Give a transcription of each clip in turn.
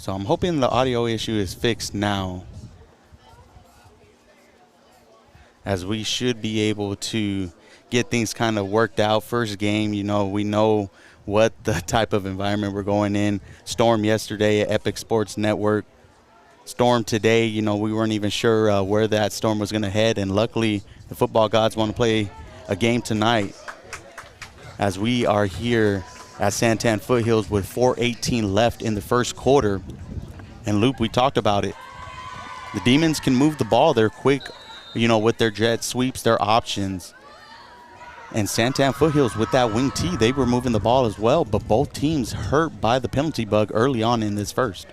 So I'm hoping the audio issue is fixed now, as we should be able to get things kind of worked out. First game, you know, we know what the type of environment we're going in. Storm yesterday at Epic Sports Network. Storm today, you know, we weren't even sure where that storm was going to head, and luckily the football gods want to play a game tonight, as we are here at San Tan Foothills with 4:18 left in the first quarter. And Loop, we talked about it. The Demons can move the ball. They're quick, you know, with their jet sweeps, their options. And San Tan Foothills, with that wing T, they were moving the ball as well, but both teams hurt by the penalty bug early on in this first.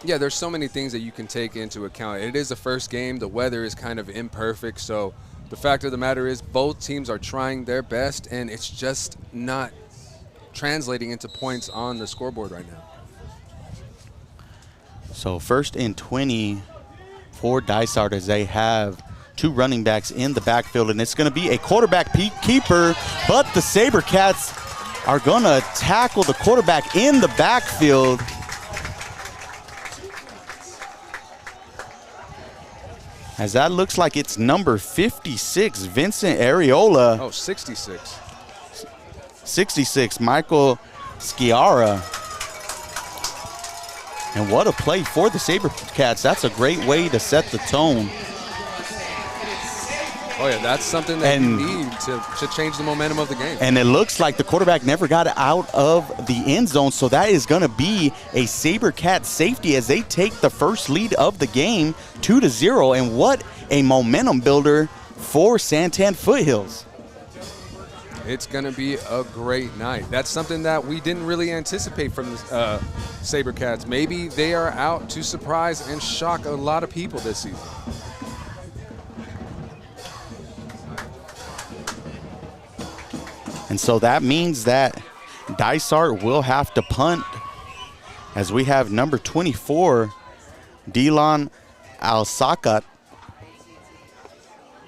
Yeah, there's so many things that you can take into account. It is the first game. The weather is kind of imperfect, so the fact of the matter is both teams are trying their best, and it's just not translating into points on the scoreboard right now. So 1st and 20 for Dysart, as they have two running backs in the backfield, and it's going to be a quarterback keeper, but the Sabercats are going to tackle the quarterback in the backfield. As that looks like it's number 56, Vincent Areola. Oh, 66. 66, Michael Sciarra. And what a play for the Sabercats. That's a great way to set the tone. Oh, yeah, that's something that you need to change the momentum of the game. And it looks like the quarterback never got out of the end zone, so that is going to be a Sabercat safety as they take the first lead of the game 2-0. And what a momentum builder for San Tan Foothills. It's going to be a great night. That's something that we didn't really anticipate from the Sabercats. Maybe they are out to surprise and shock a lot of people this season. And so that means that Dysart will have to punt, as we have number 24, Dylan Alsakat,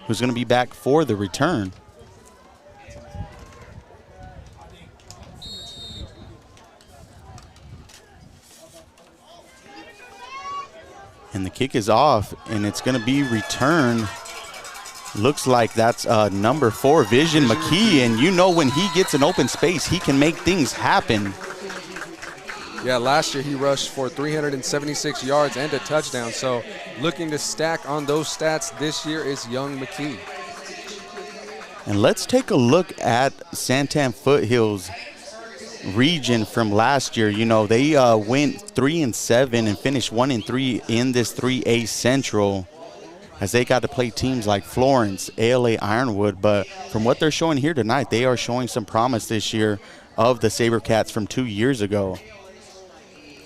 who's going to be back for the return. And the kick is off, and it's going to be returned. Looks like that's number 4, Vision McKee, and you know when he gets an open space, he can make things happen. Yeah, last year he rushed for 376 yards and a touchdown, so looking to stack on those stats this year is young McKee. And let's take a look at Santan Foothills region from last year. You know, they went 3-7 and finished 1-3 in this 3A Central, as they got to play teams like Florence, ALA Ironwood. But from what they're showing here tonight, they are showing some promise this year of the Sabercats from 2 years ago.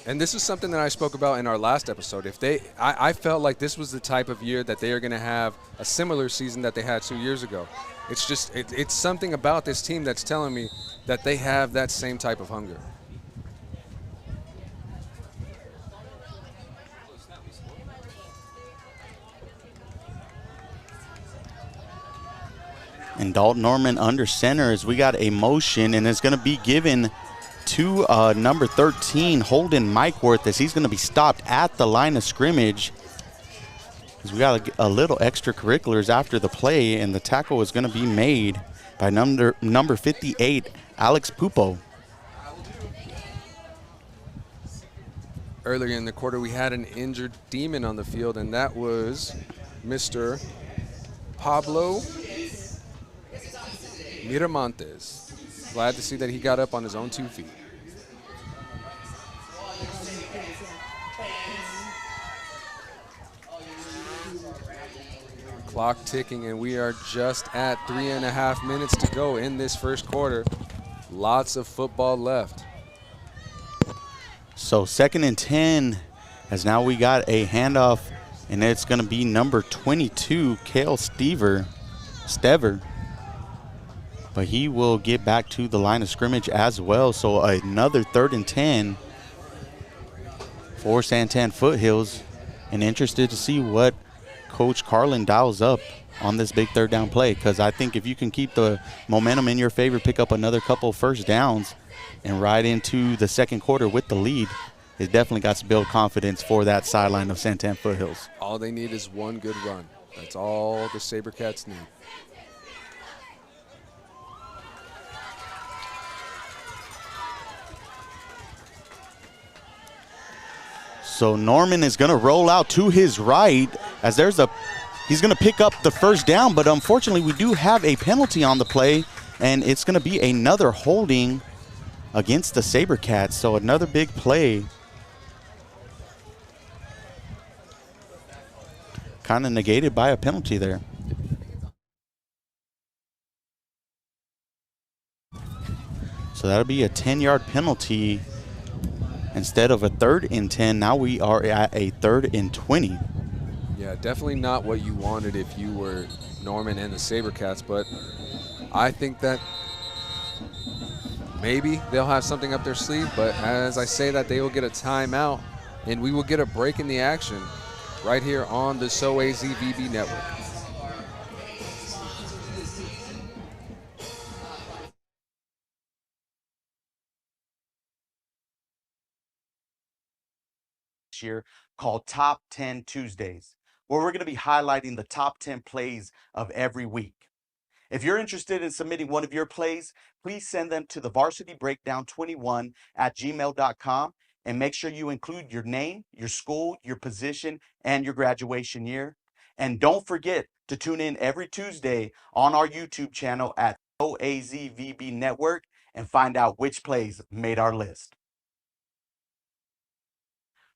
And this is something that I spoke about in our last episode. I felt like this was the type of year that they are going to have a similar season that they had 2 years ago. It's just, it's something about this team that's telling me that they have that same type of hunger. And Dalton Norman under center, as we got a motion, and it's going to be given to number 13, Holden Mikeworth, as he's going to be stopped at the line of scrimmage. As we got a little extracurriculars after the play, and the tackle is going to be made by number 58, Alex Pupo. Earlier in the quarter, we had an injured Demon on the field, and that was Mr. Pablo Miramontes. Glad to see that he got up on his own 2 feet. Clock ticking, and we are just at 3.5 minutes to go in this first quarter. Lots of football left. So 2nd and 10, as now we got a handoff, and it's going to be number 22, Kale Stever. But he will get back to the line of scrimmage as well. So another 3rd and 10 for Santan Foothills. And interested to see what Coach Carlin dials up on this big 3rd down play, because I think if you can keep the momentum in your favor, pick up another couple first downs, and ride into the second quarter with the lead, it definitely got to build confidence for that sideline of San Tan Foothills. All they need is one good run. That's all the Sabercats need. So Norman is going to roll out to his right as he's going to pick up the first down, but unfortunately we do have a penalty on the play, and it's going to be another holding against the Sabercats. So another big play. Kind of negated by a penalty there. So that'll be a 10-yard penalty. Instead of a 3rd and 10, now we are at a 3rd and 20. Yeah, definitely not what you wanted if you were Norman and the Sabercats, but I think that maybe they'll have something up their sleeve, but as I say that, they will get a timeout, and we will get a break in the action right here on the SoAZVB network. Year called Top 10 Tuesdays, where we're going to be highlighting the top 10 plays of every week. If you're interested in submitting one of your plays, please send them to the varsitybreakdown21@gmail.com and make sure you include your name, your school, your position, and your graduation year. And don't forget to tune in every Tuesday on our YouTube channel at OAZVB Network and find out which plays made our list.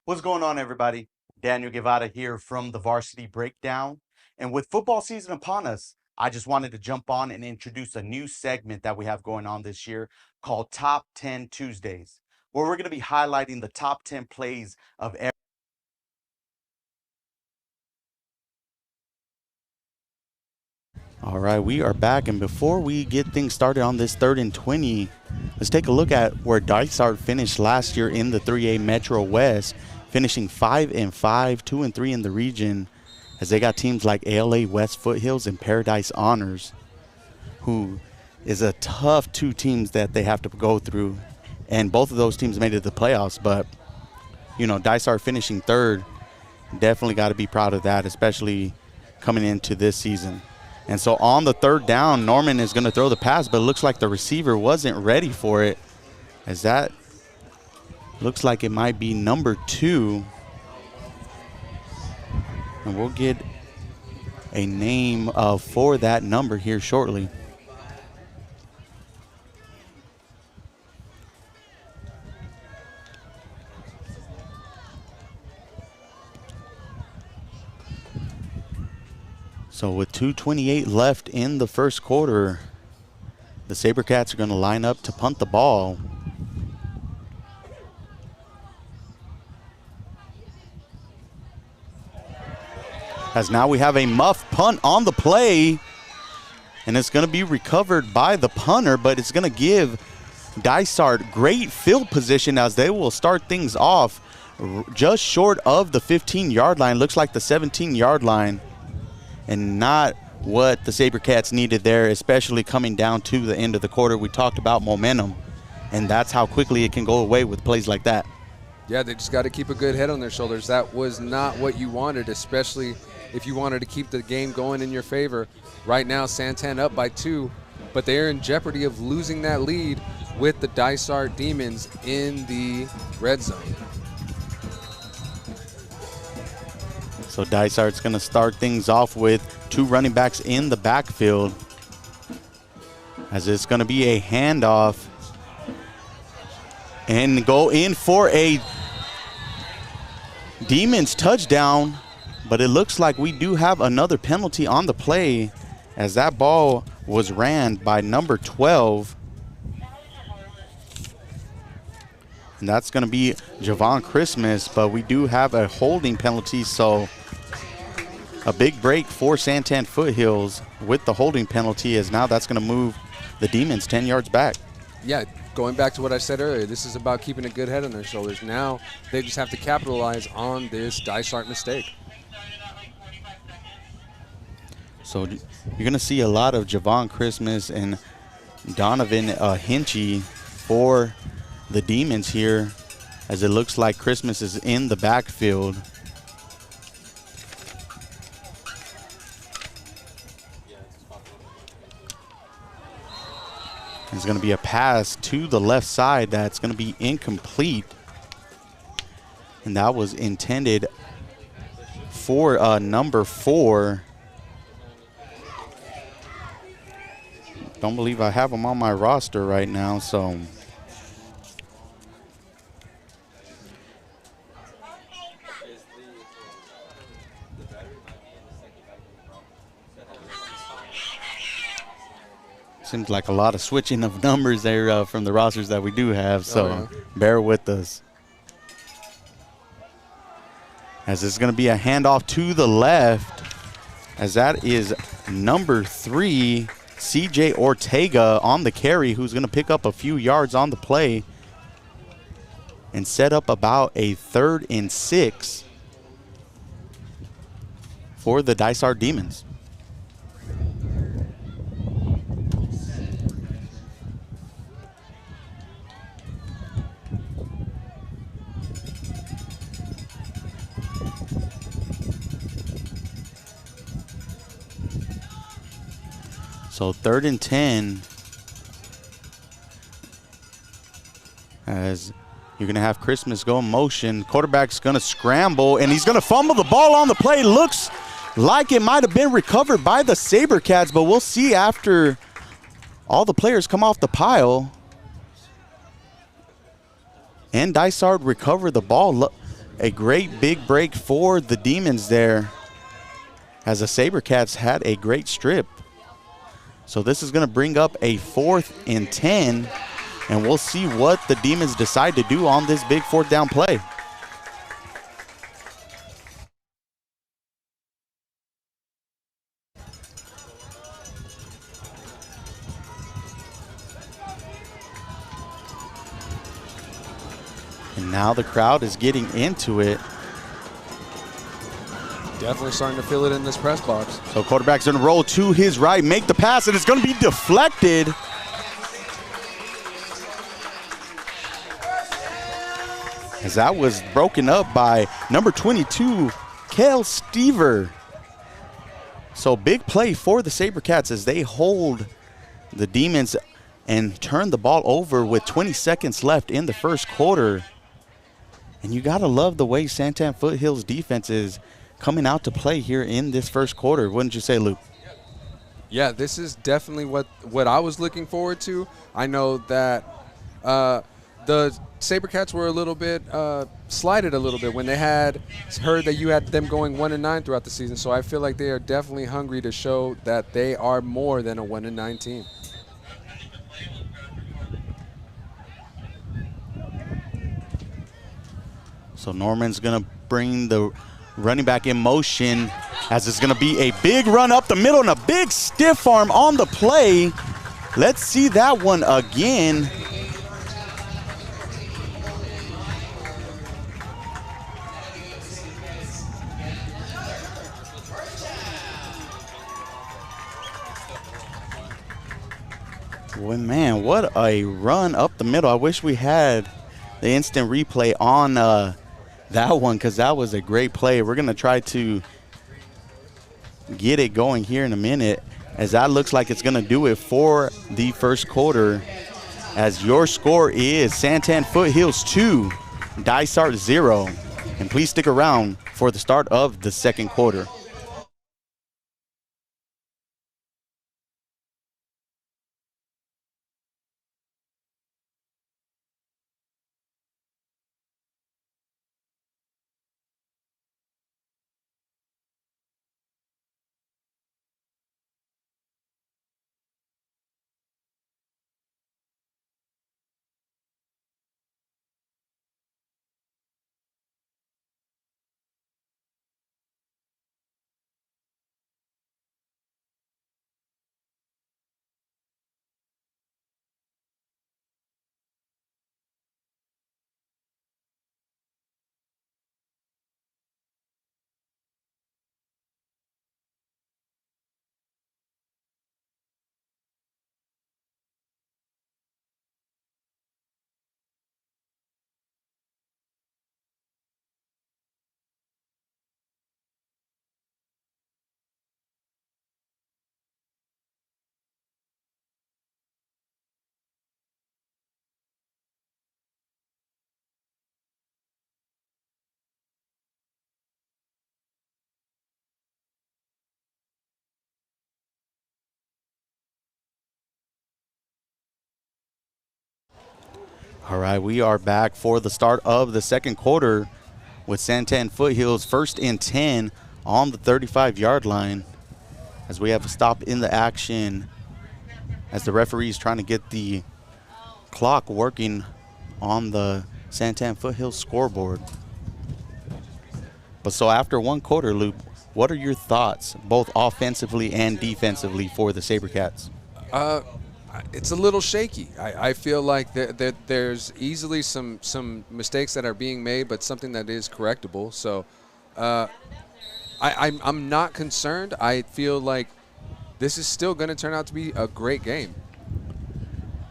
What's going on, everybody? Daniel Guevara here from the Varsity Breakdown. And with football season upon us, I just wanted to jump on and introduce a new segment that we have going on this year called Top 10 Tuesdays, where we're going to be highlighting the top 10 plays of every. All right, we are back, and before we get things started on this 3rd and 20, let's take a look at where Dysart finished last year in the 3A Metro West, finishing 5-5, 2-3 in the region, as they got teams like ALA West Foothills and Paradise Honors, who is a tough 2 teams that they have to go through. And both of those teams made it to the playoffs, but, you know, Dysart finishing 3rd, definitely got to be proud of that, especially coming into this season. And so on the 3rd down, Norman is going to throw the pass, but it looks like the receiver wasn't ready for it, as that looks like it might be number 2. And we'll get a name for that number here shortly. So with 2:28 left in the first quarter, the Sabercats are going to line up to punt the ball. As now we have a muff punt on the play, and it's going to be recovered by the punter, but it's going to give Dysart great field position as they will start things off just short of the 15-yard line. Looks like the 17-yard line, and not what the Sabercats needed there, especially coming down to the end of the quarter. We talked about momentum, and that's how quickly it can go away with plays like that. Yeah, they just got to keep a good head on their shoulders. That was not what you wanted, especially if you wanted to keep the game going in your favor. Right now, Santan up by 2, but they're in jeopardy of losing that lead with the Dysart Demons in the red zone. So Dysart's going to start things off with 2 running backs in the backfield, as it's going to be a handoff and go in for a Demons touchdown. But it looks like we do have another penalty on the play, as that ball was ran by number 12. And that's going to be Javon Christmas, but we do have a holding penalty, so a big break for San Tan Foothills with the holding penalty, as now that's going to move the Demons 10 yards back. Yeah, going back to what I said earlier, this is about keeping a good head on their shoulders. Now they just have to capitalize on this Dysart mistake. So you're going to see a lot of Javon Christmas and Donovan Hinchy for the Demons here, as it looks like Christmas is in the backfield. It's going to be a pass to the left side that's going to be incomplete. And that was intended for number 4. Don't believe I have him on my roster right now, so. Seems like a lot of switching of numbers there from the rosters that we do have, so bear with us. As it's going to be a handoff to the left, as that is number 3, CJ Ortega on the carry, who's going to pick up a few yards on the play and set up about a 3rd and 6 for the Dysart Demons. So 3rd and 10, as you're going to have Christmas go in motion. Quarterback's going to scramble, and he's going to fumble the ball on the play. Looks like it might have been recovered by the Sabercats, but we'll see after all the players come off the pile. And Dysart recover the ball. A great big break for the Demons there, as the Sabercats had a great strip. So this is going to bring up a 4th and 10, and we'll see what the Demons decide to do on this big 4th down play. And now the crowd is getting into it. Definitely starting to feel it in this press box. So quarterback's going to roll to his right, make the pass, and it's going to be deflected. As that was broken up by number 22, Kale Stever. So big play for the Sabercats as they hold the Demons and turn the ball over with 20 seconds left in the first quarter. And you got to love the way San Tan Foothills defense is coming out to play here in this first quarter. Wouldn't you say, Luke? Yeah, this is definitely what I was looking forward to. I know that the Sabercats were a little bit slighted a little bit when they had heard that you had them going 1-9 throughout the season. So I feel like they are definitely hungry to show that they are more than a 1-9 team. So Norman's going to bring the running back in motion, as it's going to be a big run up the middle and a big stiff arm on the play. Let's see that one again. Well, man, what a run up the middle. I wish we had the instant replay on that one, because that was a great play. We're going to try to get it going here in a minute, as that looks like it's going to do it for the first quarter, as your score is San Tan Foothills 2, Dysart 0. And please stick around for the start of the second quarter. All right, we are back for the start of the second quarter with San Tan Foothills first and 10 on the 35-yard line as we have a stop in the action as the referee is trying to get the clock working on the San Tan Foothills scoreboard. But so after one quarter, Luke, what are your thoughts, both offensively and defensively, for the Sabercats? It's a little shaky. I feel like there's easily some mistakes that are being made, but something that is correctable. So I'm not concerned. I feel like this is still going to turn out to be a great game.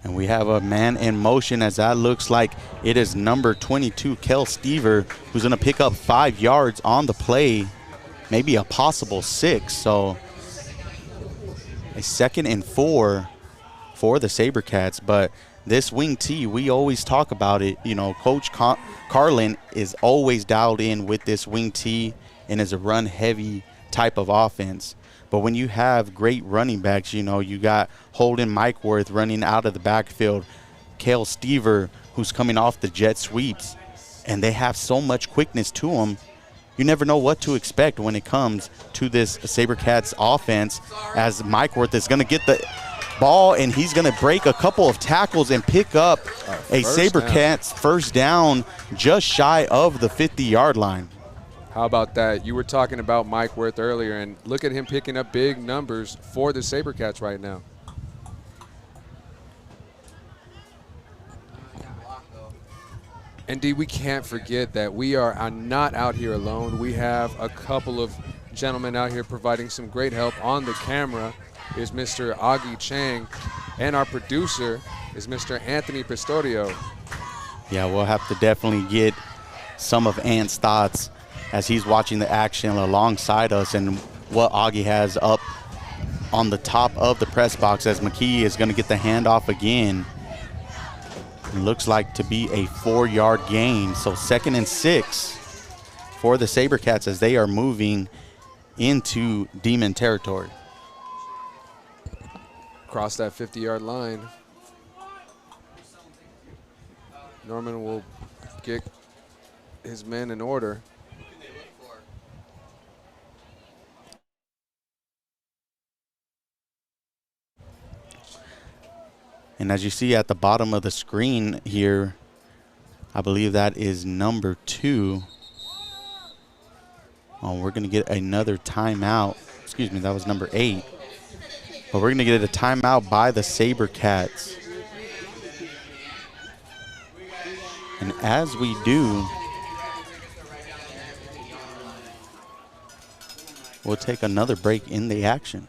And we have a man in motion as that looks like it is number 22, Kel Stever, who's going to pick up 5 yards on the play, maybe a possible 6. So a 2nd and 4 for the Sabercats. But this wing T, we always talk about it. You know, Coach Carlin is always dialed in with this wing T and is a run-heavy type of offense. But when you have great running backs, you know, you got Holden Mikeworth running out of the backfield, Kale Stever, who's coming off the jet sweeps, and they have so much quickness to them, you never know what to expect when it comes to this Sabercats offense, as Mikeworth is going to get the ball and he's going to break a couple of tackles and pick up a Sabercats first down just shy of the 50-yard line. How about that? You were talking about Mike Worth earlier, and look at him picking up big numbers for the Sabercats right now. Indeed, we can't forget that we are not out here alone. We have a couple of gentlemen out here providing some great help. On the camera is Mr. Augie Chang, and our producer is Mr. Anthony Pistorio. Yeah, we'll have to definitely get some of Ant's thoughts as he's watching the action alongside us and what Augie has up on the top of the press box as McKee is going to get the handoff again. It looks like to be a 4-yard gain. So 2nd and 6 for the Sabercats as they are moving into Demon territory. Cross that 50-yard line. Norman will get his men in order. And as you see at the bottom of the screen here, I believe that is number 2. Oh, we're going to get another timeout. Excuse me, that was number 8. But we're going to get a timeout by the Sabercats. And as we do, we'll take another break in the action.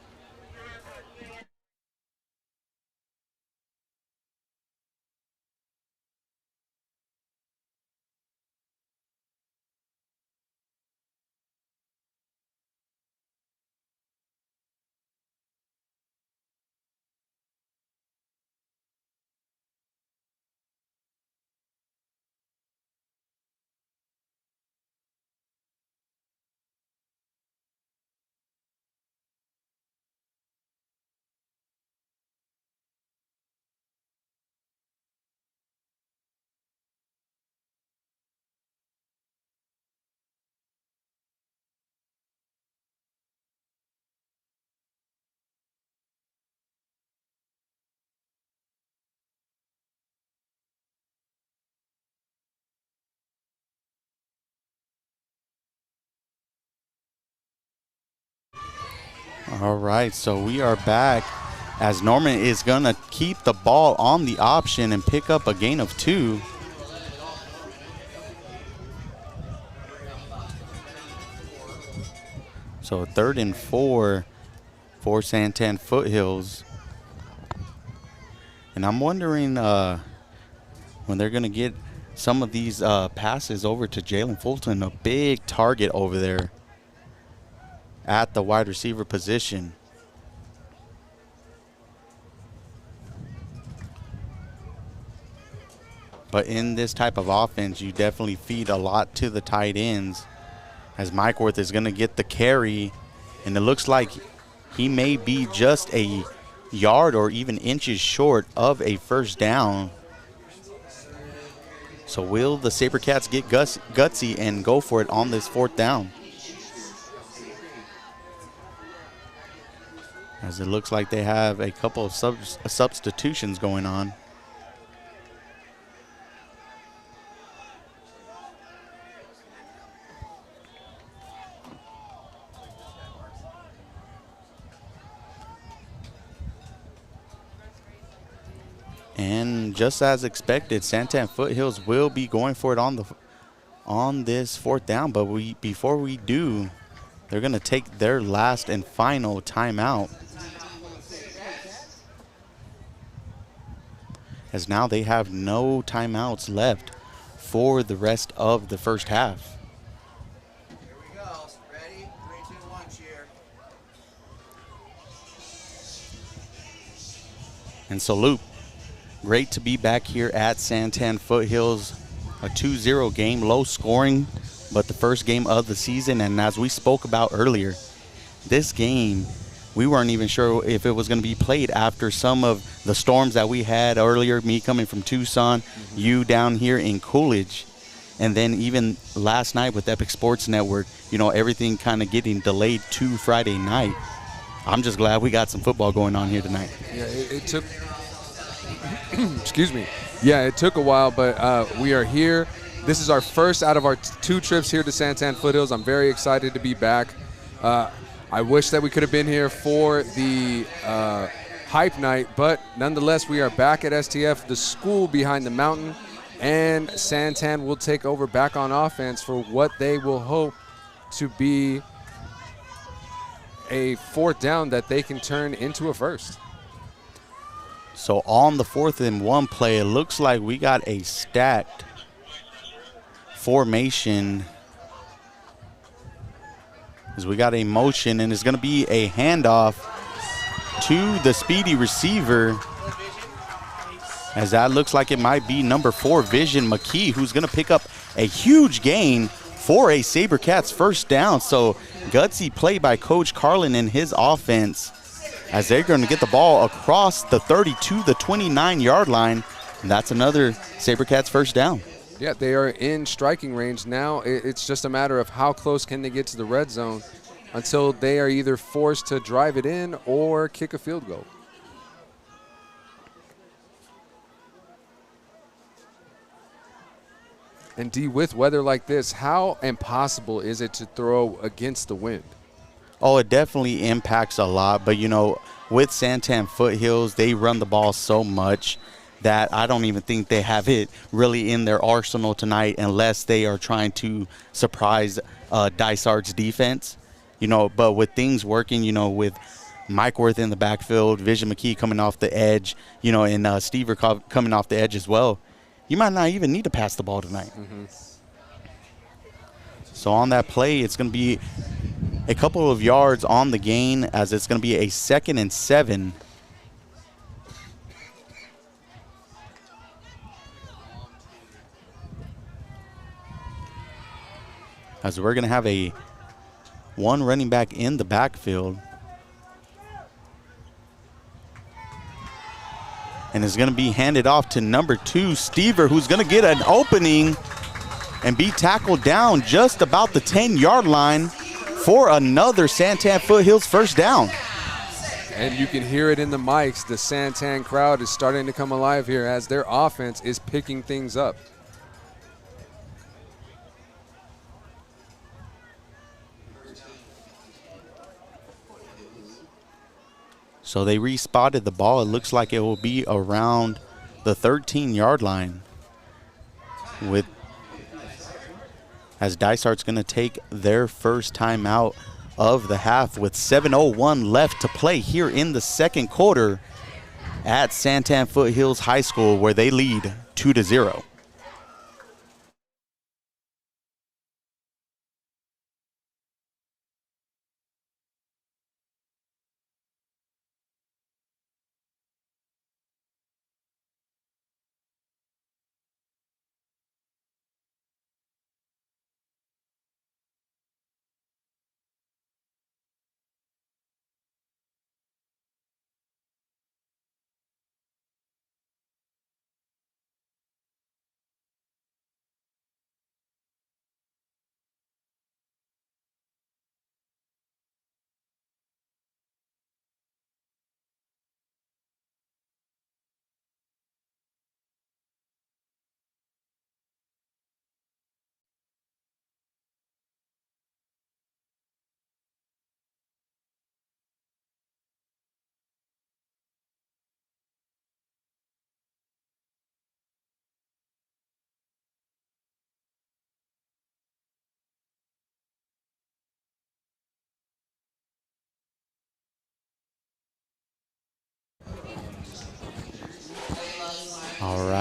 All right, so we are back as Norman is going to keep the ball on the option and pick up a gain of 2. So 3rd and 4 for San Tan Foothills. And I'm wondering when they're going to get some of these passes over to Jalen Fulton, a big target over there at the wide receiver position. But in this type of offense, you definitely feed a lot to the tight ends, as Mikeworth is going to get the carry, and it looks like he may be just a yard or even inches short of a first down. So will the Sabercats get gutsy and go for it on this 4th down? As it looks like they have a couple of substitutions going on. And just as expected, San Tan Foothills will be going for it on this 4th down. But before we do, they're going to take their last and final timeout. As now they have no timeouts left for the rest of the first half. Here we go. Ready? 3, 2, 1, cheer. And salute. Great to be back here at San Tan Foothills. A 2-0 game, low scoring, but the first game of the season. And as we spoke about earlier, this game, we weren't even sure if it was going to be played after some of the storms that we had earlier, me coming from Tucson, you down here in Coolidge. And then even last night with Epic Sports Network, you know, everything kind of getting delayed to Friday night. I'm just glad we got some football going on here tonight. Yeah, it took excuse me. Yeah, it took a while, but we are here. This is our first out of our 2 trips here to San Tan Foothills. I'm very excited to be back. I wish that we could have been here for the hype night, but nonetheless, we are back at STF, the school behind the mountain, and Santan will take over back on offense for what they will hope to be a 4th down that they can turn into a first. So on the 4th and 1 play, it looks like we got a stacked formation. As we got a motion, and it's going to be a handoff to the speedy receiver, as that looks like it might be number 4, Vision McKee, who's going to pick up a huge gain for a Sabercats first down. So gutsy play by Coach Carlin and his offense, as they're going to get the ball across the 32, the 29-yard line. And that's another Sabercats first down. Yeah, they are in striking range now. It's just a matter of how close can they get to the red zone until they are either forced to drive it in or kick a field goal. And D, with weather like this, how impossible is it to throw against the wind? Oh, it definitely impacts a lot. But, you know, with Santan Foothills, they run the ball so much that I don't even think they have it really in their arsenal tonight unless they are trying to surprise Dysart's defense. You know, but with things working, you know, with Mike Worth in the backfield, Vision McKee coming off the edge, you know, and Stever coming off the edge as well, you might not even need to pass the ball tonight. So on that play, it's going to be a couple of yards on the gain, as it's going to be a 2nd and 7. As we're going to have one running back in the backfield. And it's going to be handed off to number 2, Stever, who's going to get an opening and be tackled down just about the 10-yard line for another Santan Foothills first down. And you can hear it in the mics. The Santan crowd is starting to come alive here as their offense is picking things up. So they respotted the ball. It looks like it will be around the 13-yard line, as Dysart's going to take their first time out of the half with 7:01 left to play here in the second quarter at Santan Foothills High School, where they lead 2-0.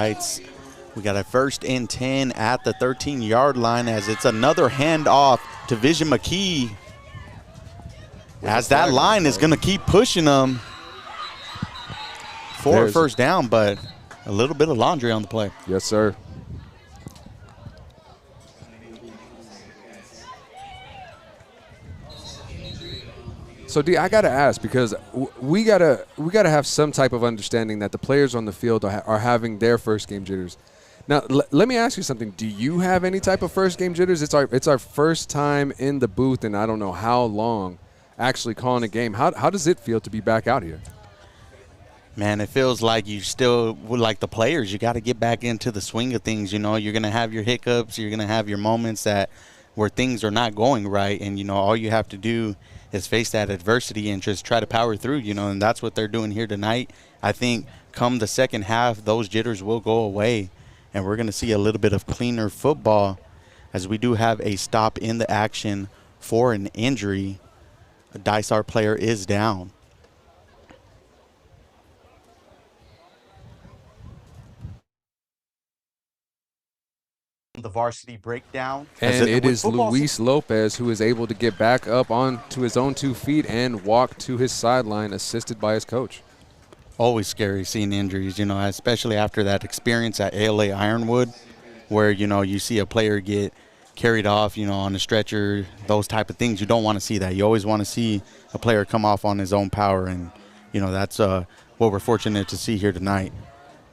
highlights. We got a 1st and 10 at the 13-yard line as it's another handoff to Vision McKee. As that line is going to keep pushing them for a first down, but a little bit of laundry on the play. Yes, sir. So, D, I got to ask, because we gotta have some type of understanding that the players on the field are having their first game jitters. Now, let me ask you something. Do you have any type of first game jitters? It's our first time in the booth, and I don't know how long actually calling a game. How does it feel to be back out here? Man, it feels like you still, like the players, you got to get back into the swing of things. You know, you're going to have your hiccups. You're going to have your moments where things are not going right. And, you know, all you have to do is face that adversity and just try to power through, you know, and that's what they're doing here tonight. I think come the second half, those jitters will go away, and we're going to see a little bit of cleaner football as we do have a stop in the action for an injury. A Dysart player is down. The varsity breakdown. And it is Luis Lopez who is able to get back up onto his own 2 feet and walk to his sideline, assisted by his coach. Always scary seeing injuries, you know, especially after that experience at ALA Ironwood where, you know, you see a player get carried off, you know, on a stretcher, those type of things. You don't want to see that. You always want to see a player come off on his own power, and, you know, that's what we're fortunate to see here tonight.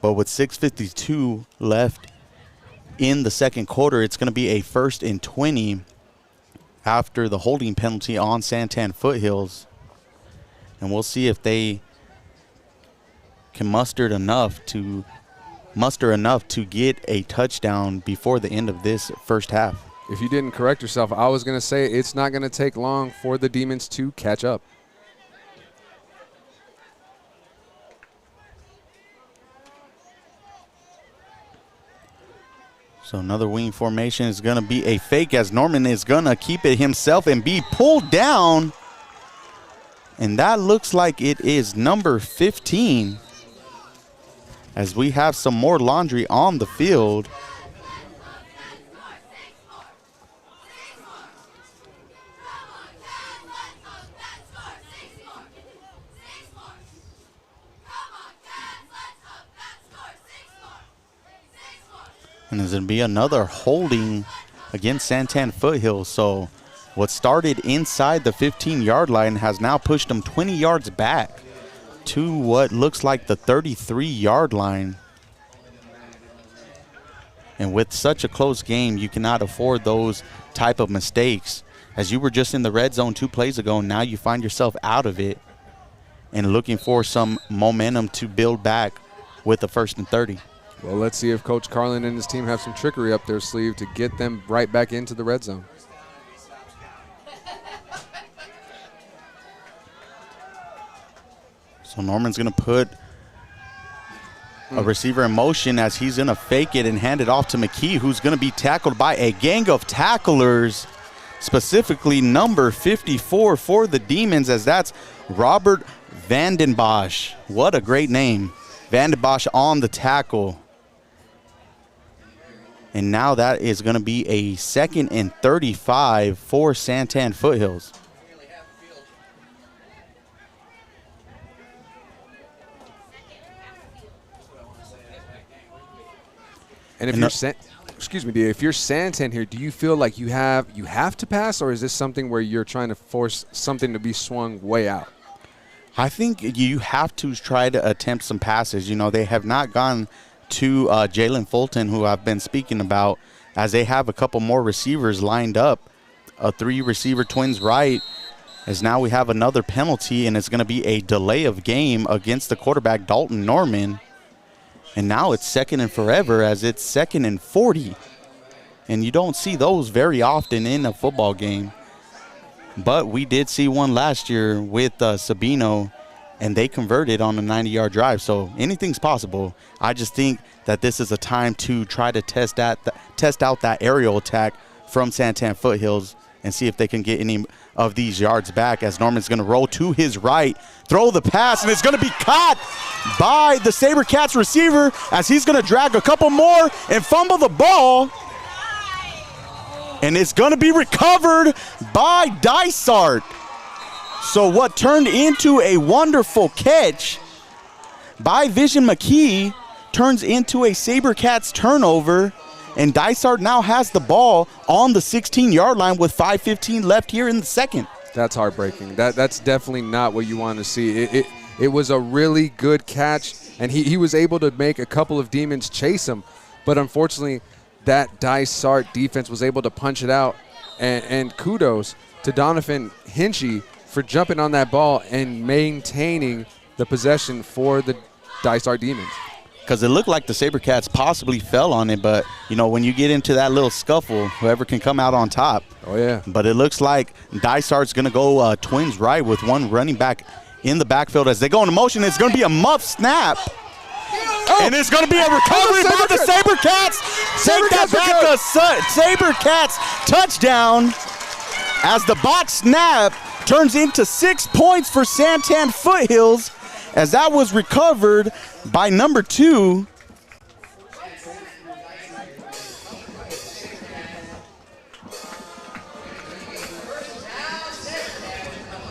But with 6:52 left in the second quarter, it's going to be a 1st and 20 after the holding penalty on San Tan Foothills. And we'll see if they can muster enough to get a touchdown before the end of this first half. If you didn't correct yourself, I was going to say it's not going to take long for the Demons to catch up. So another wing formation is going to be a fake as Norman is going to keep it himself and be pulled down. And that looks like it is number 15 as we have some more laundry on the field. And there's going to be another holding against San Tan Foothills. So what started inside the 15-yard line has now pushed them 20 yards back to what looks like the 33-yard line. And with such a close game, you cannot afford those type of mistakes. As you were just in the red zone 2 plays ago, now you find yourself out of it and looking for some momentum to build back with the 1st and 30. Well, let's see if Coach Carlin and his team have some trickery up their sleeve to get them right back into the red zone. So Norman's going to put a receiver in motion as he's going to fake it and hand it off to McKee, who's going to be tackled by a gang of tacklers, specifically number 54 for the Demons, as that's Robert Vandenbosch. What a great name. Vandenbosch on the tackle. And now that is going to be a 2nd and 35 for San Tan Foothills. And if you're if you're Santan here, do you feel like you have to pass, or is this something where you're trying to force something to be swung way out? I think you have to try to attempt some passes. You know, they have not gone to Jalen Fulton, who I've been speaking about, as they have a couple more receivers lined up. A 3-receiver twins right, as now we have another penalty, and it's going to be a delay of game against the quarterback, Dalton Norman. And now it's 2nd and forever, as it's 2nd and 40. And you don't see those very often in a football game. But we did see one last year with Sabino, and they converted on a 90-yard drive. So anything's possible. I just think that this is a time to try to test out that aerial attack from San Tan Foothills and see if they can get any of these yards back, as Norman's going to roll to his right, throw the pass, and it's going to be caught by the Sabercats receiver as he's going to drag a couple more and fumble the ball. And it's going to be recovered by Dysart. So what turned into a wonderful catch by Vision McKee turns into a Sabercats turnover, and Dysart now has the ball on the 16-yard line with 5:15 left here in the second. That's heartbreaking. That's definitely not what you want to see. It was a really good catch, and he was able to make a couple of demons chase him, but unfortunately that Dysart defense was able to punch it out, and kudos to Donovan Hinchy for jumping on that ball and maintaining the possession for the Dysart Demons. Because it looked like the Sabercats possibly fell on it, but, you know, when you get into that little scuffle, whoever can come out on top. Oh, yeah. But it looks like Dysart's going to go twins right with one running back in the backfield. As they go into motion, it's going to be a muff snap. Oh. And it's going to be a recovery by the Sabercats. Take that back, a Sabercats touchdown, as the bot snap turns into 6 points for San Tan Foothills, as that was recovered by number 2.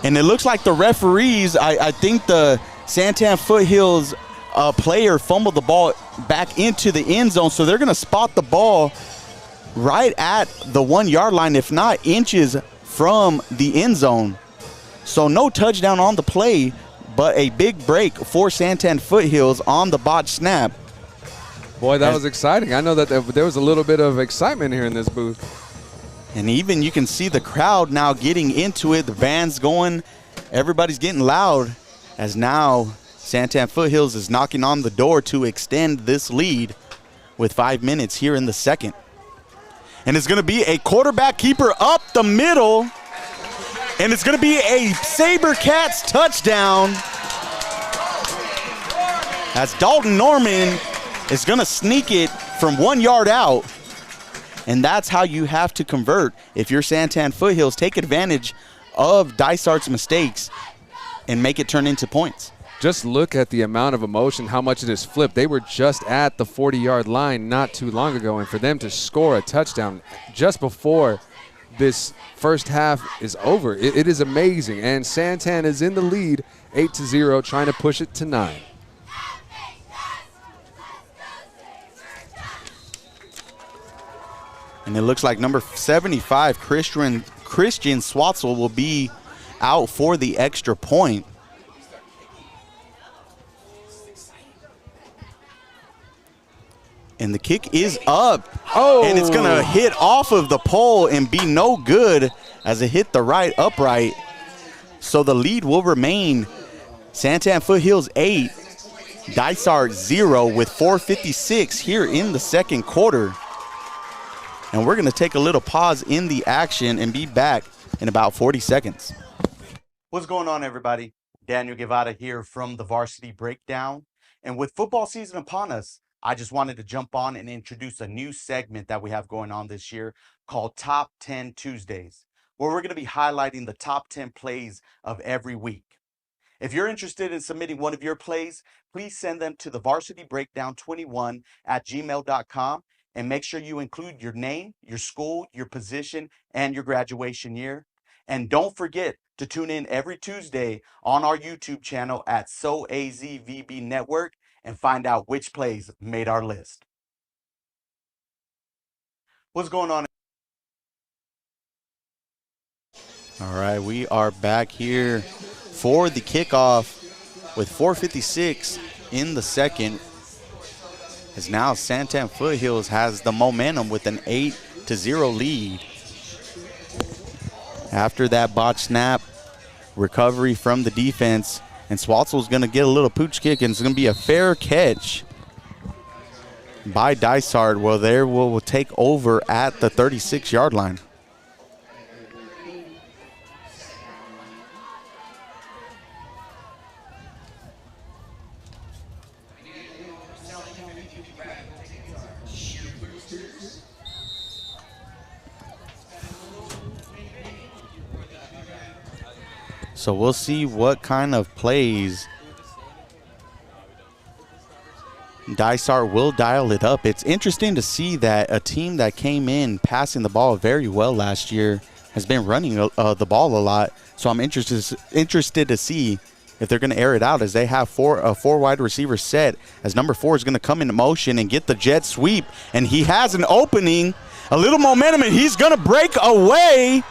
And it looks like the referees, I think the San Tan Foothills player fumbled the ball back into the end zone, so they're going to spot the ball right at the 1 yard line, if not inches from the end zone. So no touchdown on the play, but a big break for San Tan Foothills on the botch snap. Boy, that was exciting. I know that there was a little bit of excitement here in this booth. And even you can see the crowd now getting into it. The band's going. Everybody's getting loud, as now San Tan Foothills is knocking on the door to extend this lead with 5 minutes here in the second. And it's going to be a quarterback keeper up the middle. And it's going to be a Sabercats touchdown, as Dalton Norman is going to sneak it from 1 yard out. And that's how you have to convert. If you're San Tan Foothills, take advantage of Dysart's mistakes and make it turn into points. Just look at the amount of emotion, how much it is flipped. They were just at the 40-yard line not too long ago, and for them to score a touchdown just before this first half is over, it is amazing. And Santan is in the lead 8-0, trying to push it to 9. And it looks like number 75, Christian Swatzel, will be out for the extra point. And the kick is up. Oh! And it's going to hit off of the pole and be no good, as it hit the right upright. So the lead will remain Santan Foothills 8, Dysart 0, with 4:56 here in the second quarter. And we're going to take a little pause in the action and be back in about 40 seconds. What's going on, everybody? Daniel Guevara here from the Varsity Breakdown. And with football season upon us, I just wanted to jump on and introduce a new segment that we have going on this year called Top 10 Tuesdays, where we're going to be highlighting the top 10 plays of every week. If you're interested in submitting one of your plays, please send them to the varsitybreakdown21@gmail.com, and make sure you include your name, your school, your position, and your graduation year. And don't forget to tune in every Tuesday on our YouTube channel at SoAZVB Network and find out which plays made our list. What's going on? All right, we are back here for the kickoff with 4:56 in the second. As now Santan Foothills has the momentum with an 8-0 lead. After that botch snap, recovery from the defense, and Swatzel's going to get a little pooch kick, and it's going to be a fair catch by Dysart. Well, there will take over at the 36-yard line. So we'll see what kind of plays Dysart will dial it up. It's interesting to see that a team that came in passing the ball very well last year has been running the ball a lot. So I'm interested to see if they're going to air it out, as they have a four wide receiver set, as number 4 is going to come into motion and get the jet sweep. And he has an opening, a little momentum, and he's going to break away.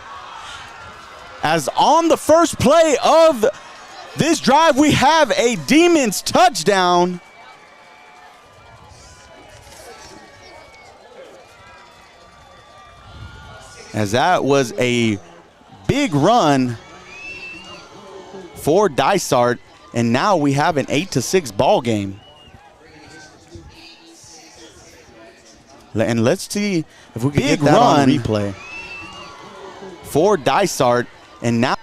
As on the first play of this drive, we have a Demons touchdown. As that was a big run for Dysart, and now we have an 8-6 ball game. And let's see if we can get that on replay for Dysart, and now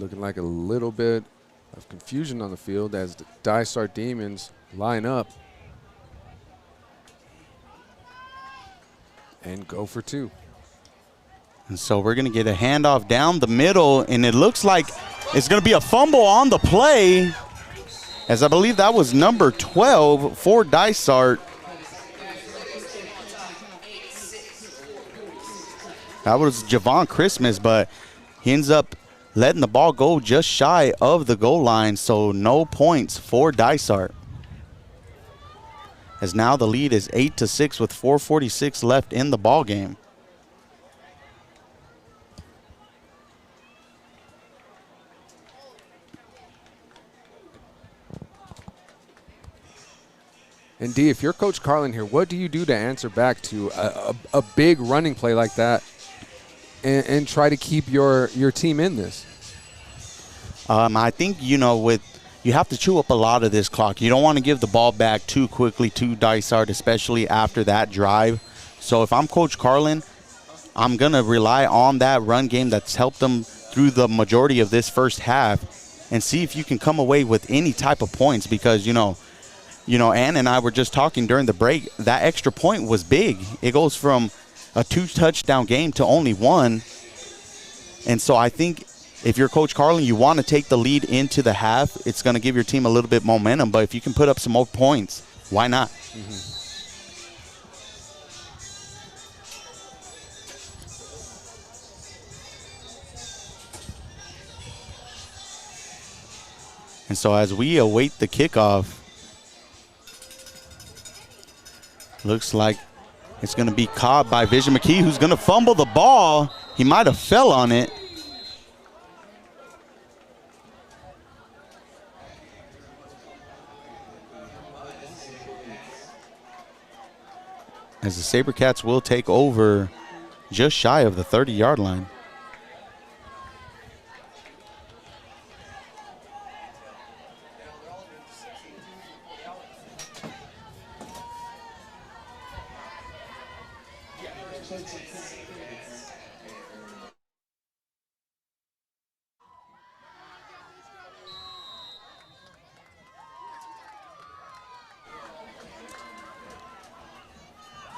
Looking like a little bit of confusion on the field as the Dysart Demons line up and go for 2. And so we're going to get a handoff down the middle, and it looks like it's going to be a fumble on the play, as I believe that was number 12 for Dysart. That was Javon Christmas, but he ends up letting the ball go just shy of the goal line, so no points for Dysart. As now the lead is 8-6 with 4:46 left in the ball game. And D, if you're Coach Carlin here, what do you do to answer back to a big running play like that and try to keep your team in this? I think, you have to chew up a lot of this clock. You don't want to give the ball back too quickly to Dysart, especially after that drive. So if I'm Coach Carlin, I'm going to rely on that run game that's helped them through the majority of this first half and see if you can come away with any type of points, because, Ann and I were just talking during the break, that extra point was big. It goes from a 2-touchdown game to only 1. And so I think if you're Coach Carlin, you want to take the lead into the half. It's going to give your team a little bit momentum, but if you can put up some more points, why not? Mm-hmm. And so as we await the kickoff, looks like it's going to be caught by Vision McKee, who's going to fumble the ball. He might have fell on it. As the Sabercats will take over just shy of the 30-yard line.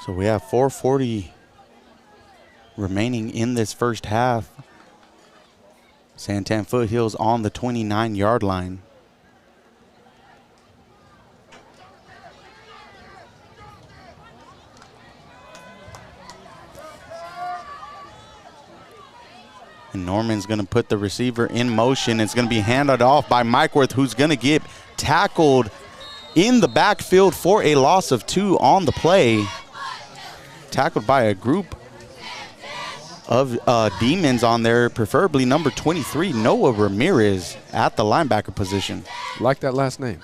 So we have 4:40 remaining in this first half. San Tan Foothills on the 29-yard line. And Norman's going to put the receiver in motion. It's going to be handed off by Mikeworth, who's going to get tackled in the backfield for a loss of 2 on the play. Tackled by a group of Demons on there, preferably number 23, Noah Ramirez, at the linebacker position. Like that last name.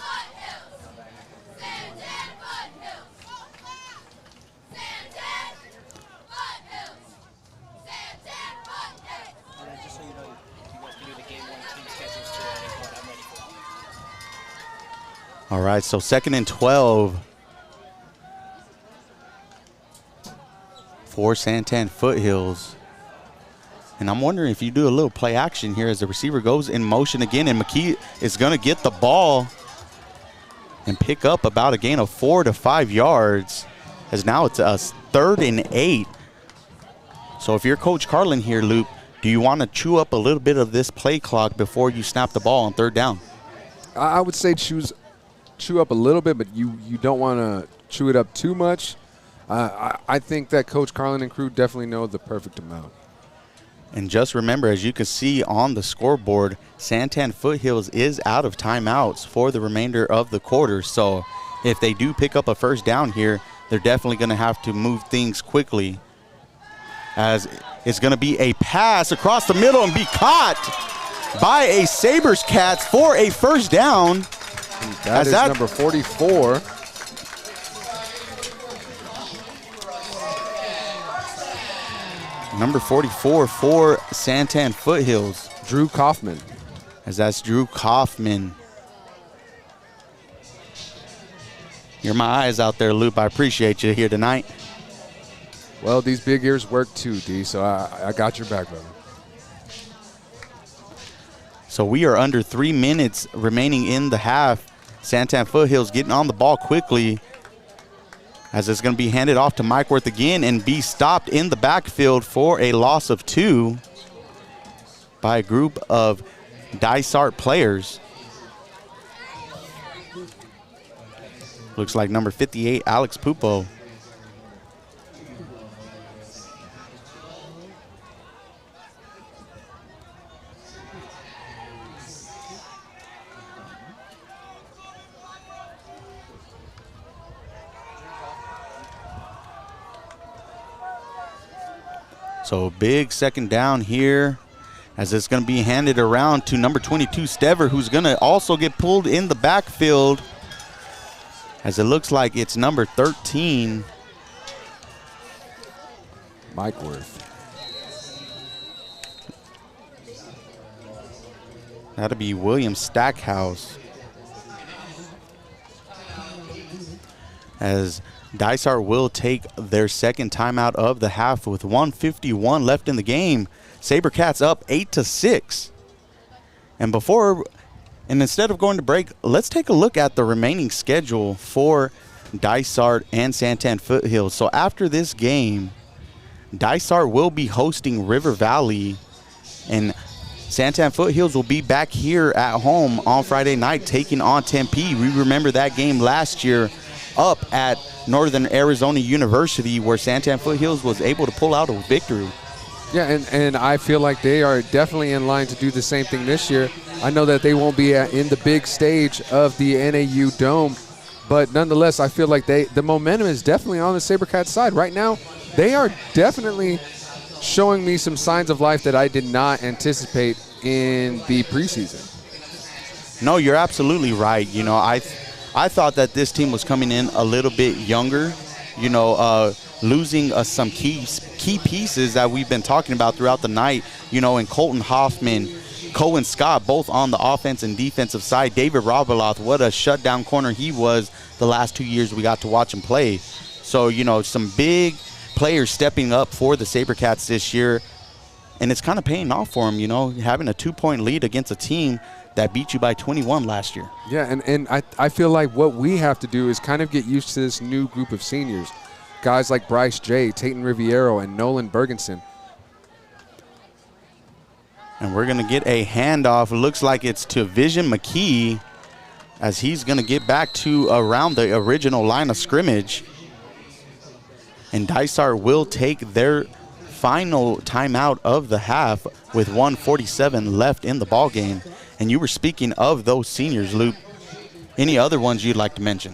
All right, so 2nd and 12 for San Tan Foothills. And I'm wondering if you do a little play action here as the receiver goes in motion again, and McKee is going to get the ball and pick up about a gain of 4 to 5 yards, as now it's a 3rd and 8. So if you're Coach Carlin here, Luke, do you want to chew up a little bit of this play clock before you snap the ball on 3rd down? I would say chew up a little bit, but you don't want to chew it up too much. I think that Coach Carlin and crew definitely know the perfect amount. And just remember, as you can see on the scoreboard, Santan Foothills is out of timeouts for the remainder of the quarter. So if they do pick up a 1st down here, they're definitely going to have to move things quickly, as it's going to be a pass across the middle and be caught by a Sabercats for a 1st down. That is number 44. Number 44 for Santan Foothills. Drew Kaufman. As that's Drew Kaufman. You're my eyes out there, Loop. I appreciate you here tonight. Well, these big ears work too, D, so I got your back, brother. So we are under 3 minutes remaining in the half. Santan Foothills getting on the ball quickly, as it's going to be handed off to Mike Worth again and be stopped in the backfield for a loss of 2 by a group of Dysart players. Looks like number 58, Alex Pupo. So big 2nd down here, as it's going to be handed around to number 22, Stever, who's going to also get pulled in the backfield, as it looks like it's number 13. Mike Worth. That'll be William Stackhouse. As Dysart will take their 2nd timeout of the half with 1:51 left in the game. Sabercats up 8-6. And instead of going to break, let's take a look at the remaining schedule for Dysart and Santan Foothills. So after this game, Dysart will be hosting River Valley, and Santan Foothills will be back here at home on Friday night taking on Tempe. We remember that game last year up at Northern Arizona University, where Santan Foothills was able to pull out a victory. Yeah, and I feel like they are definitely in line to do the same thing this year. I know that they won't be in the big stage of the NAU Dome, but nonetheless, I feel like the momentum is definitely on the Sabercats side. Right now, they are definitely showing me some signs of life that I did not anticipate in the preseason. No, you're absolutely right. You know, I thought that this team was coming in a little bit younger, losing some key pieces that we've been talking about throughout the night, in Colton Hoffman, Cohen Scott, both on the offense and defensive side. David Robeloth, what a shutdown corner he was the last 2 years we got to watch him play. So, some big players stepping up for the Sabercats this year, and it's kind of paying off for them, having a 2-point lead against a team that beat you by 21 last year. Yeah, and I feel like what we have to do is kind of get used to this new group of seniors. Guys like Bryce J., Tayton Riviero, and Nolan Bergenson. And we're going to get a handoff. It looks like it's to Vision McKee, as he's going to get back to around the original line of scrimmage. And Dysart will take their final timeout of the half with 1:47 left in the ball game. And you were speaking of those seniors, Luke. Any other ones you'd like to mention?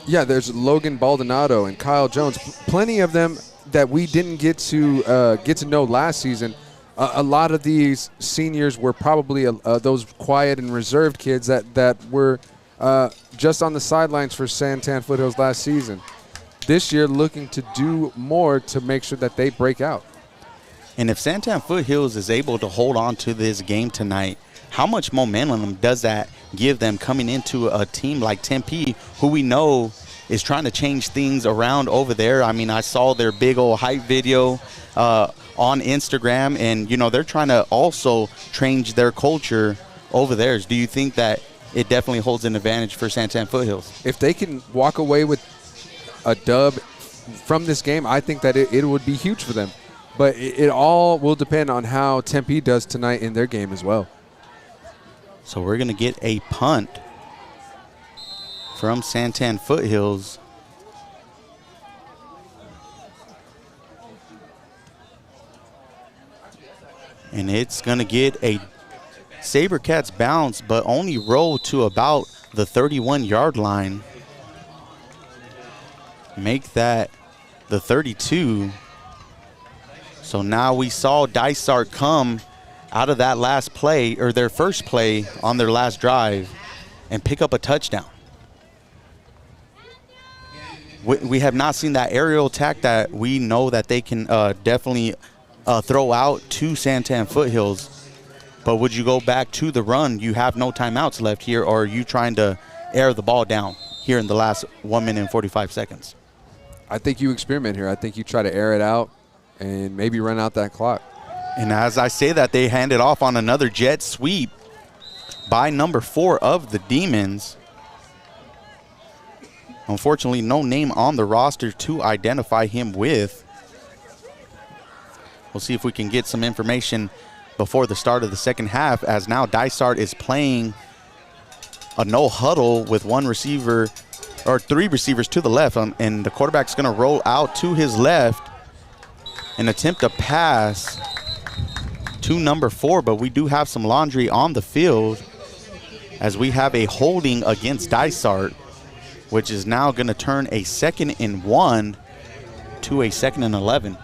Yeah, there's Logan Baldonado and Kyle Jones. Plenty of them that we didn't get to know last season. A lot of these seniors were probably those quiet and reserved kids that were just on the sidelines for Santan Foothills last season. This year, looking to do more to make sure that they break out. And if Santan Foothills is able to hold on to this game tonight, how much momentum does that give them coming into a team like Tempe, who we know is trying to change things around over there? I mean, I saw their big old hype video on Instagram, and, you know, they're trying to also change their culture over there. Do you think that it definitely holds an advantage for San Tan Foothills? If they can walk away with a dub from this game, I think that it would be huge for them. But it all will depend on how Tempe does tonight in their game as well. So we're going to get a punt from San Tan Foothills. And it's going to get a Sabercats bounce, but only roll to about the 31-yard line. Make that the 32. So now we saw Dysart come out of that last play, or their first play on their last drive, and pick up a touchdown. We have not seen that aerial attack that we know that they can definitely throw out to San Tan Foothills. But would you go back to the run? You have no timeouts left here, or are you trying to air the ball down here in the last 1 minute and 45 seconds? I think you experiment here. I think you try to air it out and maybe run out that clock. And as I say that, they hand it off on another jet sweep by number 4 of the Demons. Unfortunately, no name on the roster to identify him with. We'll see if we can get some information before the start of the second half, as now Dysart is playing a no huddle with one receiver, or 3 receivers to the left, and the quarterback's going to roll out to his left and attempt a pass to number 4, but we do have some laundry on the field as we have a holding against Dysart, which is now going to turn a 2nd and 1 to a 2nd and 11.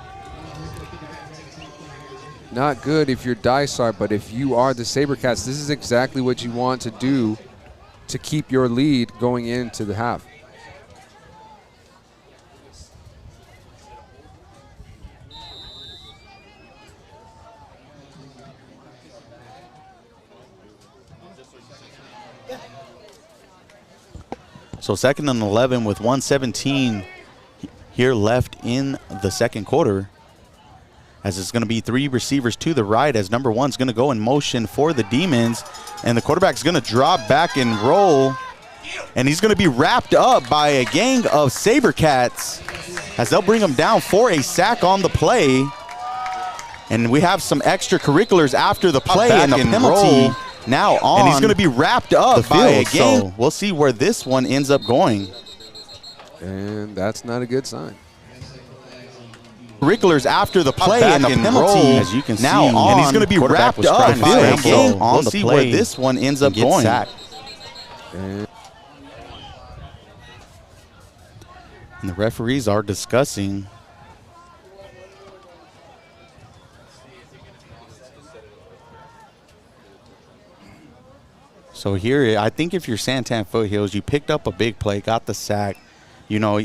Not good if you're Dysart, but if you are the Sabercats, this is exactly what you want to do to keep your lead going into the half. So 2nd and 11 with 1:17 here left in the second quarter, as it's going to be 3 receivers to the right, as number 1's going to go in motion for the Demons, and the quarterback's going to drop back and roll, and he's going to be wrapped up by a gang of Sabercats as they'll bring him down for a sack on the play. And we have some extracurriculars after the play, and a penalty now on. And he's going to be wrapped up by a gang. So we'll see where this one ends up going. And that's not a good sign. Extracurriculars after the play, and the penalty, as you can now see, on, and he's going to be wrapped up by a gang on the play. We'll see where this one ends up going. And the referees are discussing. So here, I think if you're Santan Foothills, you picked up a big play, got the sack. You know,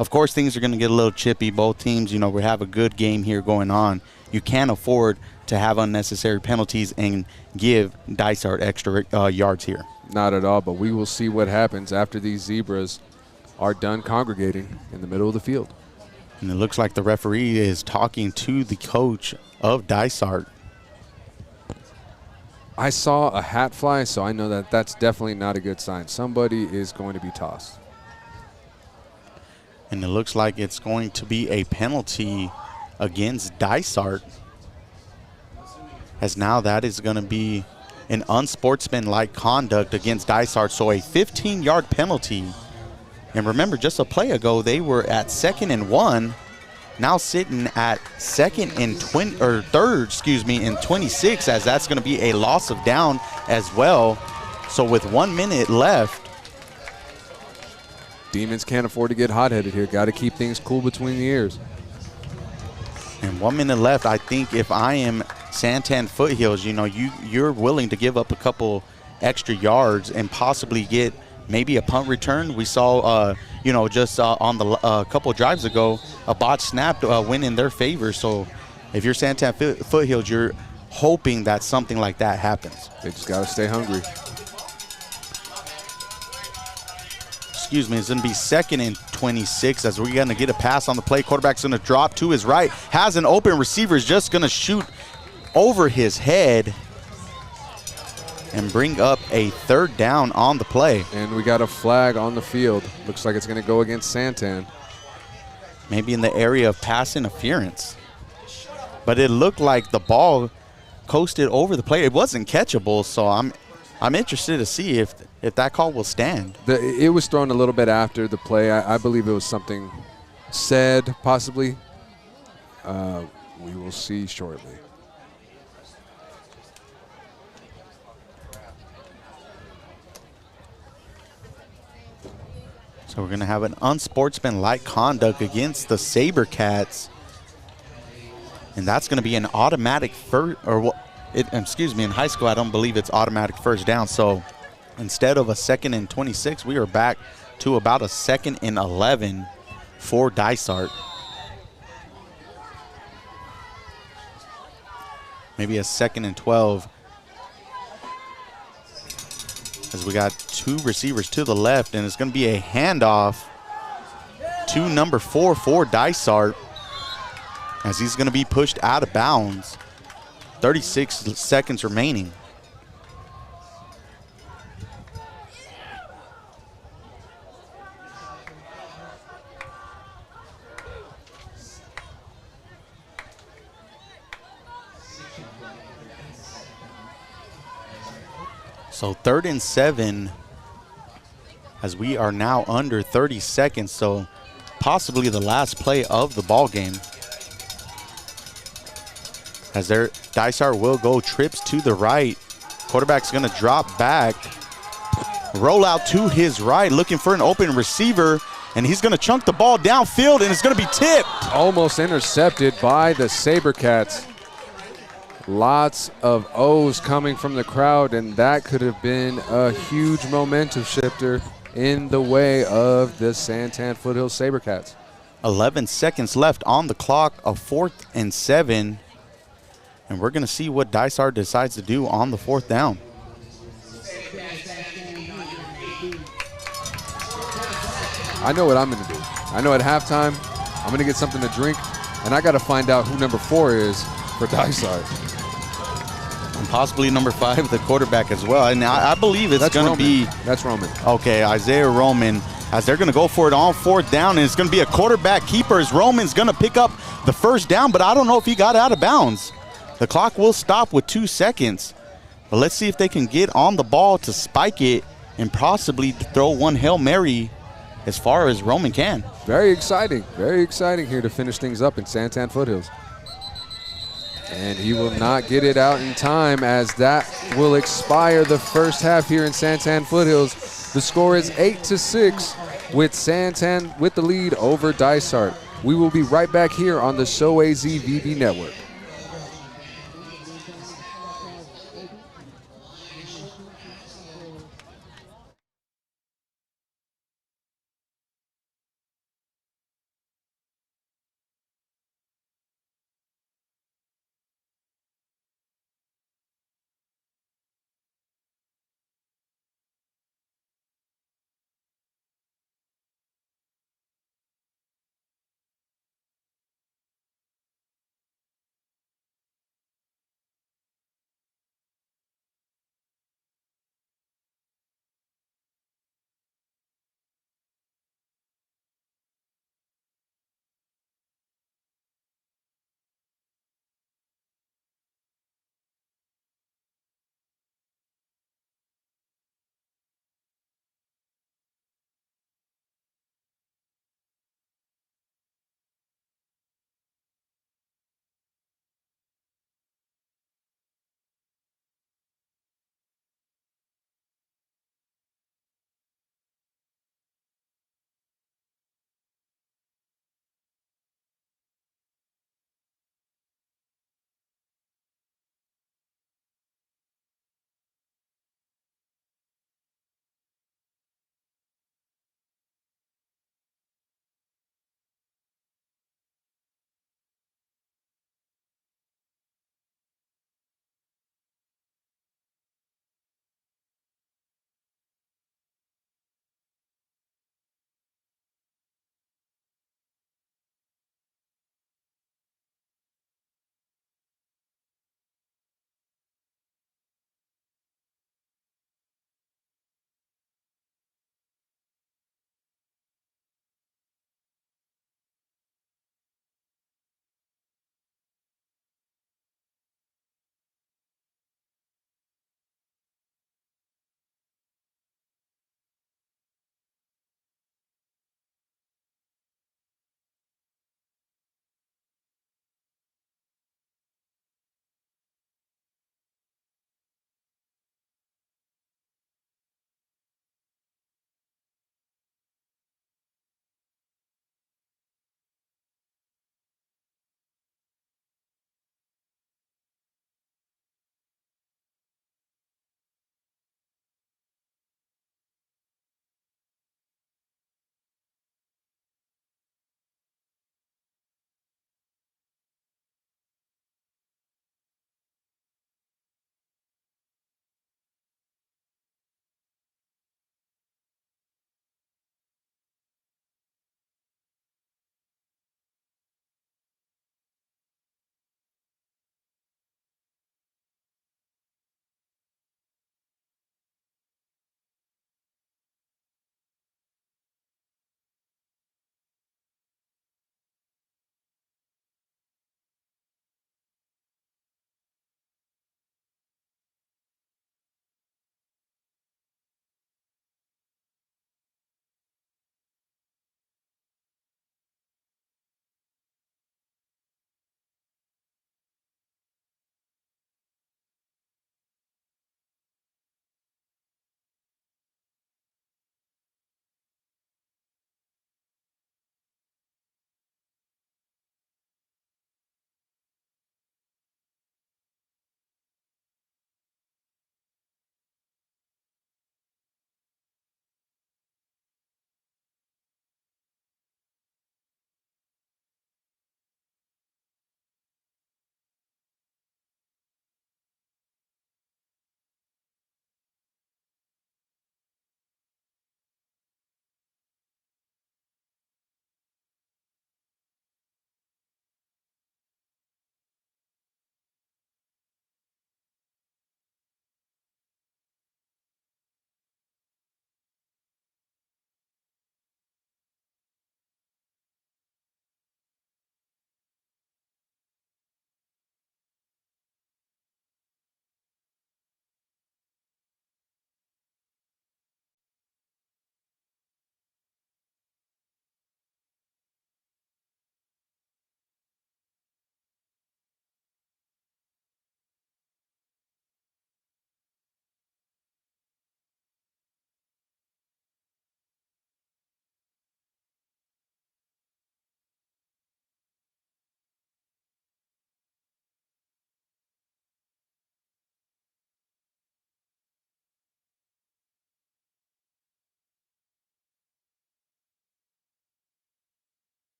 of course, things are going to get a little chippy. Both teams, you know, we have a good game here going on. You can't afford to have unnecessary penalties and give Dysart extra yards here. Not at all, but we will see what happens after these Zebras are done congregating in the middle of the field. And it looks like the referee is talking to the coach of Dysart. I saw a hat fly, so I know that that's definitely not a good sign. Somebody is going to be tossed. And it looks like it's going to be a penalty against Dysart, as now that is going to be an unsportsmanlike conduct against Dysart. So a 15-yard penalty. And remember, just a play ago, they were at 2nd and 1. Now sitting at 2nd and 20, or 3rd, excuse me, and 26, as that's going to be a loss of down as well. So with 1 minute left, Demons can't afford to get hot-headed here. Got to keep things cool between the ears. And 1 minute left. I think if I am Santan Foothills, you know, you're willing to give up a couple extra yards and possibly get maybe a punt return. We saw, you know, just on the couple drives ago, a botch snap went in their favor. So if you're Santan Foothills, you're hoping that something like that happens. They just got to stay hungry. Excuse me, it's going to be 2nd and 26 as we're going to get a pass on the play. Quarterback's going to drop to his right, has an open receiver, is just going to shoot over his head and bring up a 3rd down on the play. And we got a flag on the field. Looks like it's going to go against Santan. Maybe in the area of pass interference. But it looked like the ball coasted over the play. It wasn't catchable, so I'm interested to see if that call will stand. It was thrown a little bit after the play. I believe it was something said, possibly. We will see shortly. So we're going to have an unsportsmanlike conduct against the Sabercats. And that's going to be an automatic first, excuse me, in high school, I don't believe it's automatic 1st down. So instead of a 2nd and 26, we are back to about a 2nd and 11 for Dysart. Maybe a 2nd and 12. As we got 2 receivers to the left, and it's going to be a handoff to number 4 for Dysart, as he's going to be pushed out of bounds. 36 seconds remaining. So 3rd and 7, as we are now under 30 seconds, so possibly the last play of the ball game. As Dysart will go trips to the right. Quarterback's going to drop back. Roll out to his right, looking for an open receiver, and he's going to chunk the ball downfield, and it's going to be tipped. Almost intercepted by the Sabercats. Lots of O's coming from the crowd, and that could have been a huge momentum shifter in the way of the San Tan Foothills Sabercats. 11 seconds left on the clock, a 4th and 7. And we're going to see what Dysart decides to do on the 4th down. I know what I'm going to do. I know at halftime, I'm going to get something to drink, and I got to find out who number 4 is for Dysart. And possibly number 5, the quarterback as well. And I believe it's going to be... That's Roman. Okay, Isaiah Roman, as they're going to go for it on 4th down, and it's going to be a quarterback keeper as Roman's going to pick up the 1st down, but I don't know if he got out of bounds. The clock will stop with 2 seconds. But let's see if they can get on the ball to spike it and possibly throw one Hail Mary as far as Roman can. Very exciting here to finish things up in San Tan Foothills. And he will not get it out in time, as that will expire the 1st half here in San Tan Foothills. The score is 8-6 with Santan with the lead over Dysart. We will be right back here on the Show AZ VB Network.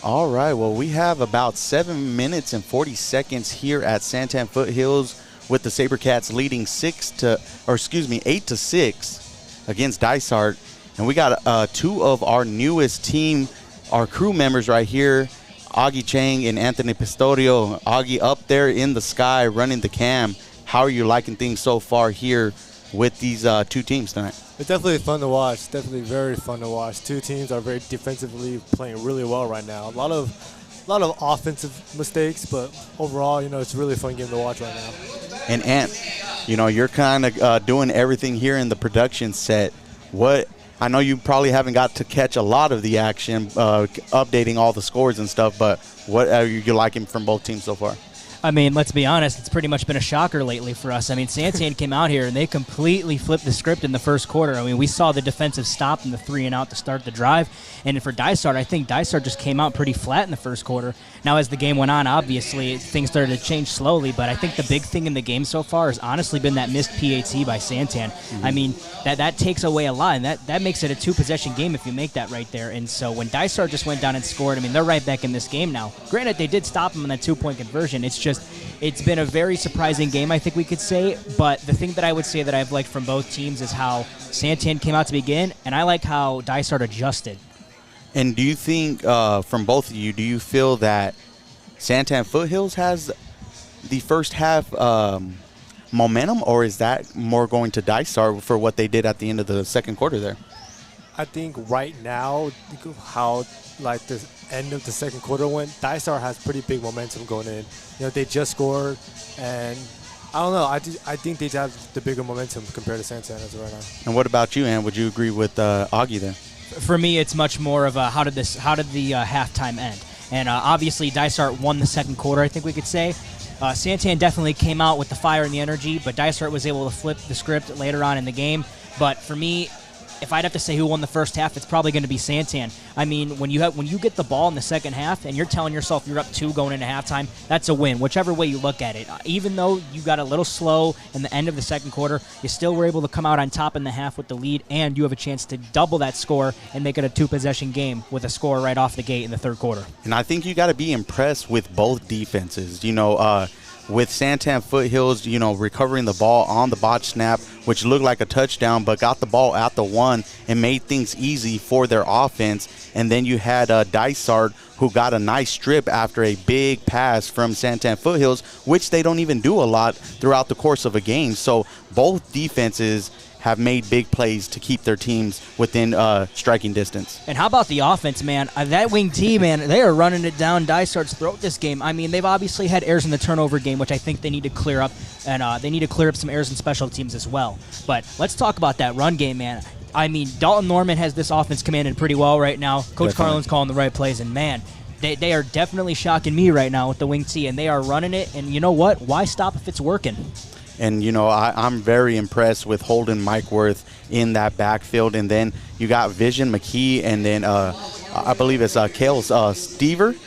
All right, well, we have about 7 minutes and 40 seconds here at San Tan Foothills with the Sabercats leading 8-6 against Dysart. And we got two of our newest team, our crew members right here, Augie Chang and Anthony Pistorio. Augie up there in the sky running the cam. How are you liking things so far here with these two teams tonight? It's definitely fun to watch. Definitely very fun to watch. Two teams are very defensively playing really well right now. A lot of offensive mistakes, but overall, it's a really fun game to watch right now. And Ant, you're kind of doing everything here in the production set. I know you probably haven't got to catch a lot of the action, updating all the scores and stuff, but what are you liking from both teams so far? I mean, let's be honest, it's pretty much been a shocker lately for us. I mean, Santan came out here and they completely flipped the script in the first quarter. I mean, we saw the defensive stop and the 3-and-out to start the drive. And for Dysart, I think Dysart just came out pretty flat in the first quarter. Now, as the game went on, obviously, things started to change slowly. But I think the big thing in the game so far has honestly been that missed PAT by Santan. I mean, that takes away a lot, and that makes it a two-possession game if you make that right there. And so when Dysart just went down and scored, I mean, they're right back in this game now. Granted, they did stop him on that two-point conversion. It's been a very surprising game, I think we could say. But the thing that I would say that I've liked from both teams is how Santan came out to begin, and I like how Dysart adjusted. And do you think, from both of you, do you feel that San Tan Foothills has the first half momentum, or is that more going to Dysart for what they did at the end of the second quarter there? I think right now, how the end of the second quarter went, Dysart has pretty big momentum going in. They just scored, and I don't know. I think they have the bigger momentum compared to Santan as of right now. And what about you, Ann? Would you agree with Augie there? For me, it's much more of a how did the halftime end? And obviously, Dysart won the second quarter, I think we could say. Santan definitely came out with the fire and the energy, but Dysart was able to flip the script later on in the game. But for me, if I'd have to say who won the first half, it's probably going to be Santan. I mean, when you get the ball in the second half and you're telling yourself you're up 2 going into halftime, that's a win, whichever way you look at it. Even though you got a little slow in the end of the second quarter, you still were able to come out on top in the half with the lead, and you have a chance to double that score and make it a 2-possession game with a score right off the gate in the third quarter. And I think you got to be impressed with both defenses. With San Tan Foothills, recovering the ball on the botch snap, which looked like a touchdown, but got the ball at the 1 and made things easy for their offense. And then you had Dysart, who got a nice strip after a big pass from San Tan Foothills, which they don't even do a lot throughout the course of a game. So both defenses have made big plays to keep their teams within striking distance. And how about the offense, man? That wing T, man, they are running it down Dysart's throat this game. I mean, they've obviously had errors in the turnover game, which I think they need to clear up, and they need to clear up some errors in special teams as well. But let's talk about that run game, man. I mean, Dalton Norman has this offense commanded pretty well right now. Coach Carlin's calling the right plays, and man, they are definitely shocking me right now with the wing T, and they are running it, and you know what? Why stop if it's working? And, I'm very impressed with Holden Mikeworth in that backfield. And then you got Vision McKee, and then I believe it's Kale Stever.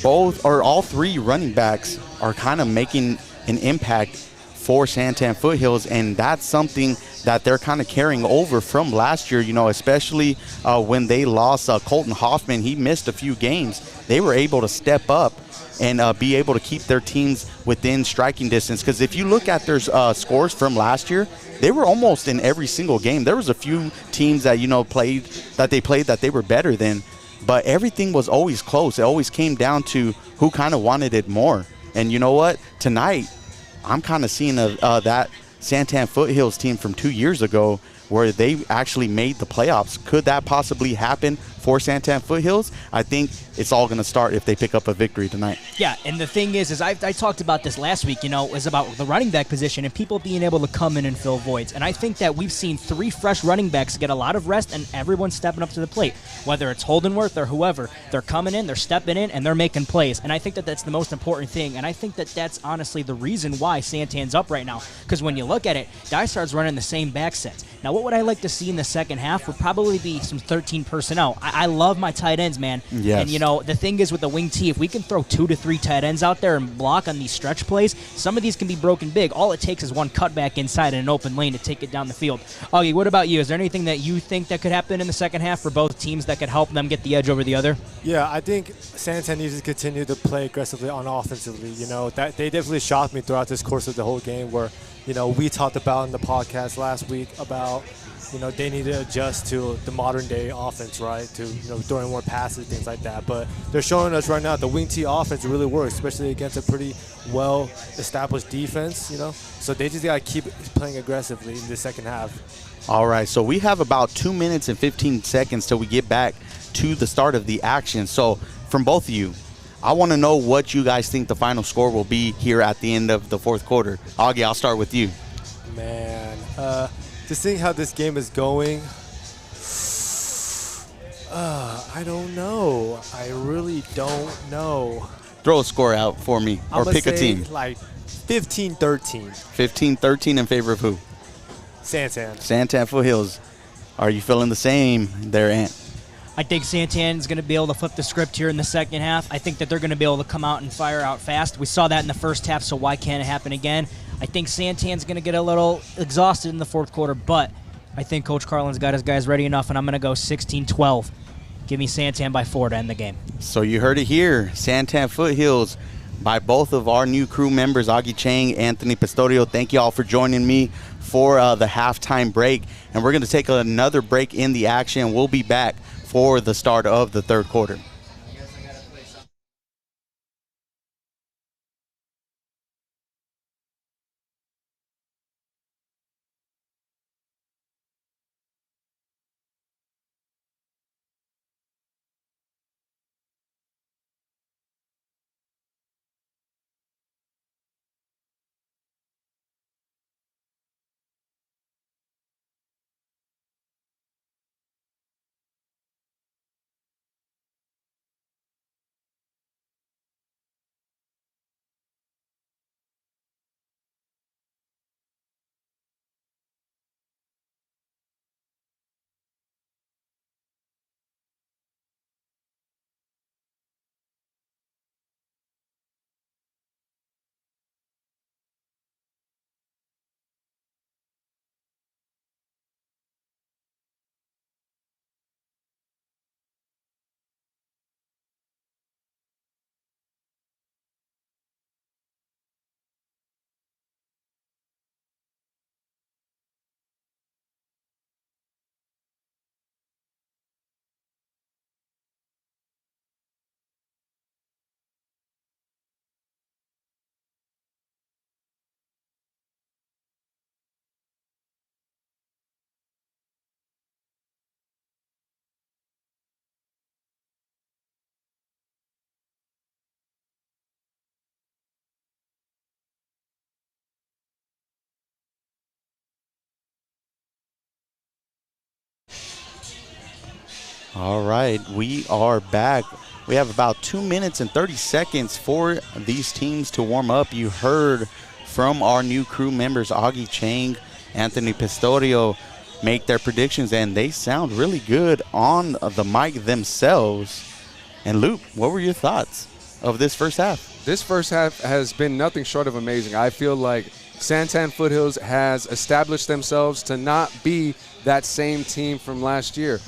All three running backs are kind of making an impact for San Tan Foothills, and that's something that they're kind of carrying over from last year, especially when they lost Colton Hoffman. He missed a few games. They were able to step up and be able to keep their teams within striking distance. Because if you look at their scores from last year, they were almost in every single game. There was a few teams that, played that they were better than, but everything was always close. It always came down to who kind of wanted it more. And you know what? Tonight, I'm kind of seeing that San Tan Foothills team from 2 years ago where they actually made the playoffs. Could that possibly happen for San Tan Foothills? I think it's all going to start if they pick up a victory tonight. Yeah, and the thing is I talked about this last week, is about the running back position and people being able to come in and fill voids. And I think that we've seen 3 fresh running backs get a lot of rest, and everyone's stepping up to the plate. Whether it's Holdenworth or whoever, they're coming in, they're stepping in, and they're making plays. And I think that that's the most important thing. And I think that that's honestly the reason why Santan's up right now. Because when you look at it, Dysart's running the same back sets. Now, what would I like to see in the second half would probably be some 13 personnel. I love my tight ends, man. Yes. And, you know, the thing is with the wing T, if we can throw 2 to 3 tight ends out there and block on these stretch plays, some of these can be broken big. All it takes is one cutback inside in an open lane to take it down the field. Augie, what about you? Is there anything that you think that could happen in the second half for both teams that could help them get the edge over the other? Yeah, I think Santan needs to continue to play aggressively on offensively. You know, that they definitely shocked me throughout this course of the whole game where, you know, we talked about in the podcast last week about, you know, they need to adjust to the modern day offense, right? To, you know, throwing more passes, things like that. But they're showing us right now the wing T offense really works, especially against a pretty well established defense, you know. So they just got to keep playing aggressively in the second half. All right, so we have about 2 minutes and 15 seconds till we get back to the start of the action. So from both of you, I want to know what you guys think the final score will be here at the end of the fourth quarter. Augie, I'll start with you. Man, just seeing how this game is going, I don't know. I really don't know. Throw a score out for me, or pick a team. Like 15-13. 15-13 in favor of who? Santan. San Tan Foothills. Are you feeling the same there, Ant? I think Santan's going to be able to flip the script here in the second half. I think that they're going to be able to come out and fire out fast. We saw that in the first half, so why can't it happen again? I think Santan's going to get a little exhausted in the fourth quarter, but I think Coach Carlin's got his guys ready enough, and I'm going to go 16-12. Give me Santan by 4 to end the game. So you heard it here. San Tan Foothills by both of our new crew members, Augie Chang, Anthony Pistorio. Thank you all for joining me for the halftime break. And we're going to take another break in the action. We'll be back for the start of the third quarter. All right, we are back. We have about 2 minutes and 30 seconds for these teams to warm up. You heard from our new crew members, Augie Chang, Anthony Pistorio, make their predictions, and they sound really good on the mic themselves. And Luke, what were your thoughts of this first half? This first half has been nothing short of amazing. I feel like San Tan Foothills has established themselves to not be that same team from last year.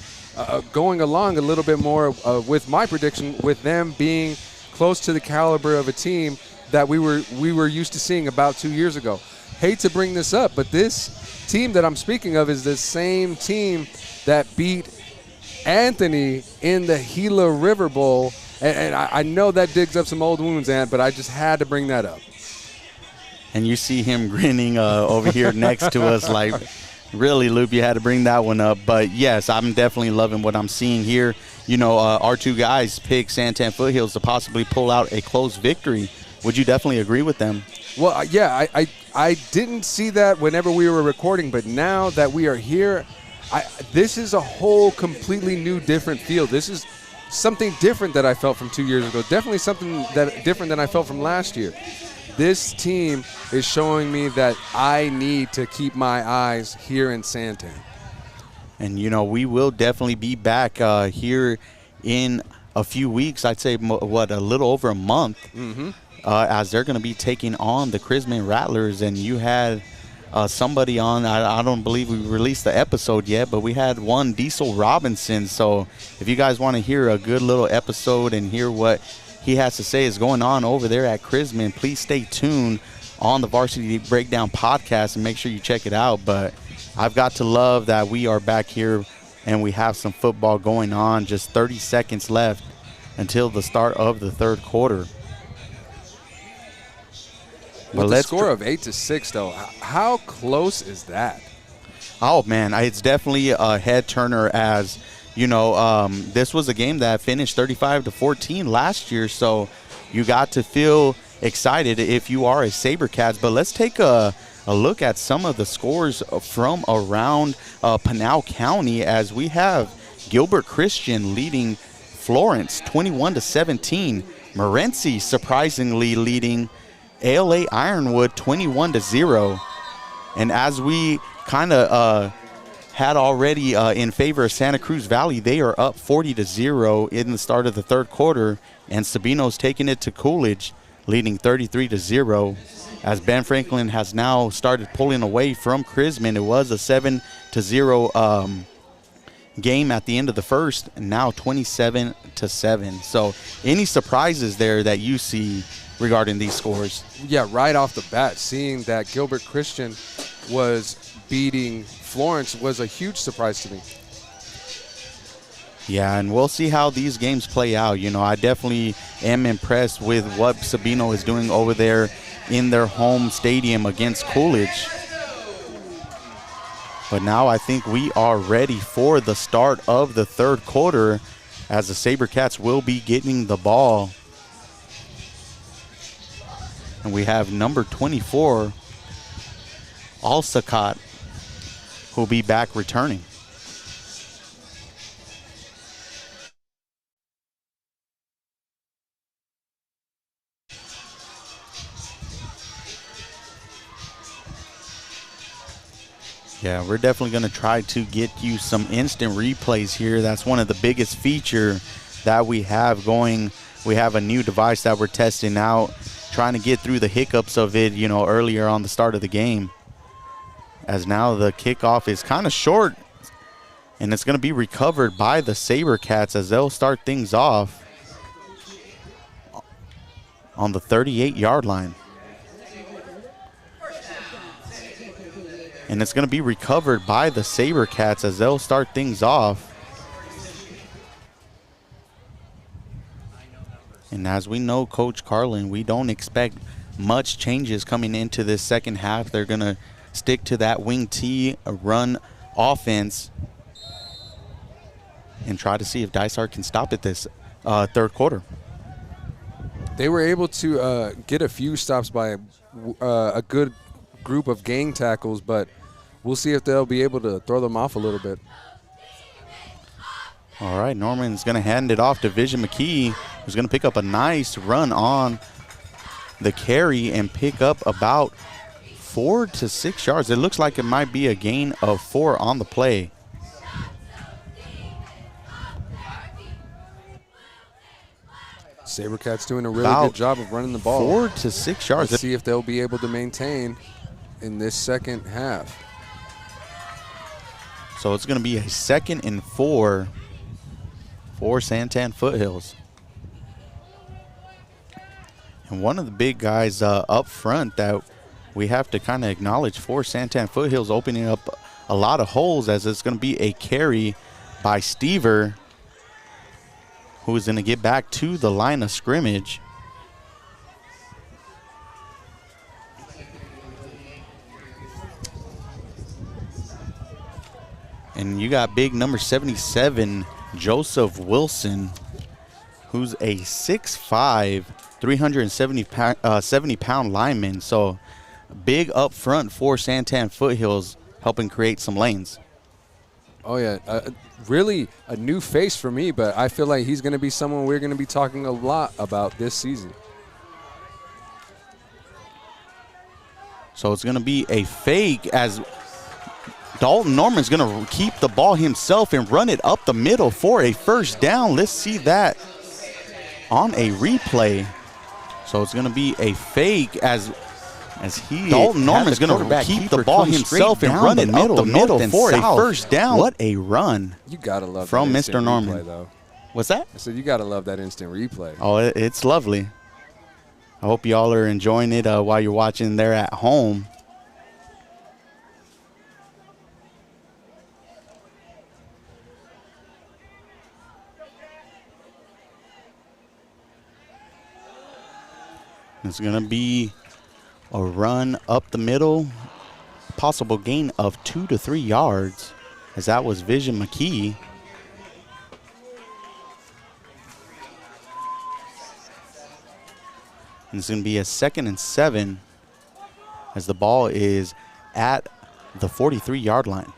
Going along a little bit more with my prediction, with them being close to the caliber of a team that we were used to seeing about 2 years ago. Hate to bring this up, but this team that I'm speaking of is the same team that beat Anthony in the Gila River Bowl. And I know that digs up some old wounds, Ant, but I just had to bring that up. And you see him grinning over here next to us like, really, Luke, you had to bring that one up. But, yes, I'm definitely loving what I'm seeing here. You know, our two guys picked San Tan Foothills to possibly pull out a close victory. Would you definitely agree with them? Well, yeah, I didn't see that whenever we were recording, but now that we are here, this is a whole completely new, different feel. This is something different that I felt from 2 years ago. Definitely something that different than I felt from last year. This team is showing me that I need to keep my eyes here in Santan. And, we will definitely be back here in a few weeks. I'd say, a little over a month, as they're going to be taking on the Chrisman Rattlers. And you had somebody on. I don't believe we released the episode yet, but we had one Diesel Robinson. So if you guys want to hear a good little episode and hear what he has to say is going on over there at Chrisman, please stay tuned on the Varsity Breakdown podcast and make sure you check it out. But I've got to love that we are back here and we have some football going on. Just 30 seconds left until the start of the third quarter. With the score of 8-6, though, how close is that? Oh, man, it's definitely a head turner. As this was a game that finished 35-14 last year, so you got to feel excited if you are a Sabercats. But let's take a look at some of the scores from around Pinal County, as we have Gilbert Christian leading Florence 21-17. Morenci surprisingly leading ALA Ironwood 21-0. And as we kind of had already in favor of Santa Cruz Valley, they are up 40-0 in the start of the third quarter. And Sabino's taking it to Coolidge, leading 33-0. As Ben Franklin has now started pulling away from Chrisman. It was a 7-0 game at the end of the first, and now 27-7. So any surprises there that you see regarding these scores? Yeah, right off the bat, seeing that Gilbert Christian was beating Florence was a huge surprise to me. Yeah, and we'll see how these games play out. I definitely am impressed with what Sabino is doing over there in their home stadium against Coolidge. But now I think we are ready for the start of the third quarter, as the Sabercats will be getting the ball. And we have number 24, Alsacot, who will be back returning. Yeah, we're definitely going to try to get you some instant replays here. That's one of the biggest feature that we have going. We have a new device that we're testing out, trying to get through the hiccups of it, earlier on the start of the game. As now the kickoff is kind of short, and it's going to be recovered by the Sabercats as they'll start things off on the 38-yard line. And it's going to be recovered by the Sabercats as they'll start things off. And as we know, Coach Carlin, we don't expect much changes coming into this second half. They're going to stick to that wing T run offense and try to see if Dysart can stop it this third quarter. They were able to get a few stops by a good group of gang tackles, but we'll see if they'll be able to throw them off a little bit. All right, Norman's going to hand it off to Vision McKee, who's going to pick up a nice run on the carry and pick up about 4 to 6 yards. It looks like it might be a gain of 4 on the play. Sabercats doing a really good job of running the ball. 4 to 6 yards. Let's see if they'll be able to maintain in this second half. So it's going to be a 2nd and 4 for San Tan Foothills. And one of the big guys up front that we have to kind of acknowledge for San Tan Foothills, opening up a lot of holes, as it's going to be a carry by Stever, who is going to get back to the line of scrimmage. And you got big number 77, Joseph Wilson, who's a 6'5", 370-pound lineman. So big up front for Santan Foothills, helping create some lanes. Oh, yeah. Really a new face for me, but I feel like he's going to be someone we're going to be talking a lot about this season. So it's going to be a fake as Dalton Norman's going to keep the ball himself and run it up the middle for a first down. Let's see that on a replay. So it's going to be a fake as Dalton Norman's going to keep the ball himself and run it up the middle for a first down. What a run. You got to love from that Mr. instant Norman. replay, though. What's that? I said you got to love that instant replay. Oh, it's lovely. I hope y'all are enjoying it while you're watching there at home. It's going to be a run up the middle, possible gain of 2 to 3 yards, as that was Vision McKee. And it's going to be a 2nd and 7 as the ball is at the 43-yard line.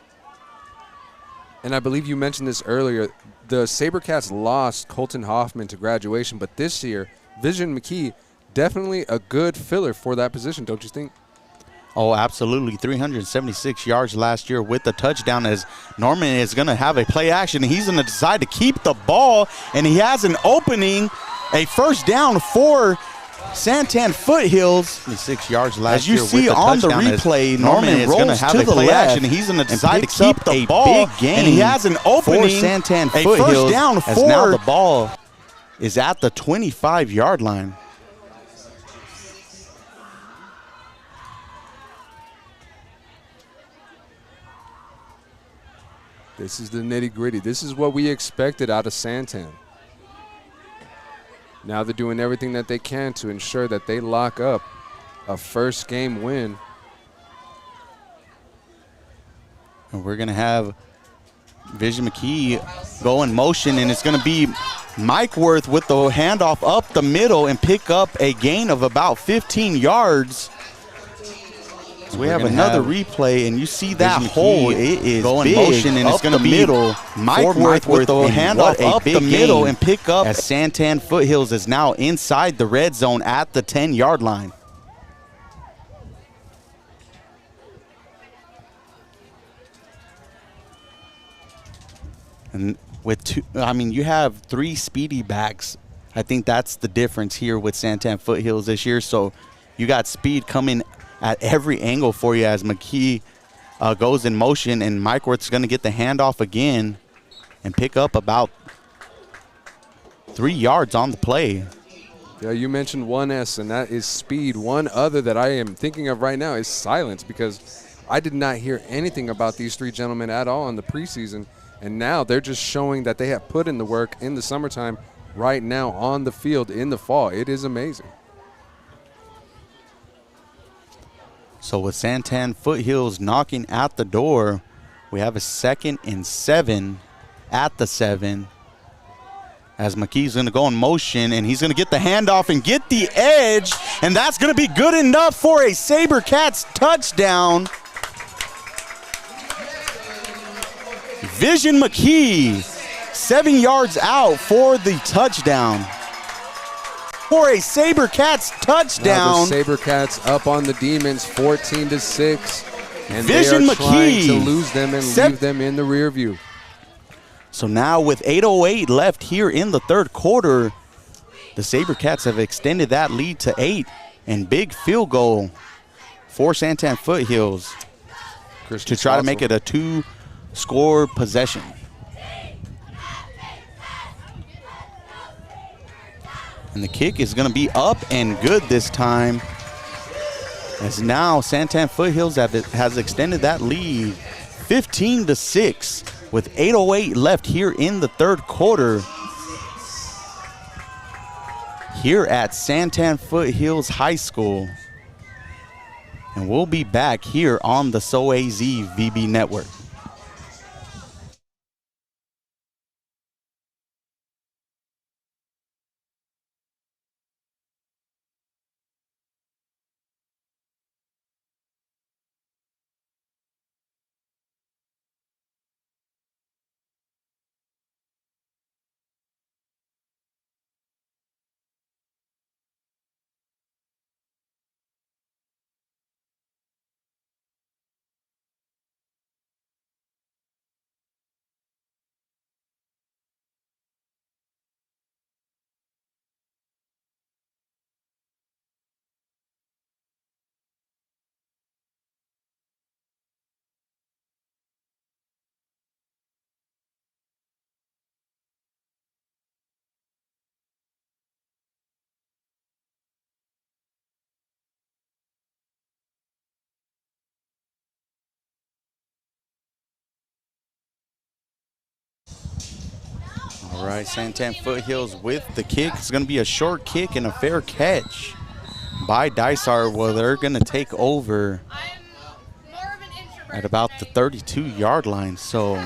And I believe you mentioned this earlier. The Sabercats lost Colton Hoffman to graduation, but this year, Vision McKee, definitely a good filler for that position, don't you think? Oh, absolutely. 376 yards last year with the touchdown, as Norman is going to have a play action. He's going to decide to keep the ball, and he has an opening, a first down for Santan Foothills. 6 yards last year. As you see on the replay, Norman is going to have a play action. He's going to decide to keep the ball, and he has an opening for Santan Foothills. A first down as now the ball is at the 25-yard line. This is the nitty-gritty. This is what we expected out of Santan. Now they're doing everything that they can to ensure that they lock up a first game win. And we're going to have Vision McKee go in motion, and it's going to be Mike Worth with the handoff up the middle and pick up a gain of about 15 yards. So we have another replay, and you see that hole. It is going motion, and it's going to be Mike Worth with the handoff up the middle and pick up as Santan Foothills is now inside the red zone at the 10-yard line. And with two, I mean, you have 3 speedy backs. I think that's the difference here with Santan Foothills this year. So you got speed coming at every angle for you as McKee goes in motion, and Mike Worth's going to get the handoff again and pick up about 3 yards on the play. Yeah, you mentioned 1S, and that is speed. One other that I am thinking of right now is silence, because I did not hear anything about these 3 gentlemen at all in the preseason, and now they're just showing that they have put in the work in the summertime right now on the field in the fall. It is amazing. So with Santan Foothills knocking at the door, we have a 2nd and 7 at the 7. As McKee's going to go in motion, and he's going to get the handoff and get the edge, and that's going to be good enough for a Sabercats touchdown. Vision McKee, 7 yards out for the touchdown. For a Sabercats touchdown. Now the Sabercats up on the Demons 14-6. And Vision they are trying McKee to lose them and leave them in the rear view. So now with 8:08 left here in the third quarter, the Sabercats have extended that lead to 8. And big field goal for Santan Foothills to try to make it a 2-score possession. And the kick is going to be up and good this time, as now Santan Foothills has extended that lead 15-6 with 8:08 left here in the third quarter here at Santan Foothills High School. And we'll be back here on the SoAZ VB Network. right, Santan Foothills with the kick. It's going to be a short kick and a fair catch by Dysart. Well, they're going to take over at about the 32-yard line. So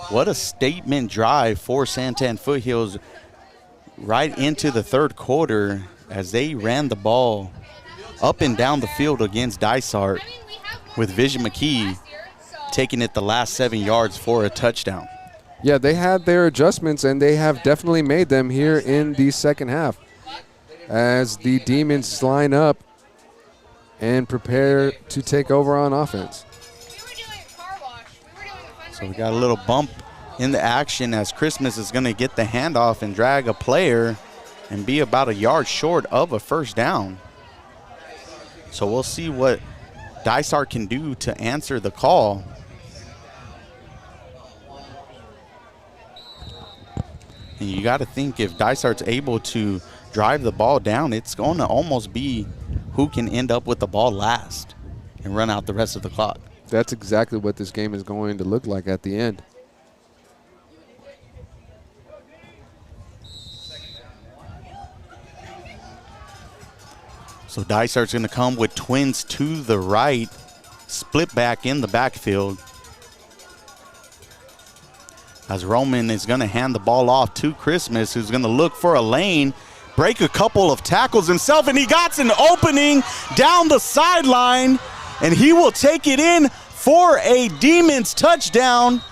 what a statement drive for Santan Foothills right into the third quarter as they ran the ball up and down the field against Dysart, with Vision McKee taking it the last 7 yards for a touchdown. Yeah, they had their adjustments, and they have definitely made them here in the second half as the Demons line up and prepare to take over on offense. So we got a little bump in the action as Christmas is going to get the handoff and drag a player and be about a yard short of a first down. So we'll see what Dysart can do to answer the call. And you got to think if Dysart's able to drive the ball down, it's going to almost be who can end up with the ball last and run out the rest of the clock. That's exactly what this game is going to look like at the end. So Dysart's going to come with twins to the right, split back in the backfield. As Roman is going to hand the ball off to Christmas, who's going to look for a lane, break a couple of tackles himself, and he got an opening down the sideline, and he will take it in for a Demons touchdown.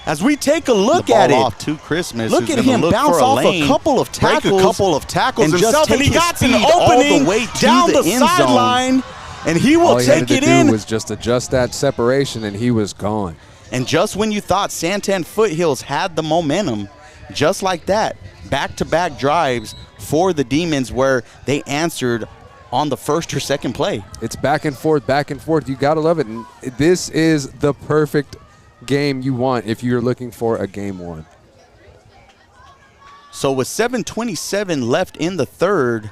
As we take a look at it, off to Christmas, look at him bounce off a couple of tackles, himself, and he got an opening down the sideline, and he will take it in. All he had to do was just adjust that separation, and he was gone. And just when you thought Santan Foothills had the momentum, just like that, back-to-back drives for the Demons where they answered on the first or second play. It's back and forth, back and forth. You got to love it. And this is the perfect game you want if you're looking for a game one. So with 7:27 left in the third,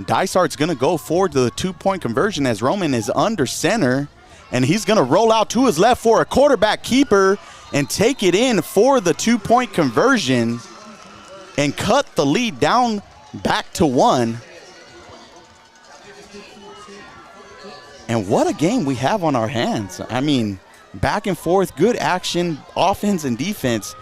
Dysart's going to go forward to the two-point conversion as Roman is under center. And he's going to roll out to his left for a quarterback keeper and take it in for the two-point conversion and cut the lead down back to 1. And what a game we have on our hands. I mean, back and forth, good action, offense and defense.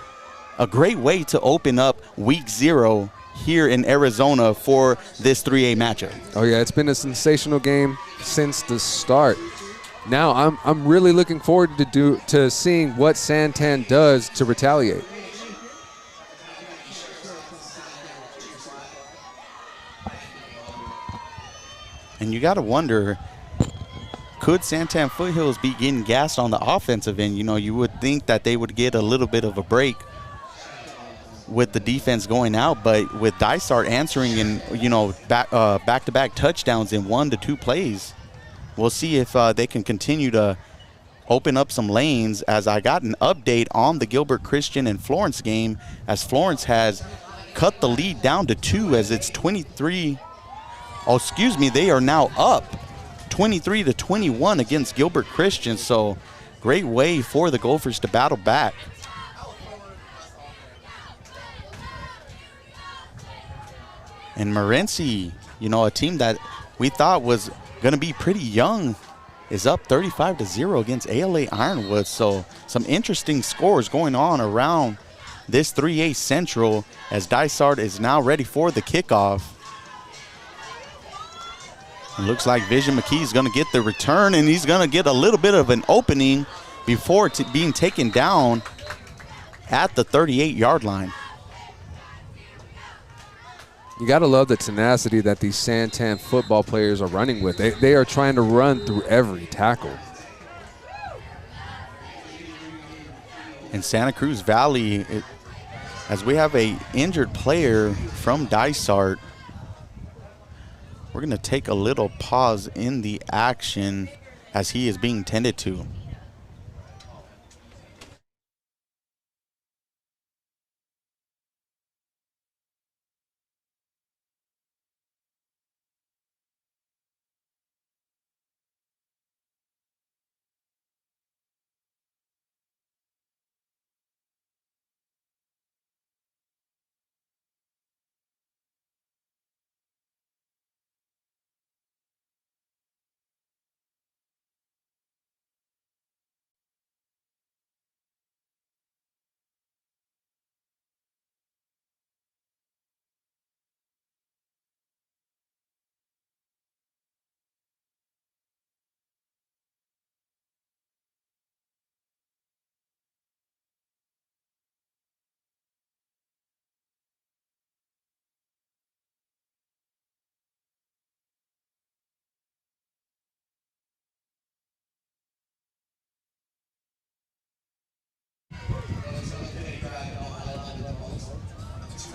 A great way to open up week 0 here in Arizona for this 3A matchup. Oh, yeah, it's been a sensational game since the start. Now I'm really looking forward to seeing what Santan does to retaliate. And you got to wonder, could Santan Foothills be getting gassed on the offensive end? You know, you would think that they would get a little bit of a break with the defense going out, but with Dysart answering in, you know, back-to-back touchdowns in 1 to 2 plays, we'll see if they can continue to open up some lanes. As I got an update on the Gilbert Christian and Florence game, as Florence has cut the lead down to 2 as it's 23. Oh, excuse me, they are now up 23 to 21 against Gilbert Christian. So great way for the Gophers to battle back. And Morenci, you know, a team that we thought was going to be pretty young, is up 35-0 against ALA Ironwood. So some interesting scores going on around this 3A Central as Dysart is now ready for the kickoff. It looks like Vision McKee is going to get the return, and he's going to get a little bit of an opening before being taken down at the 38-yard line. You got to love the tenacity that these Santan football players are running with. They are trying to run through every tackle. In Santa Cruz Valley, as we have a injured player from Dysart, we're going to take a little pause in the action as he is being tended to.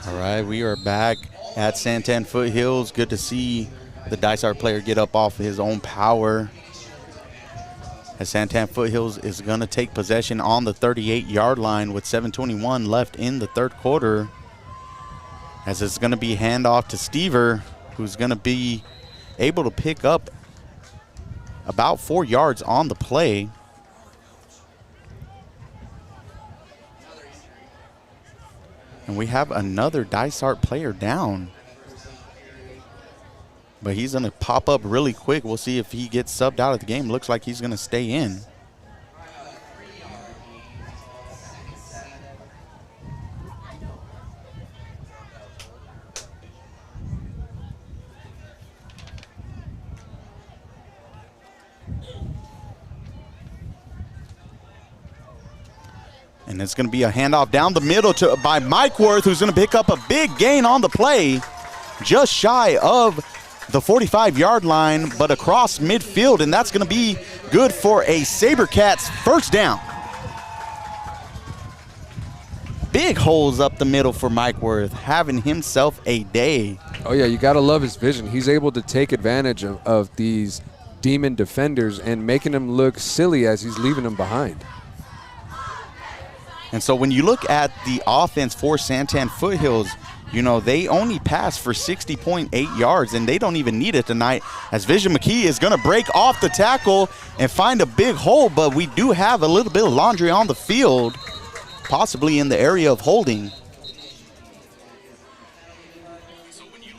All right, we are back at San Tan Foothills. Good to see the Dysart player get up off his own power. As San Tan Foothills is going to take possession on the 38-yard line with 7:21 left in the third quarter. As it's going to be handoff to Stever, who's going to be able to pick up about 4 yards on the play. And we have another Dysart player down. But he's going to pop up really quick. We'll see if he gets subbed out of the game. Looks like he's going to stay in. And it's going to be a handoff down the middle by Mike Worth, who's going to pick up a big gain on the play, just shy of the 45-yard line, but across midfield, and that's going to be good for a Sabercats first down. Big holes up the middle for Mike Worth, having himself a day. Oh, yeah, you got to love his vision. He's able to take advantage of these demon defenders and making them look silly as he's leaving them behind. And so when you look at the offense for San Tan Foothills, you know, they only pass for 60.8 yards, and they don't even need it tonight, as Vision McKee is going to break off the tackle and find a big hole, but we do have a little bit of laundry on the field, possibly in the area of holding.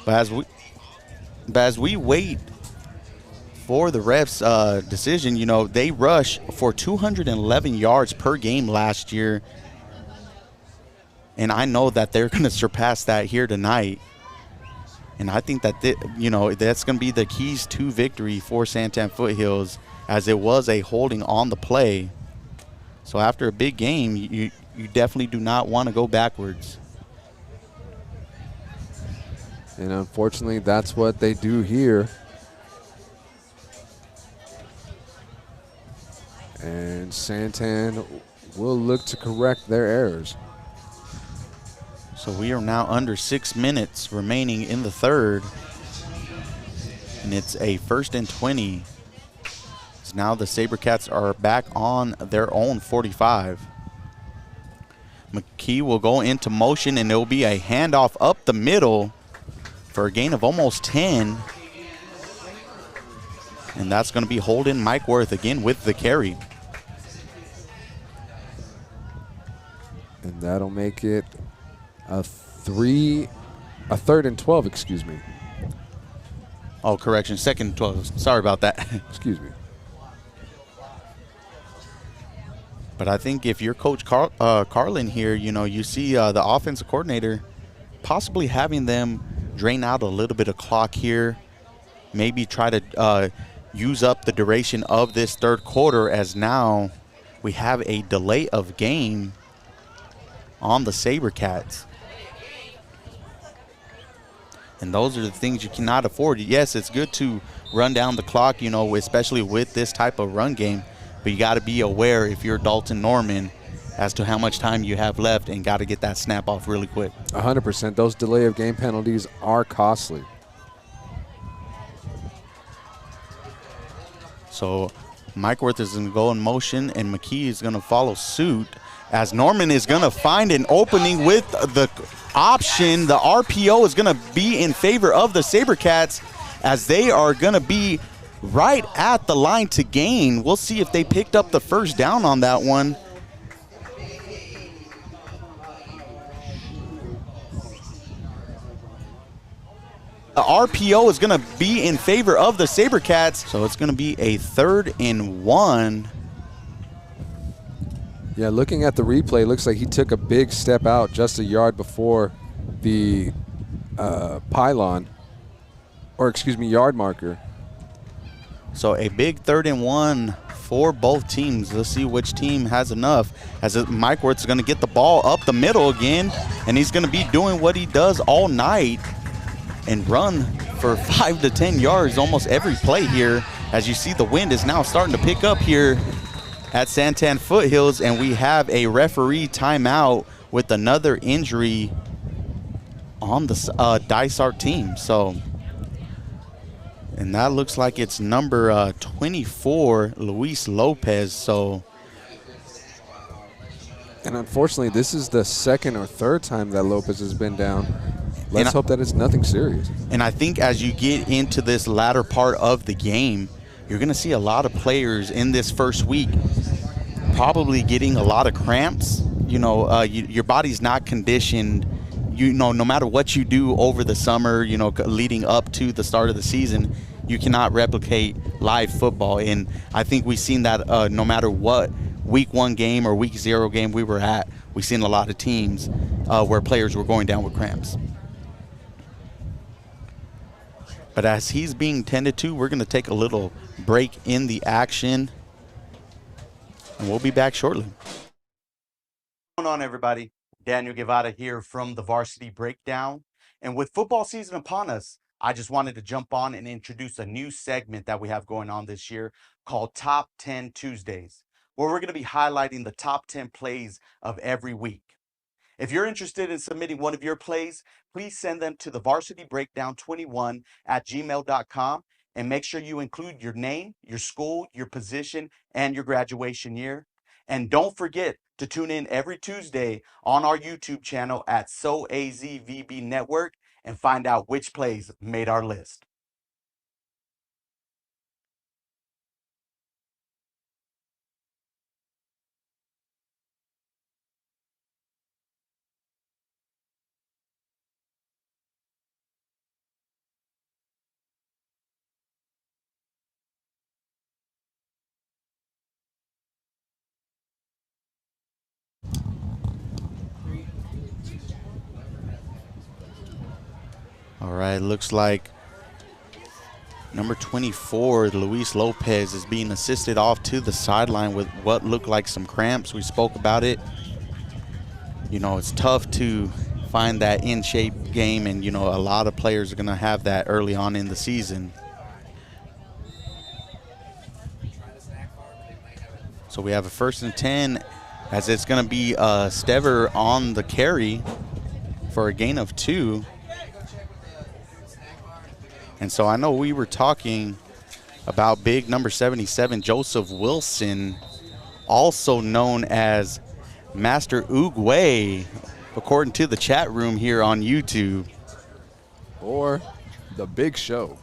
But as we wait for the refs' decision, you know, they rush for 211 yards per game last year. And I know that they're going to surpass that here tonight. And I think that, you know, that's going to be the keys to victory for San Tan Foothills, as it was a holding on the play. So after a big game, you definitely do not want to go backwards. And unfortunately, that's what they do here. And Santan will look to correct their errors. So we are now under 6 minutes remaining in the third. And it's a 1st and 20. So now the Sabercats are back on their own 45. McKee will go into motion, and there will be a handoff up the middle for a gain of almost 10. And that's going to be holding Mike Worth again with the carry. And that'll make it a 3rd and 12, excuse me. Oh, correction, 2nd and 12. Sorry about that. Excuse me. But I think if you're Coach Carlin here, you know, you see the offensive coordinator possibly having them drain out a little bit of clock here, maybe try to use up the duration of this third quarter, as now we have a delay of game on the Sabercats. And those are the things you cannot afford. Yes, it's good to run down the clock, you know, especially with this type of run game, but you got to be aware, if you're Dalton Norman, as to how much time you have left, and got to get that snap off really quick. 100%. Those delay of game penalties are costly. So Mike Worth is going to go in motion, and McKee is going to follow suit, as Norman is going to find an opening with the option. The RPO is going to be in favor of the Sabercats, as they are going to be right at the line to gain. We'll see if they picked up the first down on that one. The RPO is going to be in favor of the Sabercats, so it's going to be a 3rd and 1. Yeah, looking at the replay, looks like he took a big step out just a yard before the pylon, or excuse me, yard marker. So a big 3rd and 1 for both teams. Let's see which team has enough, as Mike Worth is going to get the ball up the middle again, and he's going to be doing what he does all night and run for 5 to 10 yards almost every play here. As you see, the wind is now starting to pick up here at San Tan Foothills, and we have a referee timeout with another injury on the Dysart team. So, and that looks like it's number 24, Luis Lopez. So, And unfortunately, this is the second or third time that Lopez has been down. Let's hope that it's nothing serious. And I think as you get into this latter part of the game, you're going to see a lot of players in this first week probably getting a lot of cramps. You know, your body's not conditioned. You know, no matter what you do over the summer, you know, leading up to the start of the season, you cannot replicate live football. And I think we've seen that no matter what week 1 game or week 0 game we were at, we've seen a lot of teams where players were going down with cramps. But as he's being tended to, we're going to take a little break in the action, and we'll be back shortly. What's going on, everybody? Daniel Guevara here from the Varsity Breakdown. And with football season upon us, I just wanted to jump on and introduce a new segment that we have going on this year called Top 10 Tuesdays, where we're going to be highlighting the top 10 plays of every week. If you're interested in submitting one of your plays, please send them to the varsitybreakdown21@gmail.com and make sure you include your name, your school, your position, and your graduation year. And don't forget to tune in every Tuesday on our YouTube channel at SoAZVB Network and find out which plays made our list. All right, looks like number 24, Luis Lopez, is being assisted off to the sideline with what looked like some cramps. We spoke about it. You know, it's tough to find that in-shape game, and, you know, a lot of players are going to have that early on in the season. So we have a 1st and 10, as it's going to be Stever on the carry for a gain of 2. And so I know we were talking about big number 77, Joseph Wilson, also known as Master Oogway, according to the chat room here on YouTube. Or the Big Show.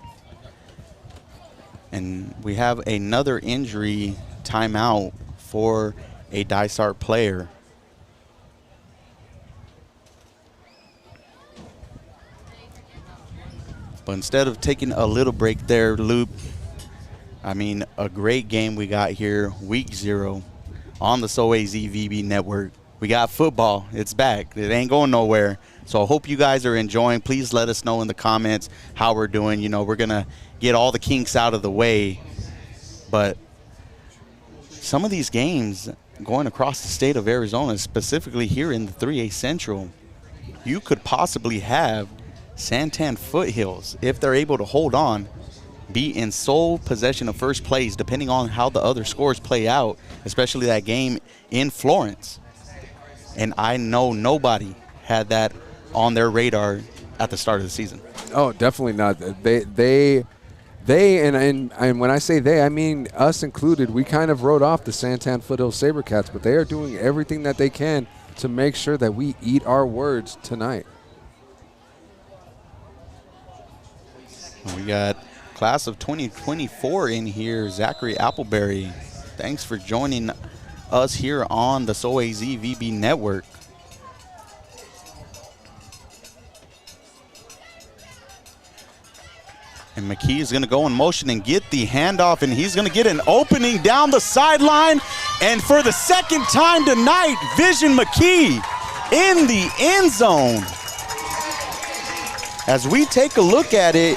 And we have another injury timeout for a Dysart player. But instead of taking a little break there, Loop, I mean, a great game we got here, week 0 on the SoAZVB network. We got football. It's back. It ain't going nowhere. So I hope you guys are enjoying. Please let us know in the comments how we're doing. You know, we're going to get all the kinks out of the way. But some of these games going across the state of Arizona, specifically here in the 3A Central, you could possibly have San Tan Foothills, if they're able to hold on, be in sole possession of first place, depending on how the other scores play out, especially that game in Florence. And I know nobody had that on their radar at the start of the season. Oh, definitely not. They and when I say they, I mean us included. We kind of wrote off the San Tan Foothills Sabercats, but they are doing everything that they can to make sure that we eat our words tonight. We got class of 2024 in here, Zachary Appleberry. Thanks for joining us here on the SoAZVB network. And McKee is going to go in motion and get the handoff, and he's going to get an opening down the sideline. And for the second time tonight, Vision McKee in the end zone. As we take a look at it,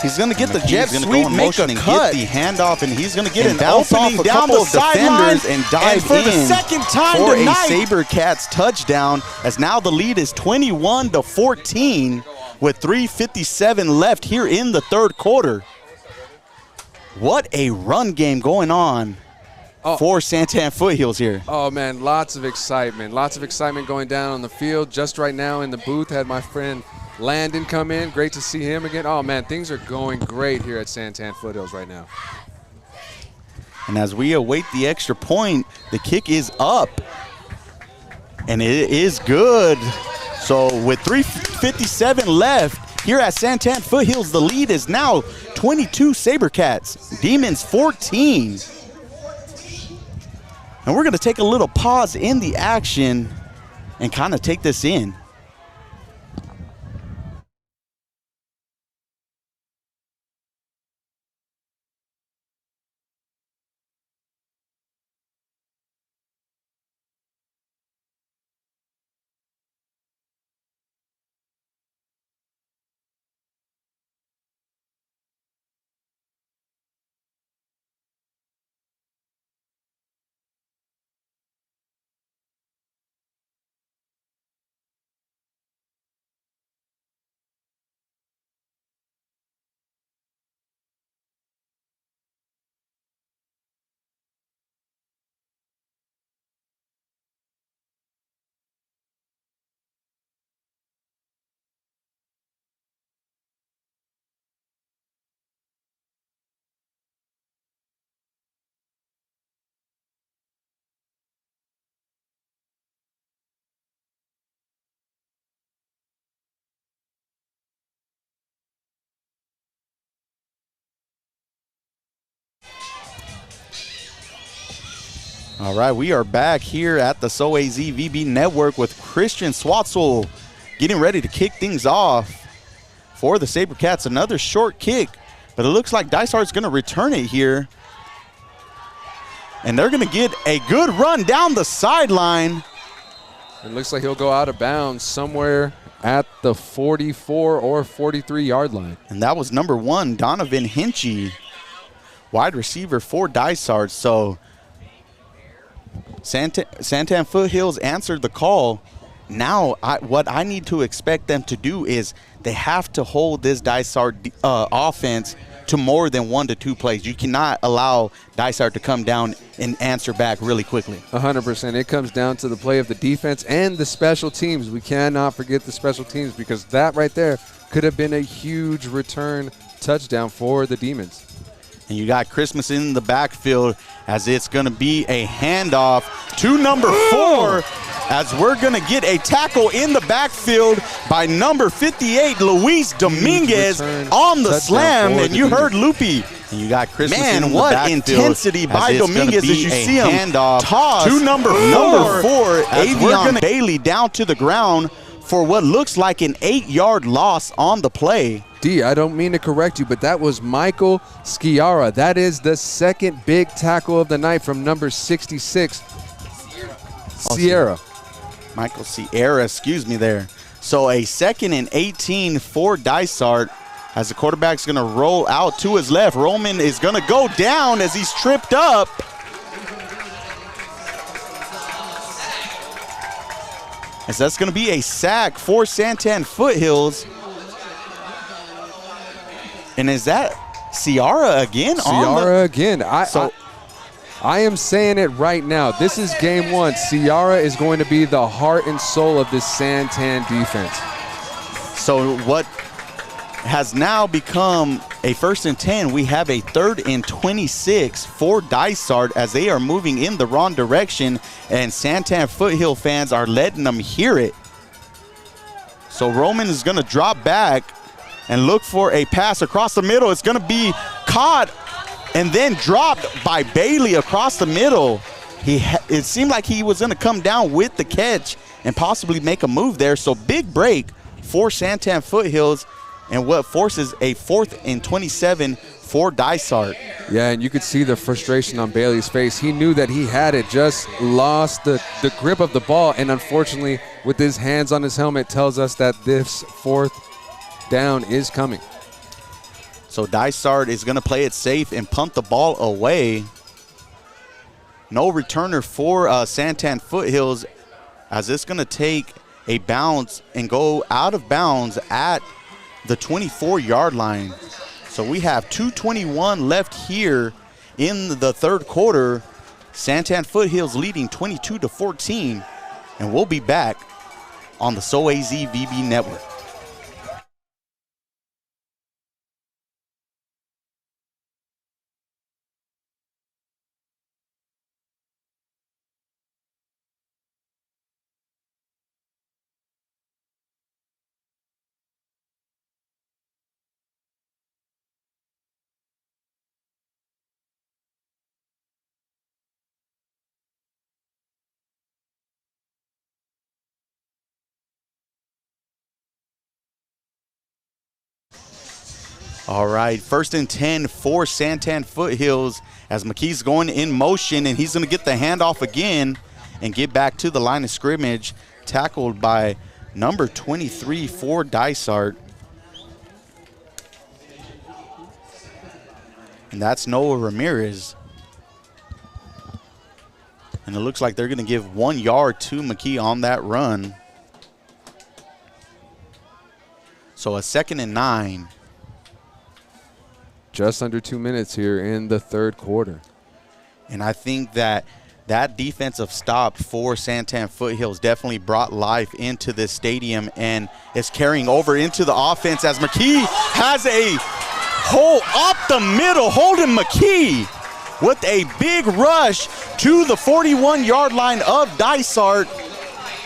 he's going to get the jet sweep, make a cut. Get the handoff, and he's going to get an opening down the sideline and dive for the second time for tonight. A Sabercats touchdown, as now the lead is 21-14 with 3:57 left here in the third quarter. What a run game going on for Santan Foothills here. Oh, man, lots of excitement. Lots of excitement going down on the field. Just right now in the booth, had my friend Landon come in. Great to see him again. Oh, man, things are going great here at San Tan Foothills right now. And as we await the extra point, the kick is up. And it is good. So with 3:57 left here at Santan Foothills, the lead is now 22 Sabercats, Demons 14. And we're going to take a little pause in the action and kind of take this in. All right, we are back here at the SoAZ VB Network with Christian Swatzel getting ready to kick things off for the Sabercats. Another short kick, but it looks like Dysart's going to return it here. And they're going to get a good run down the sideline. It looks like he'll go out of bounds somewhere at the 44 or 43-yard line. And that was number 1, Donovan Hinchy, wide receiver for Dysart. So Santan Foothills answered the call. Now, what I need to expect them to do is they have to hold this Dysart offense to more than 1 to 2 plays. You cannot allow Dysart to come down and answer back really quickly. 100%. It comes down to the play of the defense and the special teams. We cannot forget the special teams because that right there could have been a huge return touchdown for the Demons. And you got Christmas in the backfield as it's going to be a handoff to number 4 as we're going to get a tackle in the backfield by number 58, Luis Dominguez on the slam. And you heard Loopy. And you got Christmas in the backfield. Man, what intensity by Dominguez as you see him toss to number 4. Avion Bailey down to the ground for what looks like an 8-yard loss on the play. D, I don't mean to correct you, but that was Michael Sciarra. That is the second big tackle of the night from number 66, Sierra. Michael Sierra, excuse me there. So a 2nd and 18 for Dysart as the quarterback's going to roll out to his left. Roman is going to go down as he's tripped up. As that's going to be a sack for Santan Foothills. And is that Sierra again? Sierra again. I am saying it right now. This is game 1. Sierra is going to be the heart and soul of this Santan defense. So what has now become a 1st and 10, we have a 3rd and 26 for Dysart as they are moving in the wrong direction, and Santan Foothill fans are letting them hear it. So Roman is going to drop back and look for a pass across the middle. It's going to be caught and then dropped by Bailey across the middle. It seemed like he was going to come down with the catch and possibly make a move there. So big break for Santan Foothills and what forces a 4th and 27 for Dysart. Yeah, and you could see the frustration on Bailey's face. He knew that he had it, just lost the grip of the ball, and unfortunately with his hands on his helmet tells us that this 4th down is coming. So Dysart is going to play it safe and punt the ball away. No returner for Santan Foothills as it's going to take a bounce and go out of bounds at the 24-yard line. So we have 2:21 left here in the 3rd quarter San Tan Foothills leading 22-14. And we'll be back on the SoAZ VB Network. All right, 1st and 10 for San Tan Foothills as McKee's going in motion, and he's going to get the handoff again and get back to the line of scrimmage, tackled by number 23 for Dysart. And that's Noah Ramirez. And it looks like they're going to give 1 yard to McKee on that run. So a 2nd and 9. Just under 2 minutes here in the third quarter. And I think that defensive stop for San Tan Foothills definitely brought life into this stadium and is carrying over into the offense as McKee has a hole up the middle. Holden McKee with a big rush to the 41-yard line of Dysart.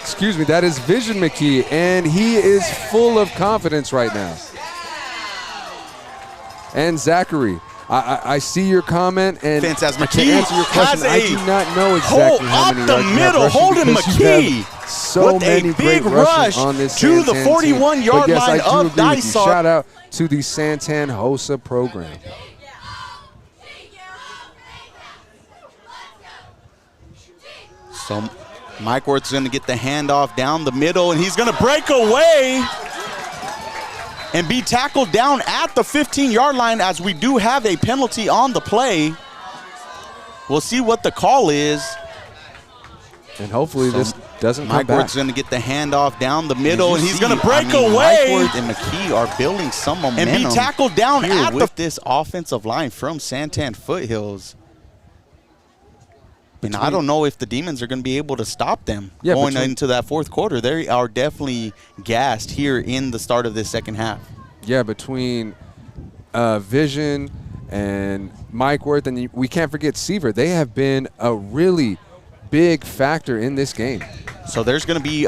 Excuse me, that is Vision McKee, and he is full of confidence right now. And Zachary, I see your comment, and as to McKee answer your question, I do not know exactly how many up the middle. Holden McKee so with many a big great rush on this to the Santan team. 41-yard Yes, line of Dysart. Shout out to the Santan HOSA program. So Mike Worth's going to get the handoff down the middle, and he's going to break away and be tackled down at the 15-yard line as we do have a penalty on the play. We'll see what the call is. And hopefully this doesn't come Mike back. Worth's going to get the handoff down the middle, and he's going to break away. Mike Worth and McKee are building some momentum. And be tackled down at with this offensive line from Santan Foothills. And I don't know if the Demons are going to be able to stop them going into that fourth quarter. They are definitely gassed here in the start of this second half. Yeah, between Vision and Mike Worth, and we can't forget Seaver. They have been a really big factor in this game. So there's going to be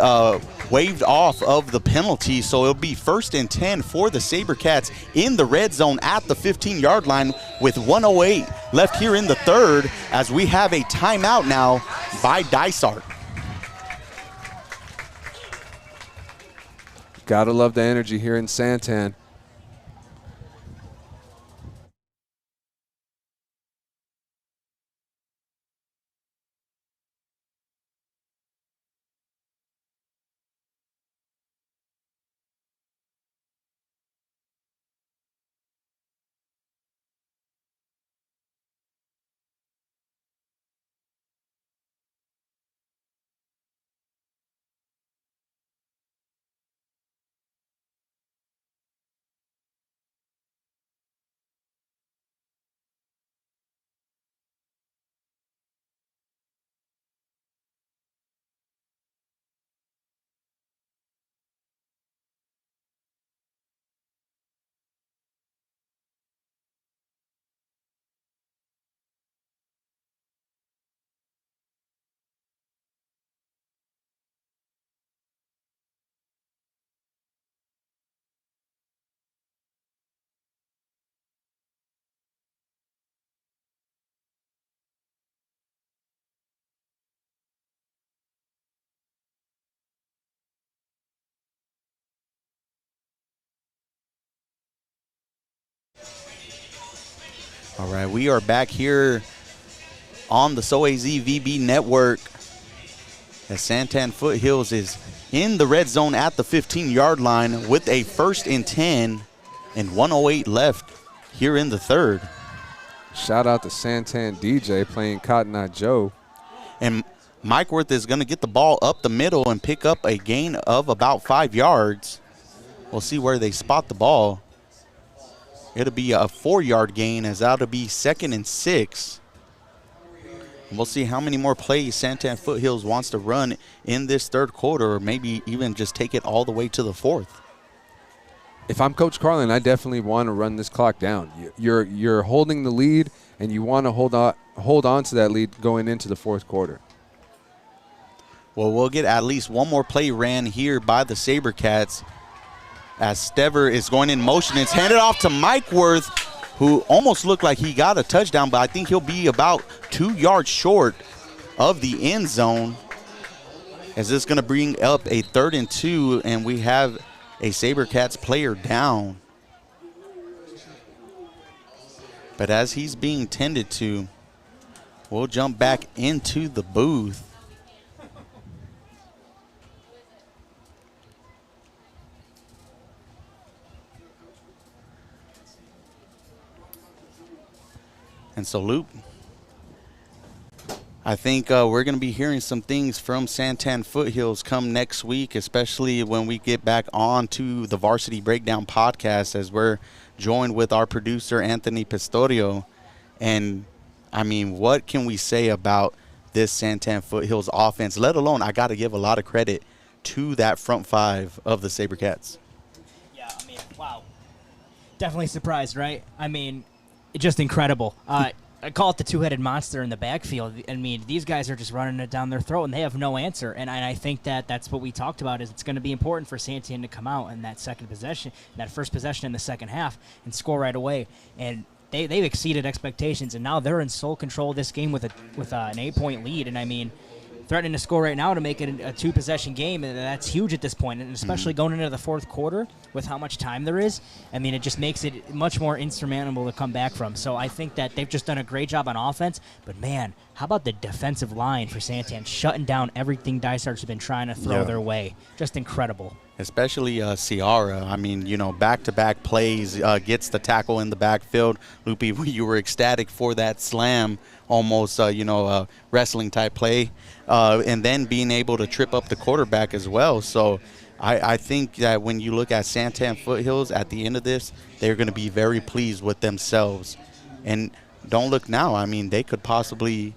waved off of the penalty, so it'll be 1st and 10 for the Sabercats in the red zone at the 15-yard line with 1:08 left here in the third as we have a timeout now by Dysart. Gotta love the energy here in Santan. All right, we are back here on the SoAZ VB network as Santan Foothills is in the red zone at the 15-yard line with a 1st and 10 and 1:08 left here in the third. Shout out to Santan DJ playing Cotton Eye Joe. And Mike Worth is going to get the ball up the middle and pick up a gain of about 5 yards. We'll see where they spot the ball. It'll be a 4-yard gain as that'll be 2nd and 6. We'll see how many more plays Santan Foothills wants to run in this third quarter, or maybe even just take it all the way to the fourth. If I'm Coach Carlin, I definitely want to run this clock down. You're holding the lead, and you want to hold on to that lead going into the fourth quarter. Well, we'll get at least one more play ran here by the Sabercats as Stever is going in motion. It's handed off to Mike Worth, who almost looked like he got a touchdown, but I think he'll be about 2 yards short of the end zone. As this is going to bring up a 3rd and 2, and we have a Sabercats player down. But as he's being tended to, we'll jump back into the booth. And so, Luke, I think we're going to be hearing some things from San Tan Foothills come next week, especially when we get back on to the Varsity Breakdown podcast, as we're joined with our producer, Anthony Pistorio. And, I mean, what can we say about this San Tan Foothills offense, let alone I got to give a lot of credit to that front five of the Sabercats. Yeah, I mean, wow. Definitely surprised, right? I mean, just incredible. I call it the two-headed monster in the backfield. I mean, these guys are just running it down their throat, and they have no answer. And I think that's what we talked about, is it's going to be important for Santan to come out in that second possession, that first possession in the second half, and score right away. And they've exceeded expectations, and now they're in sole control of this game with an 8-point lead. And, I mean, threatening to score right now to make it a two-possession game, and that's huge at this point, and especially going into the fourth quarter with how much time there is. I mean, it just makes it much more insurmountable to come back from. So I think that they've just done a great job on offense, but, man, how about the defensive line for Santan, shutting down everything Dysart's been trying to throw their way. Just incredible. Especially Ciara. I mean, back-to-back plays, gets the tackle in the backfield. Loopy, you were ecstatic for that slam, almost, wrestling-type play, and then being able to trip up the quarterback as well. So I think that when you look at Santan Foothills at the end of this, they're going to be very pleased with themselves. And don't look now. I mean, they could possibly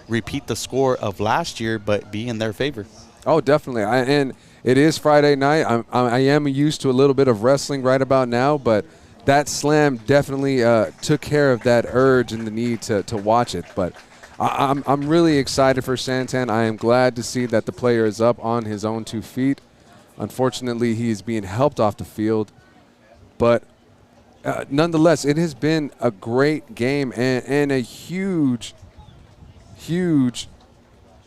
repeat the score of last year, but be in their favor. Oh, definitely. And it is Friday night. I am used to a little bit of wrestling right about now, but that slam definitely took care of that urge and the need to watch it. But I'm really excited for Santan. I am glad to see that the player is up on his own 2 feet. Unfortunately, he is being helped off the field. But nonetheless, it has been a great game and a huge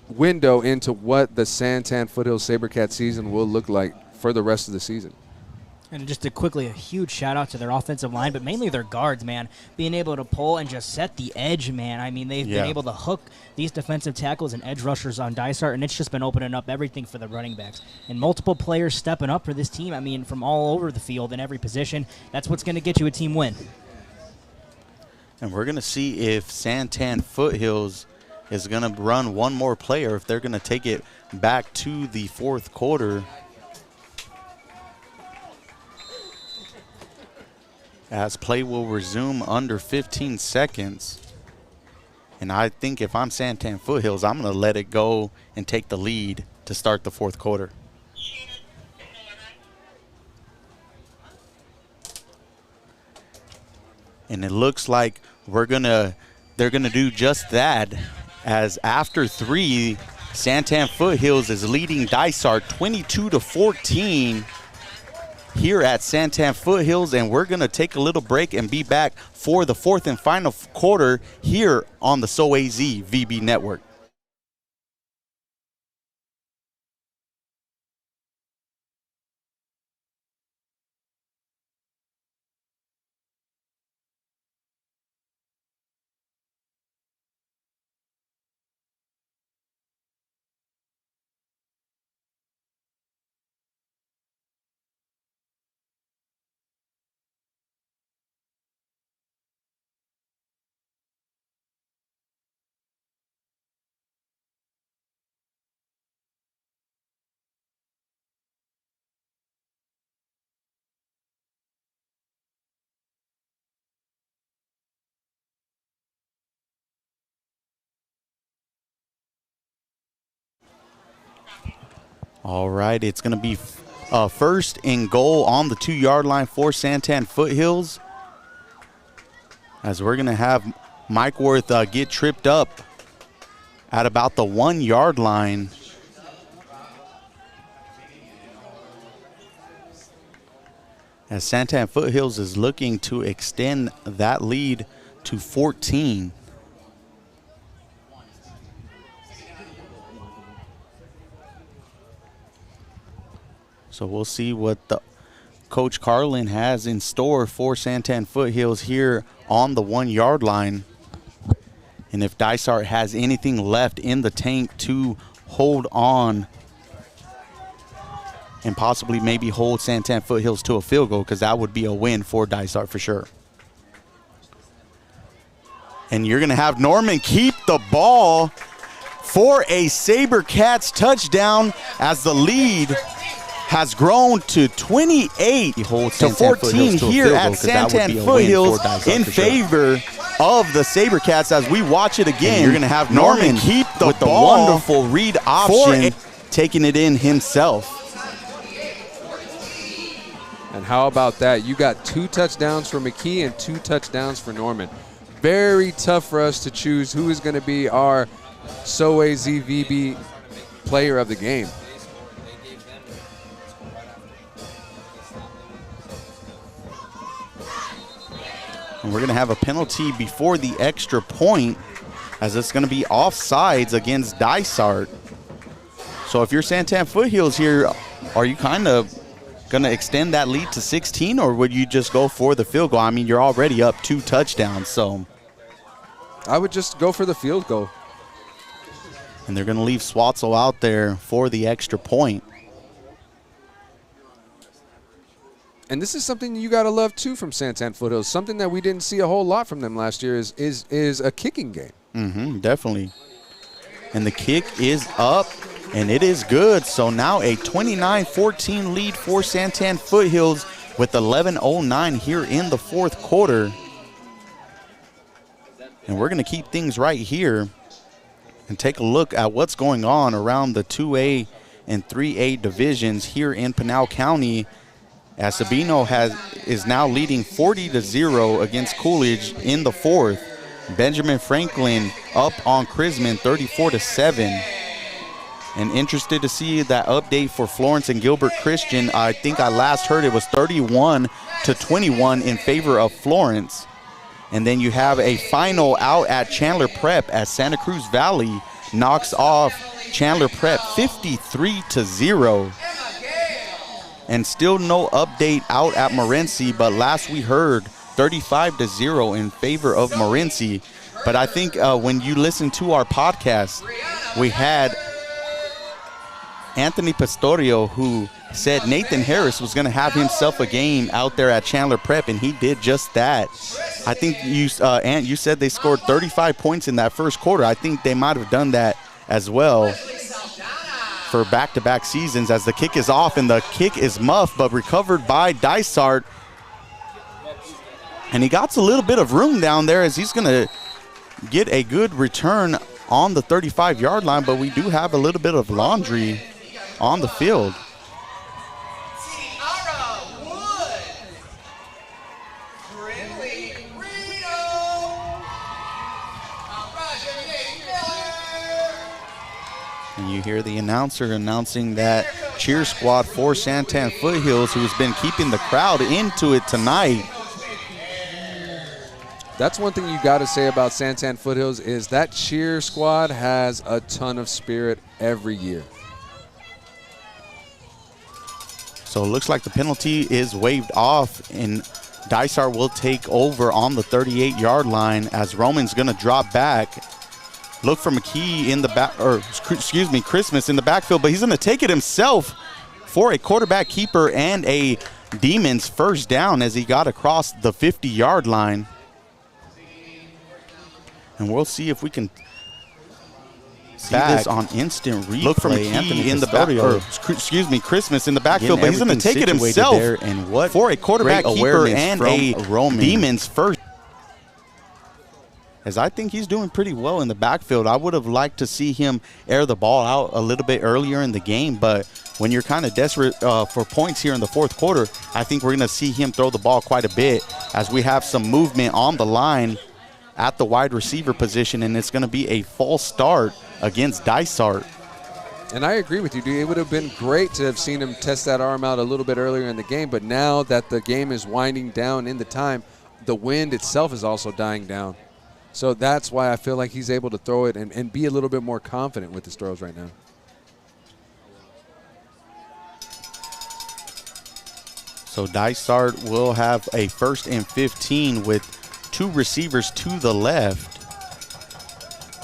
window into what the San Tan Foothills Sabercat season will look like for the rest of the season. And just a huge shout-out to their offensive line, but mainly their guards, man. Being able to pull and just set the edge, man. I mean, they've been able to hook these defensive tackles and edge rushers on Dysart, and it's just been opening up everything for the running backs. And multiple players stepping up for this team, I mean, from all over the field in every position. That's what's going to get you a team win. And we're going to see if Santan Foothills is going to run one more play, or if they're going to take it back to the fourth quarter. As play will resume under 15 seconds. And I think if I'm Santan Foothills, I'm going to let it go and take the lead to start the fourth quarter. And it looks like they're going to do just that, as after 3, Santan Foothills is leading Dysart 22-14 here at Santan Foothills, and we're going to take a little break and be back for the fourth and final quarter here on the SoAZ VB Network. All right, it's going to be first and goal on the 2-yard line for San Tan Foothills, as we're going to have Mike Worth get tripped up at about the 1-yard line. As San Tan Foothills is looking to extend that lead to 14. So we'll see what Coach Carlin has in store for San Tan Foothills here on the 1-yard line. And if Dysart has anything left in the tank to hold on and possibly maybe hold San Tan Foothills to a field goal, because that would be a win for Dysart for sure. And you're going to have Norman keep the ball for a Sabercats touchdown, as the lead has grown to 28 to 14 here at San Tan Foothills in favor of the Sabercats. As we watch it again, and you're going to have Norman keep the ball, the wonderful read option, taking it in himself. And how about that? You got 2 touchdowns for McKee and 2 touchdowns for Norman. Very tough for us to choose who is going to be our SOA ZVB player of the game. And we're going to have a penalty before the extra point, as it's going to be offsides against Dysart. So if you're San Tan Foothills here, are you kind of going to extend that lead to 16, or would you just go for the field goal? I mean, you're already up 2 touchdowns, so. I would just go for the field goal. And they're going to leave Swatzel out there for the extra point. And this is something you got to love, too, from San Tan Foothills. Something that we didn't see a whole lot from them last year is a kicking game. Mm-hmm, definitely. And the kick is up, and it is good. So now a 29-14 lead for San Tan Foothills with 11:09 here in the 4th quarter. And we're going to keep things right here and take a look at what's going on around the 2A and 3A divisions here in Pinal County, as Sabino is now leading 40-0 against Coolidge in the 4th. Benjamin Franklin up on Chrisman 34-7. And interested to see that update for Florence and Gilbert Christian. I think I last heard it was 31-21 in favor of Florence. And then you have a final out at Chandler Prep, as Santa Cruz Valley knocks off Chandler Prep 53-0. And still no update out at Morenci, but last we heard 35-0 in favor of Morenci. But I think when you listen to our podcast, we had Anthony Pastorio, who said Nathan Harris was going to have himself a game out there at Chandler Prep, and he did just that. I think Ant, you said they scored 35 points in that first quarter. I think they might have done that as well for back-to-back seasons, as the kick is off, and the kick is muffed, but recovered by Dysart. And he got a little bit of room down there, as he's going to get a good return on the 35-yard line, but we do have a little bit of laundry on the field. And you hear the announcer announcing that cheer squad for San Tan Foothills, who's been keeping the crowd into it tonight. That's one thing you got to say about San Tan Foothills, is that cheer squad has a ton of spirit every year. So it looks like the penalty is waived off, and Dysart will take over on the 38-yard line, as Roman's going to drop back. Look for McKee in the back, or excuse me, Christmas in the backfield, but he's going to take it himself for a quarterback keeper and a Demons first down, as he got across the 50-yard line. And we'll see if we can see this on instant replay. Look for McKee in the back, or excuse me, Christmas in the backfield, but he's going to take it himself there, and what for a quarterback keeper and a Demons first. as I think he's doing pretty well in the backfield. I would have liked to see him air the ball out a little bit earlier in the game, but when you're kind of desperate for points here in the fourth quarter, I think we're going to see him throw the ball quite a bit as we have some movement on the line at the wide receiver position, and it's going to be a false start against Dysart. And I agree with you, dude. It would have been great to have seen him test that arm out a little bit earlier in the game, but now that the game is winding down in the time, the wind itself is also dying down. So that's why I feel like he's able to throw it and be a little bit more confident with his throws right now. So Dysart will have a 1st and 15 with 2 receivers to the left.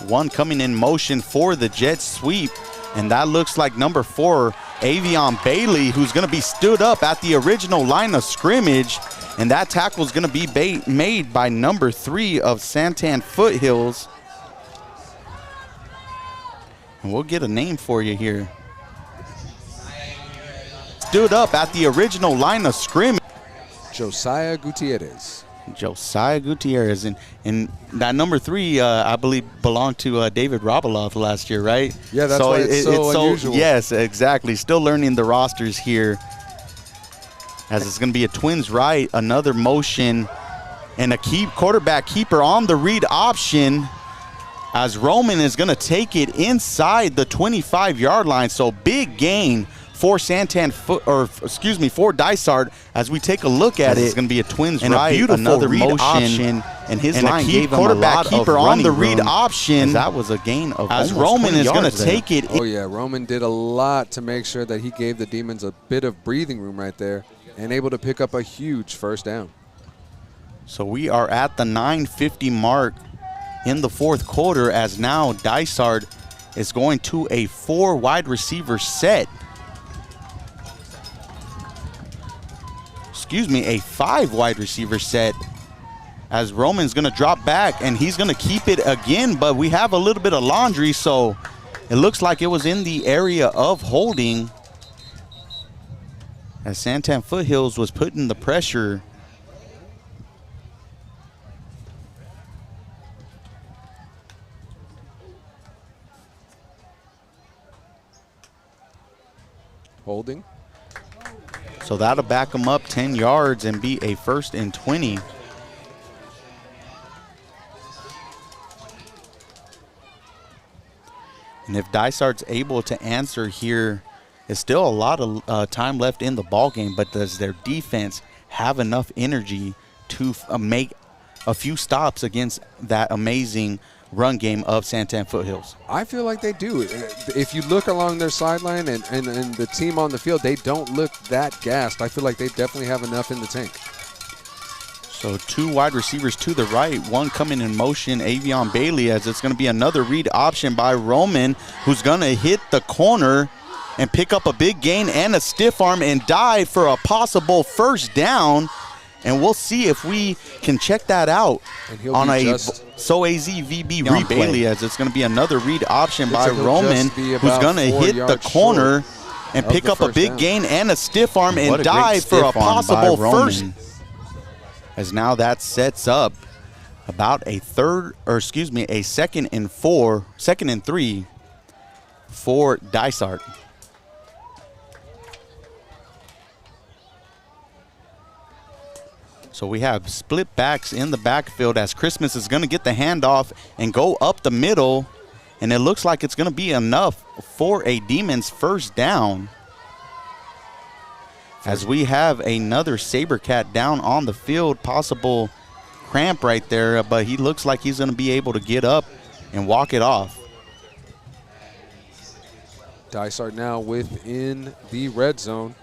One coming in motion for the jet sweep, and that looks like number 4, Avion Bailey, who's going to be stood up at the original line of scrimmage. And that tackle is going to be made by number 3 of San Tan Foothills. And we'll get a name for you here. Stood up at the original line of scrimmage. Josiah Gutierrez. Josiah Gutierrez. And that number 3, I believe, belonged to David Robeloff last year, right? Yeah, that's why it's so unusual. Yes, exactly. Still learning the rosters here. As it's going to be a twins right, another motion, and a quarterback keeper on the read option, as Roman is going to take it inside the 25-yard line. So big gain for for Dysart. As we take a look at it, it's going to be a twins and right, a beautiful another read option, and his and line gave him quarterback keeper on the read option. That was a gain of as Roman is going to take it. Oh yeah, Roman did a lot to make sure that he gave the Demons a bit of breathing room right there, and able to pick up a huge first down. So we are at the 9:50 mark in the fourth quarter, as now Dysart is going to a 4 wide receiver set. A 5 wide receiver set, as Roman's going to drop back, and he's going to keep it again, but we have a little bit of laundry, so it looks like it was in the area of holding, as San Tan Foothills was putting the pressure. Holding. So that'll back them up 10 yards and be a 1st and 20. And if Dysart's able to answer here, there's still a lot of time left in the ball game, but does their defense have enough energy to make a few stops against that amazing run game of San Tan Foothills? I feel like they do. If you look along their sideline and the team on the field, they don't look that gassed. I feel like they definitely have enough in the tank. So 2 wide receivers to the right, one coming in motion, Avion Bailey, as it's going to be another read option by Roman, who's going to hit the corner and pick up a big gain and a stiff arm and dive for a possible first down. And we'll see if we can check that out on a SoAZ VB Bailey, as it's going to be another read option by Roman, who's going to hit the corner and pick up a big gain and a stiff arm and dive for a possible first. As now that sets up about a 2nd and 3 for Dysart. So we have split backs in the backfield, as Christmas is going to get the handoff and go up the middle, and it looks like it's going to be enough for a Demons first down, as we have another Sabercat down on the field. Possible cramp right there, but he looks like he's going to be able to get up and walk it off. Dysart now within the red zone,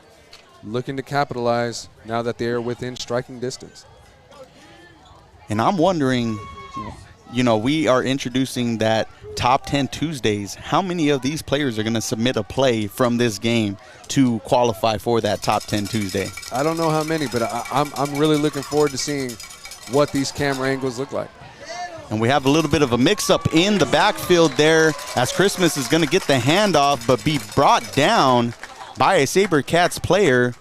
looking to capitalize now that they're within striking distance. And I'm wondering, we are introducing that Top 10 Tuesdays. How many of these players are going to submit a play from this game to qualify for that Top 10 Tuesday? I don't know how many, but I'm really looking forward to seeing what these camera angles look like. And we have a little bit of a mix-up in the backfield there, as Christmas is going to get the handoff but be brought down by a Sabercats player,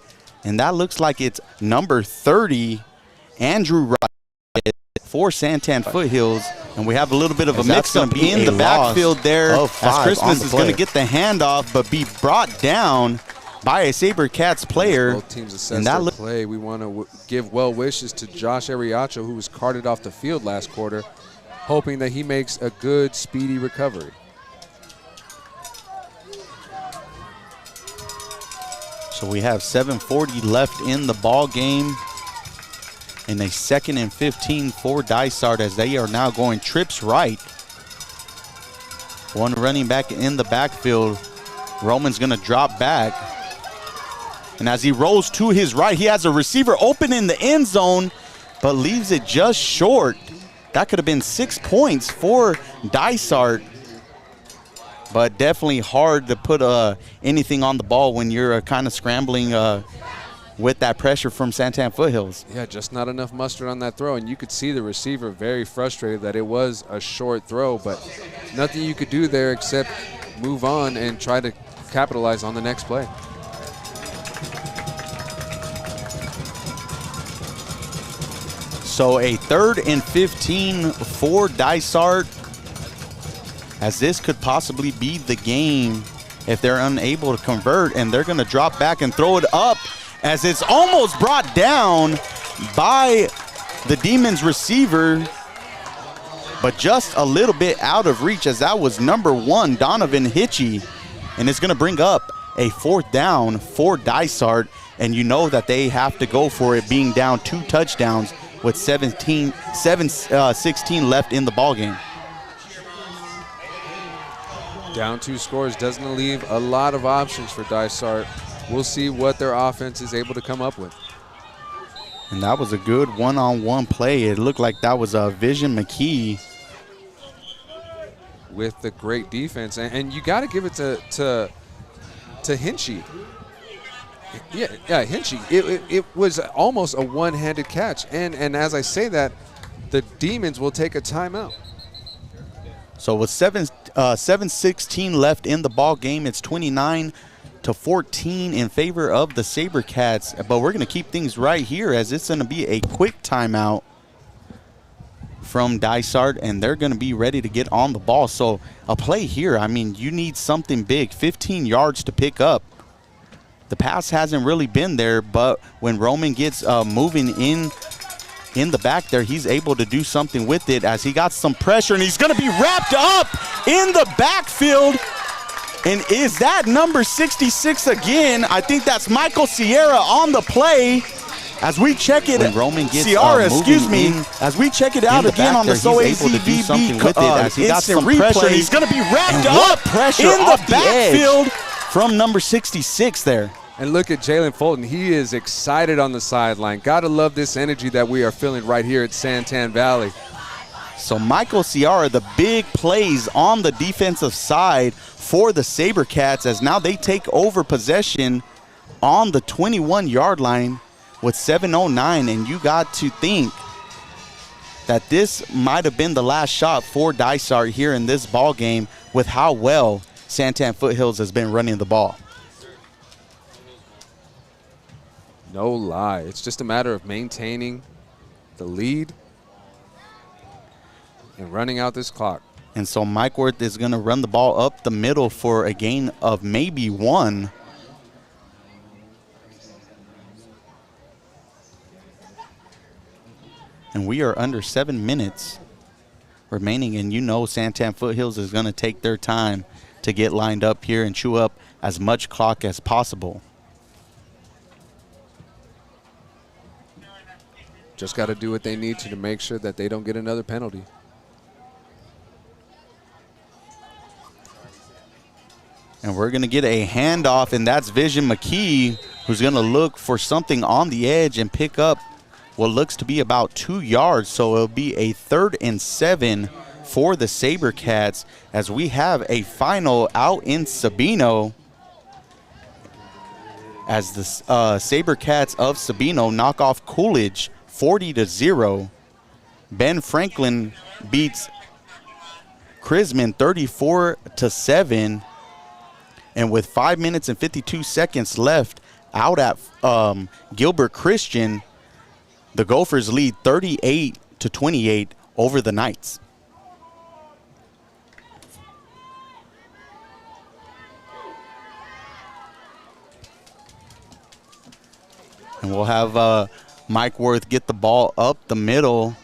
and that looks like it's number 30, Andrew Wright, for Santan Foothills. And we have a little bit of a As that's mix-up gonna be in a the loss backfield there of 5 as on Christmas the is going to play. get the handoff but be brought down by a Sabercats player. Both teams assess And that their play. We want to give well wishes to Josh Ariacho, who was carted off the field last quarter, hoping that he makes a good, speedy recovery. So we have 7:40 left in the ball game. And a 2nd and 15 for Dysart as they are now going trips right. One running back in the backfield. Roman's going to drop back. And as he rolls to his right, he has a receiver open in the end zone, but leaves it just short. That could have been 6 points for Dysart. But definitely hard to put anything on the ball when you're kind of scrambling with that pressure from San Tan Foothills. Yeah, just not enough mustard on that throw. And you could see the receiver very frustrated that it was a short throw, but nothing you could do there except move on and try to capitalize on the next play. So a 3rd and 15 for Dysart, as this could possibly be the game if they're unable to convert, and they're going to drop back and throw it up as it's almost brought down by the Demons receiver, but just a little bit out of reach as that was number 1, Donovan Hitchie. And it's going to bring up a 4th down for Dysart, and you know that they have to go for it being down 2 touchdowns with 16 left in the ball game. Down 2 scores doesn't leave a lot of options for Dysart. We'll see what their offense is able to come up with. And that was a good one-on-one play. It looked like that was Vision McKee. With the great defense. And you got to give it to Hinchy. Yeah, Hinchy. It was almost a one-handed catch. And as I say that, the Demons will take a timeout. So with 7:16 left in the ball game, it's 29-14 in favor of the Sabercats. But we're going to keep things right here as it's going to be a quick timeout from Dysart, and they're going to be ready to get on the ball. So a play here, I mean, you need something big, 15 yards to pick up. The pass hasn't really been there, but when Roman gets moving in the back there, he's able to do something with it as he got some pressure, and he's going to be wrapped up in the backfield. And is that number 66 again? I think that's Michael Sierra on the play. As we check it, When Roman gets, Sierra, excuse me, moving in as we check it out the again back on the there, he's able to do SOACVB something with it as he got instant some replay. pressure. He's going to be wrapped And what up pressure in the off the edge. backfield from number 66 there. And look at Jalen Fulton. He is excited on the sideline. Got to love this energy that we are feeling right here at Santan Valley. So Michael Sierra, the big plays on the defensive side for the Sabercats as now they take over possession on the 21-yard line with 7:09, and you got to think that this might have been the last shot for Dysart here in this ball game with how well Santan Foothills has been running the ball. No lie. It's just a matter of maintaining the lead and running out this clock. And so Mike Worth is going to run the ball up the middle for a gain of maybe 1. And we are under 7 minutes remaining, and you know Santan Foothills is going to take their time to get lined up here and chew up as much clock as possible. Just got to do what they need to make sure that they don't get another penalty. And we're going to get a handoff, and that's Vision McKee, who's going to look for something on the edge and pick up what looks to be about 2 yards. So it'll be a 3rd and 7 for the Sabercats as we have a final out in Sabino as the Sabercats of Sabino knock off Coolidge 40-0. Ben Franklin beats Crisman 34-7. And with 5 minutes and 52 seconds left out at Gilbert Christian, the Gophers lead 38 to 28 over the Knights. And we'll have Mike Worth get the ball up the middle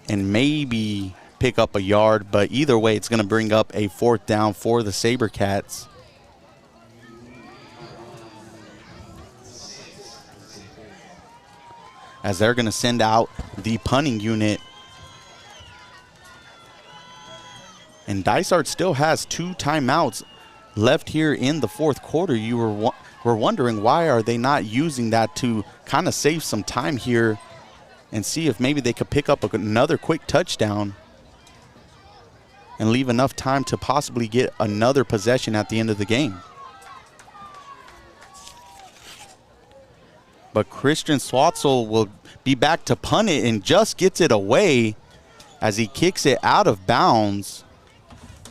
and maybe pick up a yard, but either way, it's going to bring up a 4th down for the Sabercats. As they're going to send out the punting unit. And Dysart still has 2 timeouts left here in the 4th quarter. You were wondering why are they not using that to kind of save some time here and see if maybe they could pick up another quick touchdown and leave enough time to possibly get another possession at the end of the game. But Christian Swatzel will be back to punt it and just gets it away as he kicks it out of bounds.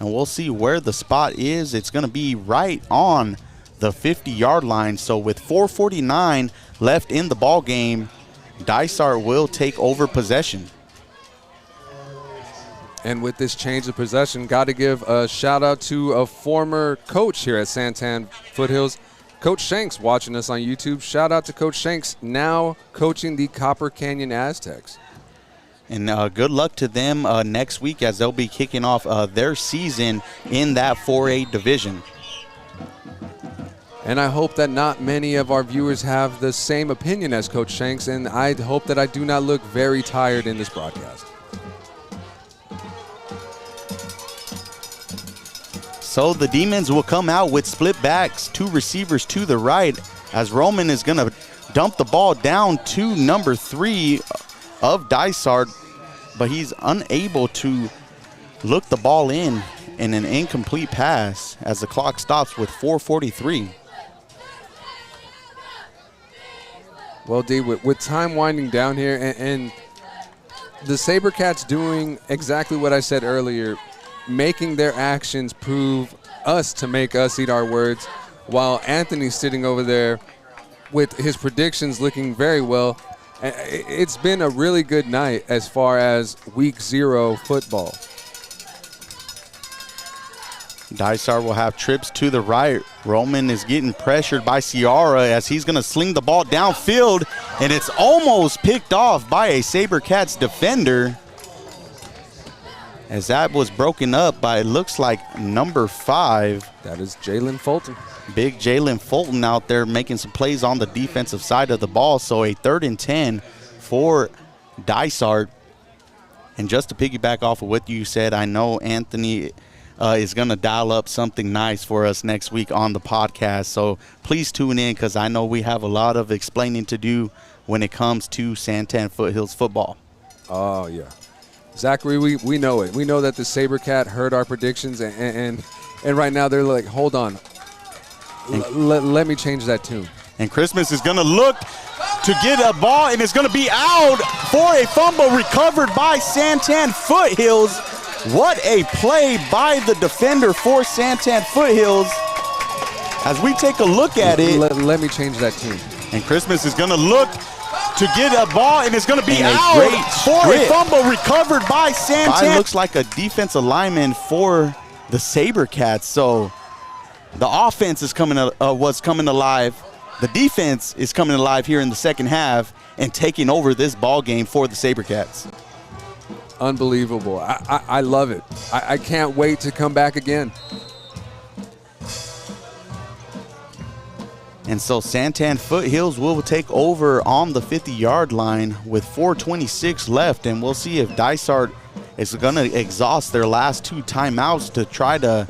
And we'll see where the spot is. It's going to be right on the 50-yard line. So with 4:49 left in the ball game, Dysart will take over possession. And with this change of possession, got to give a shout out to a former coach here at San Tan Foothills, Coach Shanks, watching us on YouTube. Shout out to Coach Shanks, now coaching the Copper Canyon Aztecs. And good luck to them next week as they'll be kicking off their season in that 4A division. And I hope that not many of our viewers have the same opinion as Coach Shanks, and I hope that I do not look very tired in this broadcast. So the Demons will come out with split backs, 2 receivers to the right, as Roman is going to dump the ball down to number 3 of Dysart, but he's unable to look the ball in an incomplete pass as the clock stops with 4:43. Well, D, with time winding down here and the Sabercats doing exactly what I said earlier, making their actions prove us to make us eat our words, while Anthony's sitting over there with his predictions looking very well. It's been a really good night as far as week 0 football. Dysart will have trips to the right. Roman is getting pressured by Ciara as he's going to sling the ball downfield, and it's almost picked off by a Sabercats defender, as that was broken up by, it looks like, number 5. That is Jalen Fulton. Big Jalen Fulton out there making some plays on the defensive side of the ball. So a 3rd and 10 for Dysart. And just to piggyback off of what you said, I know Anthony is going to dial up something nice for us next week on the podcast. So please tune in, because I know we have a lot of explaining to do when it comes to San Tan Foothills football. Oh, yeah. Zachary, we know it. We know that the Sabercat heard our predictions, and right now they're like, hold on. Let me change that tune. And Christmas is going to look to get a ball, and it's going to be out for a fumble recovered by San Tan Foothills. What a play by the defender for San Tan Foothills. As we take a look at it. Let me change that tune. And Christmas is going to look to get a ball, and it's going to be out for a fumble recovered by San Tan. Looks like a defensive lineman for the Sabercats. So the offense is was coming alive. The defense is coming alive here in the second half and taking over this ball game for the Sabercats. Unbelievable. I love it. I can't wait to come back again. And so Santan Foothills will take over on the 50-yard line with 4:26 left, and we'll see if Dysart is going to exhaust their last 2 timeouts to try to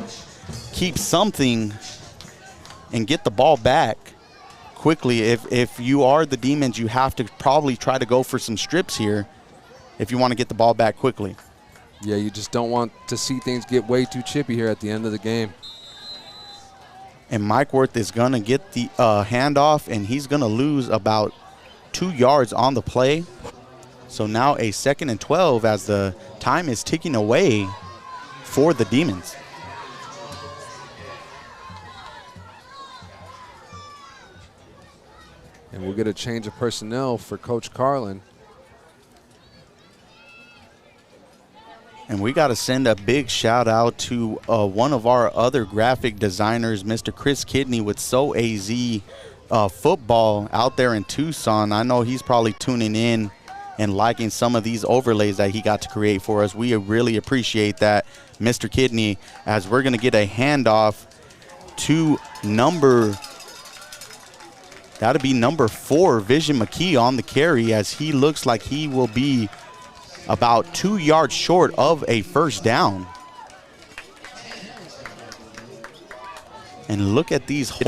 keep something and get the ball back quickly. If you are the Demons, you have to probably try to go for some strips here if you want to get the ball back quickly. Yeah, you just don't want to see things get way too chippy here at the end of the game. And Mike Worth is going to get the handoff, and he's going to lose about 2 yards on the play. So now a 2nd and 12 as the time is ticking away for the Demons. And we'll get a change of personnel for Coach Carlin. And we got to send a big shout out to one of our other graphic designers, Mr. Chris Kidney with So AZ Football out there in Tucson. I know he's probably tuning in and liking some of these overlays that he got to create for us. We really appreciate that, Mr. Kidney, as we're going to get a handoff to that'll be number 4, Vision McKee on the carry, as he looks like he will be about 2 yards short of a first down. And look at these holes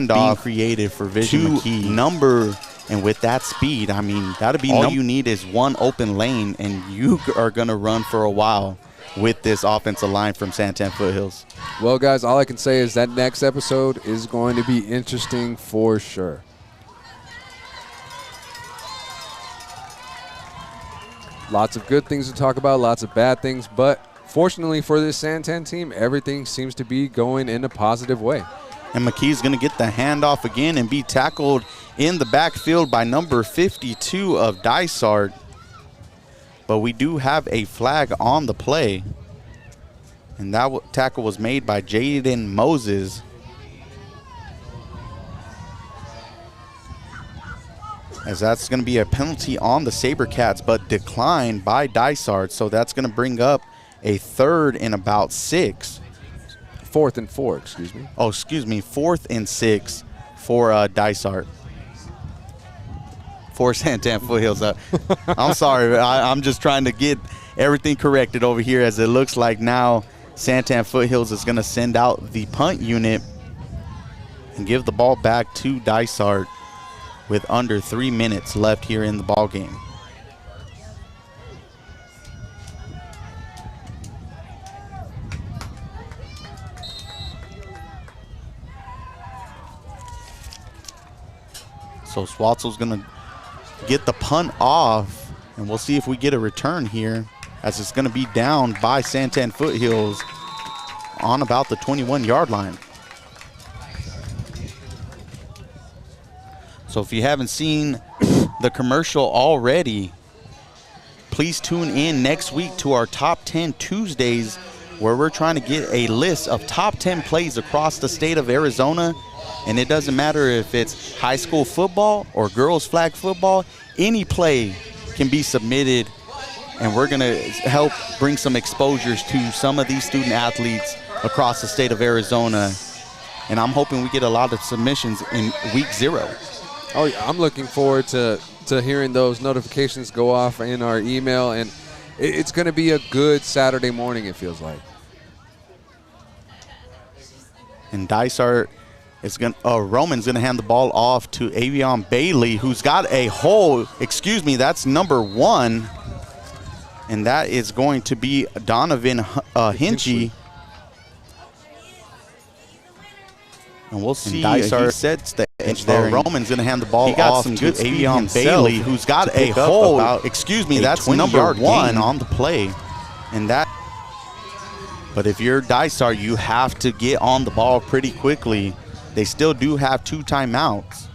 being created for Vision McKee. And with that speed, I mean, that'll be all you need is one open lane, and you are going to run for a while with this offensive line from San Tan Foothills. Well, guys, all I can say is that next episode is going to be interesting for sure. Lots of good things to talk about, lots of bad things, but fortunately for this Santan team, everything seems to be going in a positive way. And McKee's going to get the handoff again and be tackled in the backfield by number 52 of Dysart. But we do have a flag on the play. And that tackle was made by Jaden Moses. As that's going to be a penalty on the Sabercats, but declined by Dysart. So that's going to bring up a 3rd and about 6. 4th and 4, excuse me. Oh, excuse me, 4th and 6 for Dysart. For Santan Foothills. I'm sorry, I'm just trying to get everything corrected over here, as it looks like now Santan Foothills is going to send out the punt unit and give the ball back to Dysart with under 3 minutes left here in the ball game. So Swatzel's going to get the punt off, and we'll see if we get a return here, as it's going to be down by Santan Foothills on about the 21-yard line. So if you haven't seen the commercial already, please tune in next week to our Top 10 Tuesdays, where we're trying to get a list of top 10 plays across the state of Arizona. And it doesn't matter if it's high school football or girls flag football, any play can be submitted, and we're going to help bring some exposures to some of these student athletes across the state of Arizona. And I'm hoping we get a lot of submissions in week 0. Oh, yeah, I'm looking forward to hearing those notifications go off in our email, and it's going to be a good Saturday morning, it feels like. And Dysart is going Roman's going to hand the ball off to Avion Bailey, who's got a hole. Excuse me, that's number 1. And that is going to be Donovan Hinchy. And we'll see. Dysart sets the edge there. Roman's going to hand the ball off to Avion Bailey, who's got a hole. Excuse me, that's number 1 on the play. And that. But if you're Dysart, you have to get on the ball pretty quickly. They still do have 2 timeouts.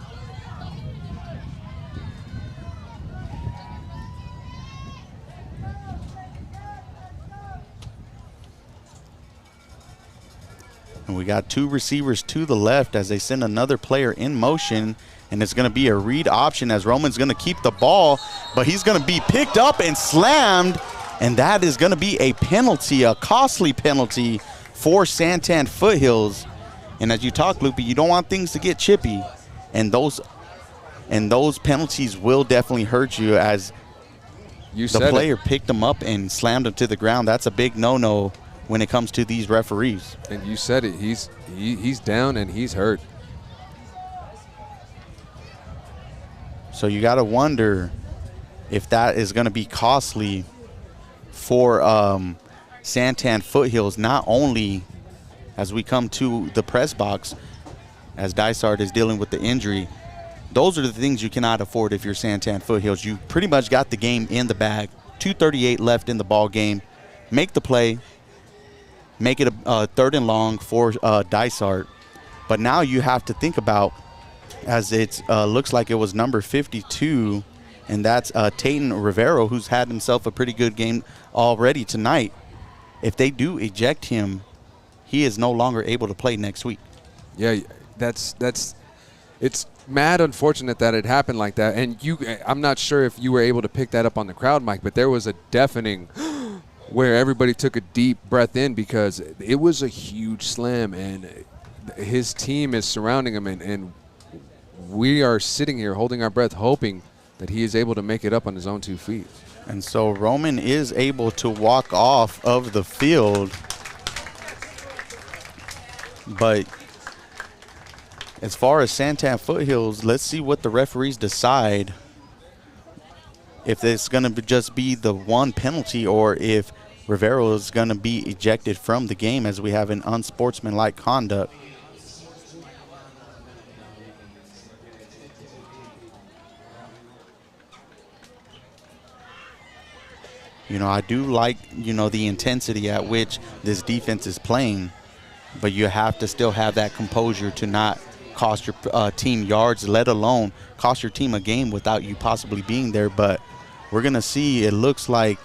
And we got 2 receivers to the left as they send another player in motion. And it's going to be a read option, as Roman's going to keep the ball, but he's going to be picked up and slammed. And that is going to be a penalty, a costly penalty for Santan Foothills. And as you talk, Loopy, you don't want things to get chippy. And those penalties will definitely hurt you, as the player picked him up and slammed him to the ground. That's a big no-no when it comes to these referees. And you said it. He's down and he's hurt. So you got to wonder if that is going to be costly for Santan Foothills, not only as we come to the press box, as Dysart is dealing with the injury. Those are the things you cannot afford if you're Santan Foothills. You pretty much got the game in the bag. 2:38 left in the ball game. Make the play. Make it a 3rd and long for Dysart. But now you have to think about, as it looks like it was number 52, and that's Tayton Rivero, who's had himself a pretty good game already tonight. if they do eject him, he is no longer able to play next week. Yeah, it's mad unfortunate that it happened like that. And I'm not sure if you were able to pick that up on the crowd mic, but there was a deafening where everybody took a deep breath in because it was a huge slam, and his team is surrounding him, and we are sitting here holding our breath hoping that he is able to make it up on his own 2 feet. And so Roman is able to walk off of the field. But as far as San Tan Foothills, let's see what the referees decide. If it's going to just be the one penalty or if Rivero is going to be ejected from the game as we have an unsportsmanlike conduct. You know, I do like, you know, the intensity at which this defense is playing, but you have to still have that composure to not cost your team yards, let alone cost your team a game without you possibly being there. But we're going to see, it looks like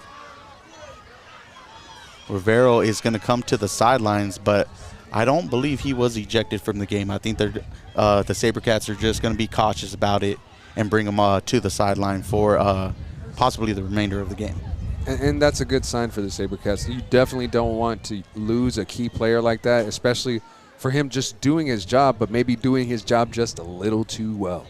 Rivero is going to come to the sidelines, but I don't believe he was ejected from the game. I think the Sabercats are just going to be cautious about it and bring him to the sideline for possibly the remainder of the game. And that's a good sign for the Sabercats. You definitely don't want to lose a key player like that, especially for him just doing his job, but maybe doing his job just a little too well.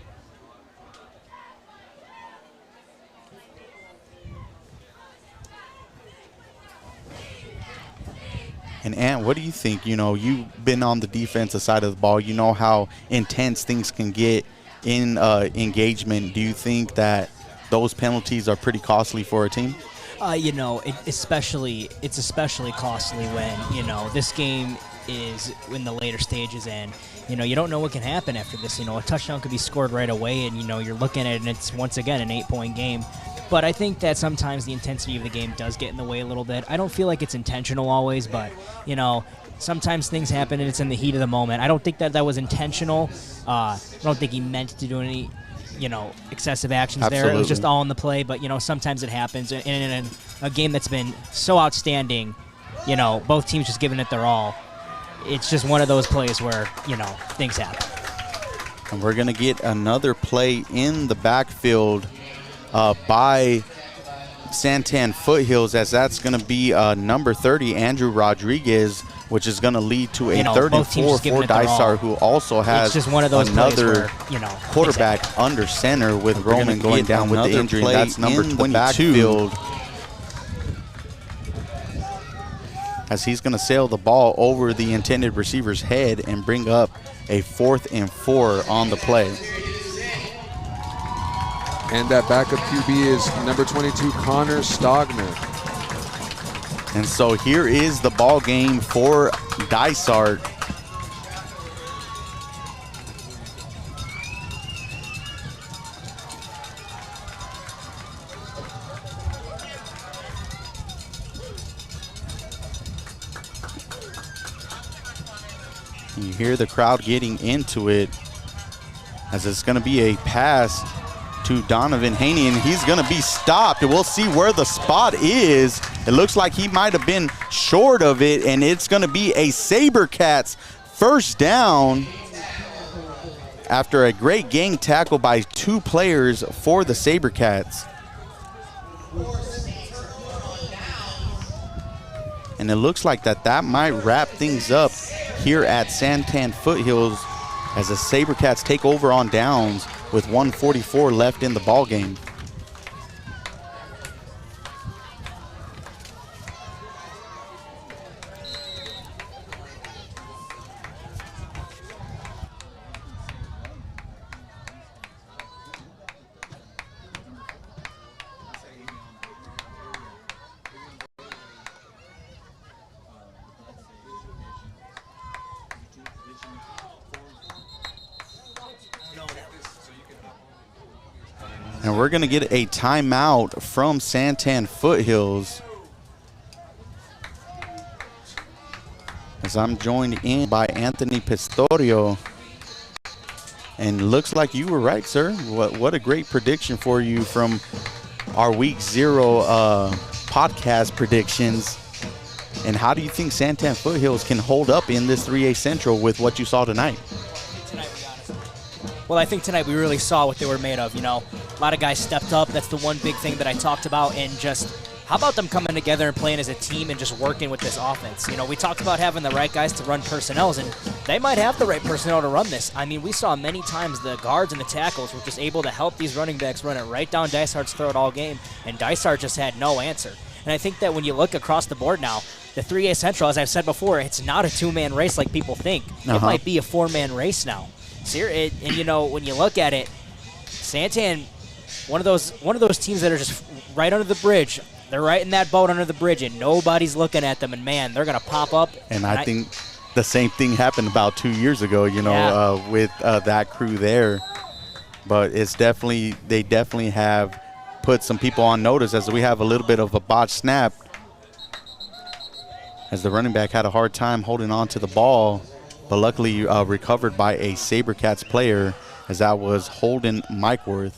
And Ant, what do you think? You know, you've been on the defensive side of the ball. You know how intense things can get in engagement. Do you think that those penalties are pretty costly for a team? You know, it's especially costly when, you know, this game is in the later stages and, you know, you don't know what can happen after this. You know, a touchdown could be scored right away and, you know, you're looking at it and it's once again an 8-point game. But I think that sometimes the intensity of the game does get in the way a little bit. I don't feel like it's intentional always, but, you know, sometimes things happen and it's in the heat of the moment. I don't think that was intentional. I don't think he meant to do any, you know, excessive actions Absolutely. there. It was just all in the play, but, you know, sometimes it happens. And in a game that's been so outstanding, you know, both teams just giving it their all, it's just one of those plays where, you know, things happen. And we're going to get another play in the backfield by San Tan Foothills, as that's going to be number 30, Andrew Rodriguez, which is going to lead to a 3rd and 4 for Dysart, who also has just one of those another where, you know, quarterback under center with Roman going down with the injury. That's number 22. As he's going to sail the ball over the intended receiver's head and bring up a 4th and 4 on the play. And that backup QB is number 22, Connor Stogner. And so here is the ball game for Dysart. You hear the crowd getting into it as it's going to be a pass to Donovan Haney, and he's going to be stopped. And we'll see where the spot is. It looks like he might have been short of it, and it's going to be a Sabercats first down after a great gang tackle by 2 players for the Sabercats. And it looks like that might wrap things up here at San Tan Foothills as the Sabercats take over on downs with 1:44 left in the ball game. And we're going to get a timeout from San Tan Foothills, as I'm joined in by Anthony Pistorio. And looks like you were right, sir. What a great prediction for you from our Week 0 podcast predictions. And how do you think San Tan Foothills can hold up in this 3A Central with what you saw tonight? Well, I think tonight we really saw what they were made of. You know, a lot of guys stepped up. That's the one big thing that I talked about. And just how about them coming together and playing as a team and just working with this offense? You know, we talked about having the right guys to run personnels, and they might have the right personnel to run this. I mean, we saw many times the guards and the tackles were just able to help these running backs run it right down Dysart's throat all game, and Dysart just had no answer. And I think that when you look across the board now, the 3A Central, as I've said before, it's not a two-man race like people think. It might be a four-man race now. And you know, when you look at it, Santan, one of those teams that are just right under the bridge. They're right in that boat under the bridge, and nobody's looking at them. And man, they're gonna pop up. And I think the same thing happened about 2 years ago. You know, with that crew there. But they definitely have put some people on notice as we have a little bit of a botched snap. As the running back had a hard time holding on to the ball, but luckily recovered by a Sabercats player, as that was Holden Mikeworth.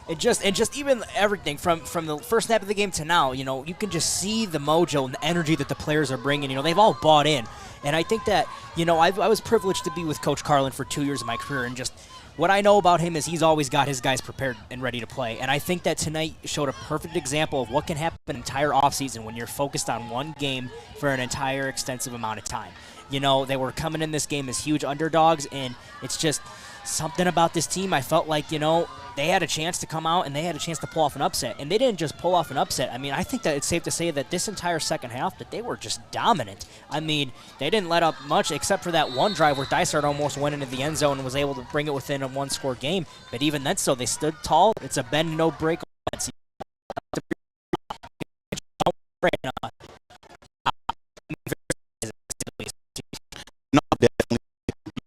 And just even everything from the first snap of the game to now, you know, you can just see the mojo and the energy that the players are bringing. You know, they've all bought in. And I think that, you know, I was privileged to be with Coach Carlin for 2 years of my career, and just what I know about him is he's always got his guys prepared and ready to play. And I think that tonight showed a perfect example of what can happen an entire offseason when you're focused on one game for an entire extensive amount of time. You know, they were coming in this game as huge underdogs, and it's just something about this team. I felt like, you know, they had a chance to come out and they had a chance to pull off an upset. And they didn't just pull off an upset. I mean, I think that it's safe to say that this entire second half that they were just dominant. I mean, they didn't let up much except for that one drive where Dysart almost went into the end zone and was able to bring it within a one-score game. But even then, so they stood tall. It's a bend, no break offense. No, definitely.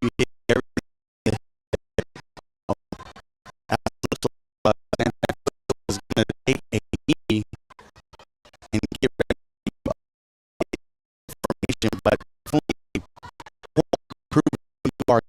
You hit everything. Was going to take a knee and get ready information, but definitely prove you are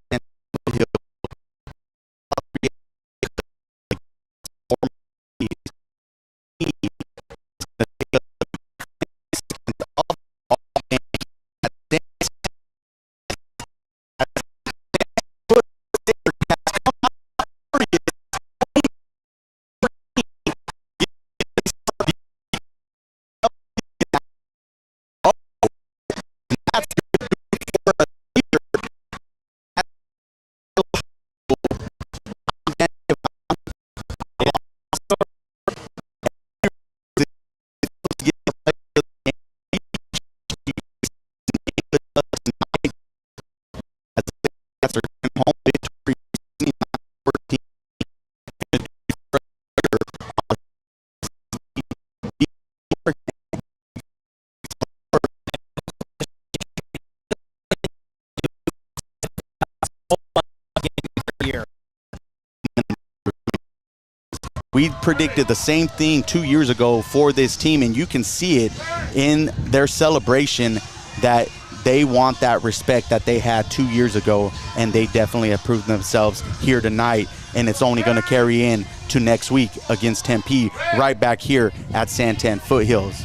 We predicted the same thing 2 years ago for this team, and you can see it in their celebration that they want that respect that they had 2 years ago, and they definitely have proven themselves here tonight, and it's only going to carry in to next week against Tempe, right back here at San Tan Foothills.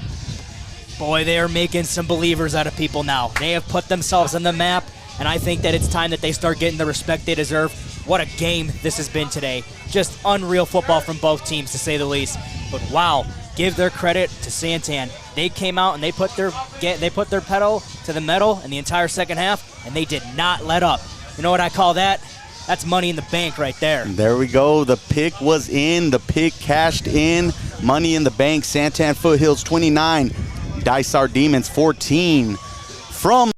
Boy, they are making some believers out of people now. They have put themselves on the map, and I think that it's time that they start getting the respect they deserve. What a game this has been today. Just unreal football from both teams, to say the least. But wow, give their credit to Santan. They came out and they put their pedal to the metal in the entire second half, and they did not let up. You know what I call that? That's money in the bank right there. There we go. The pick was in. The pick cashed in. Money in the bank. San Tan Foothills 29. Dysart Demons 14. From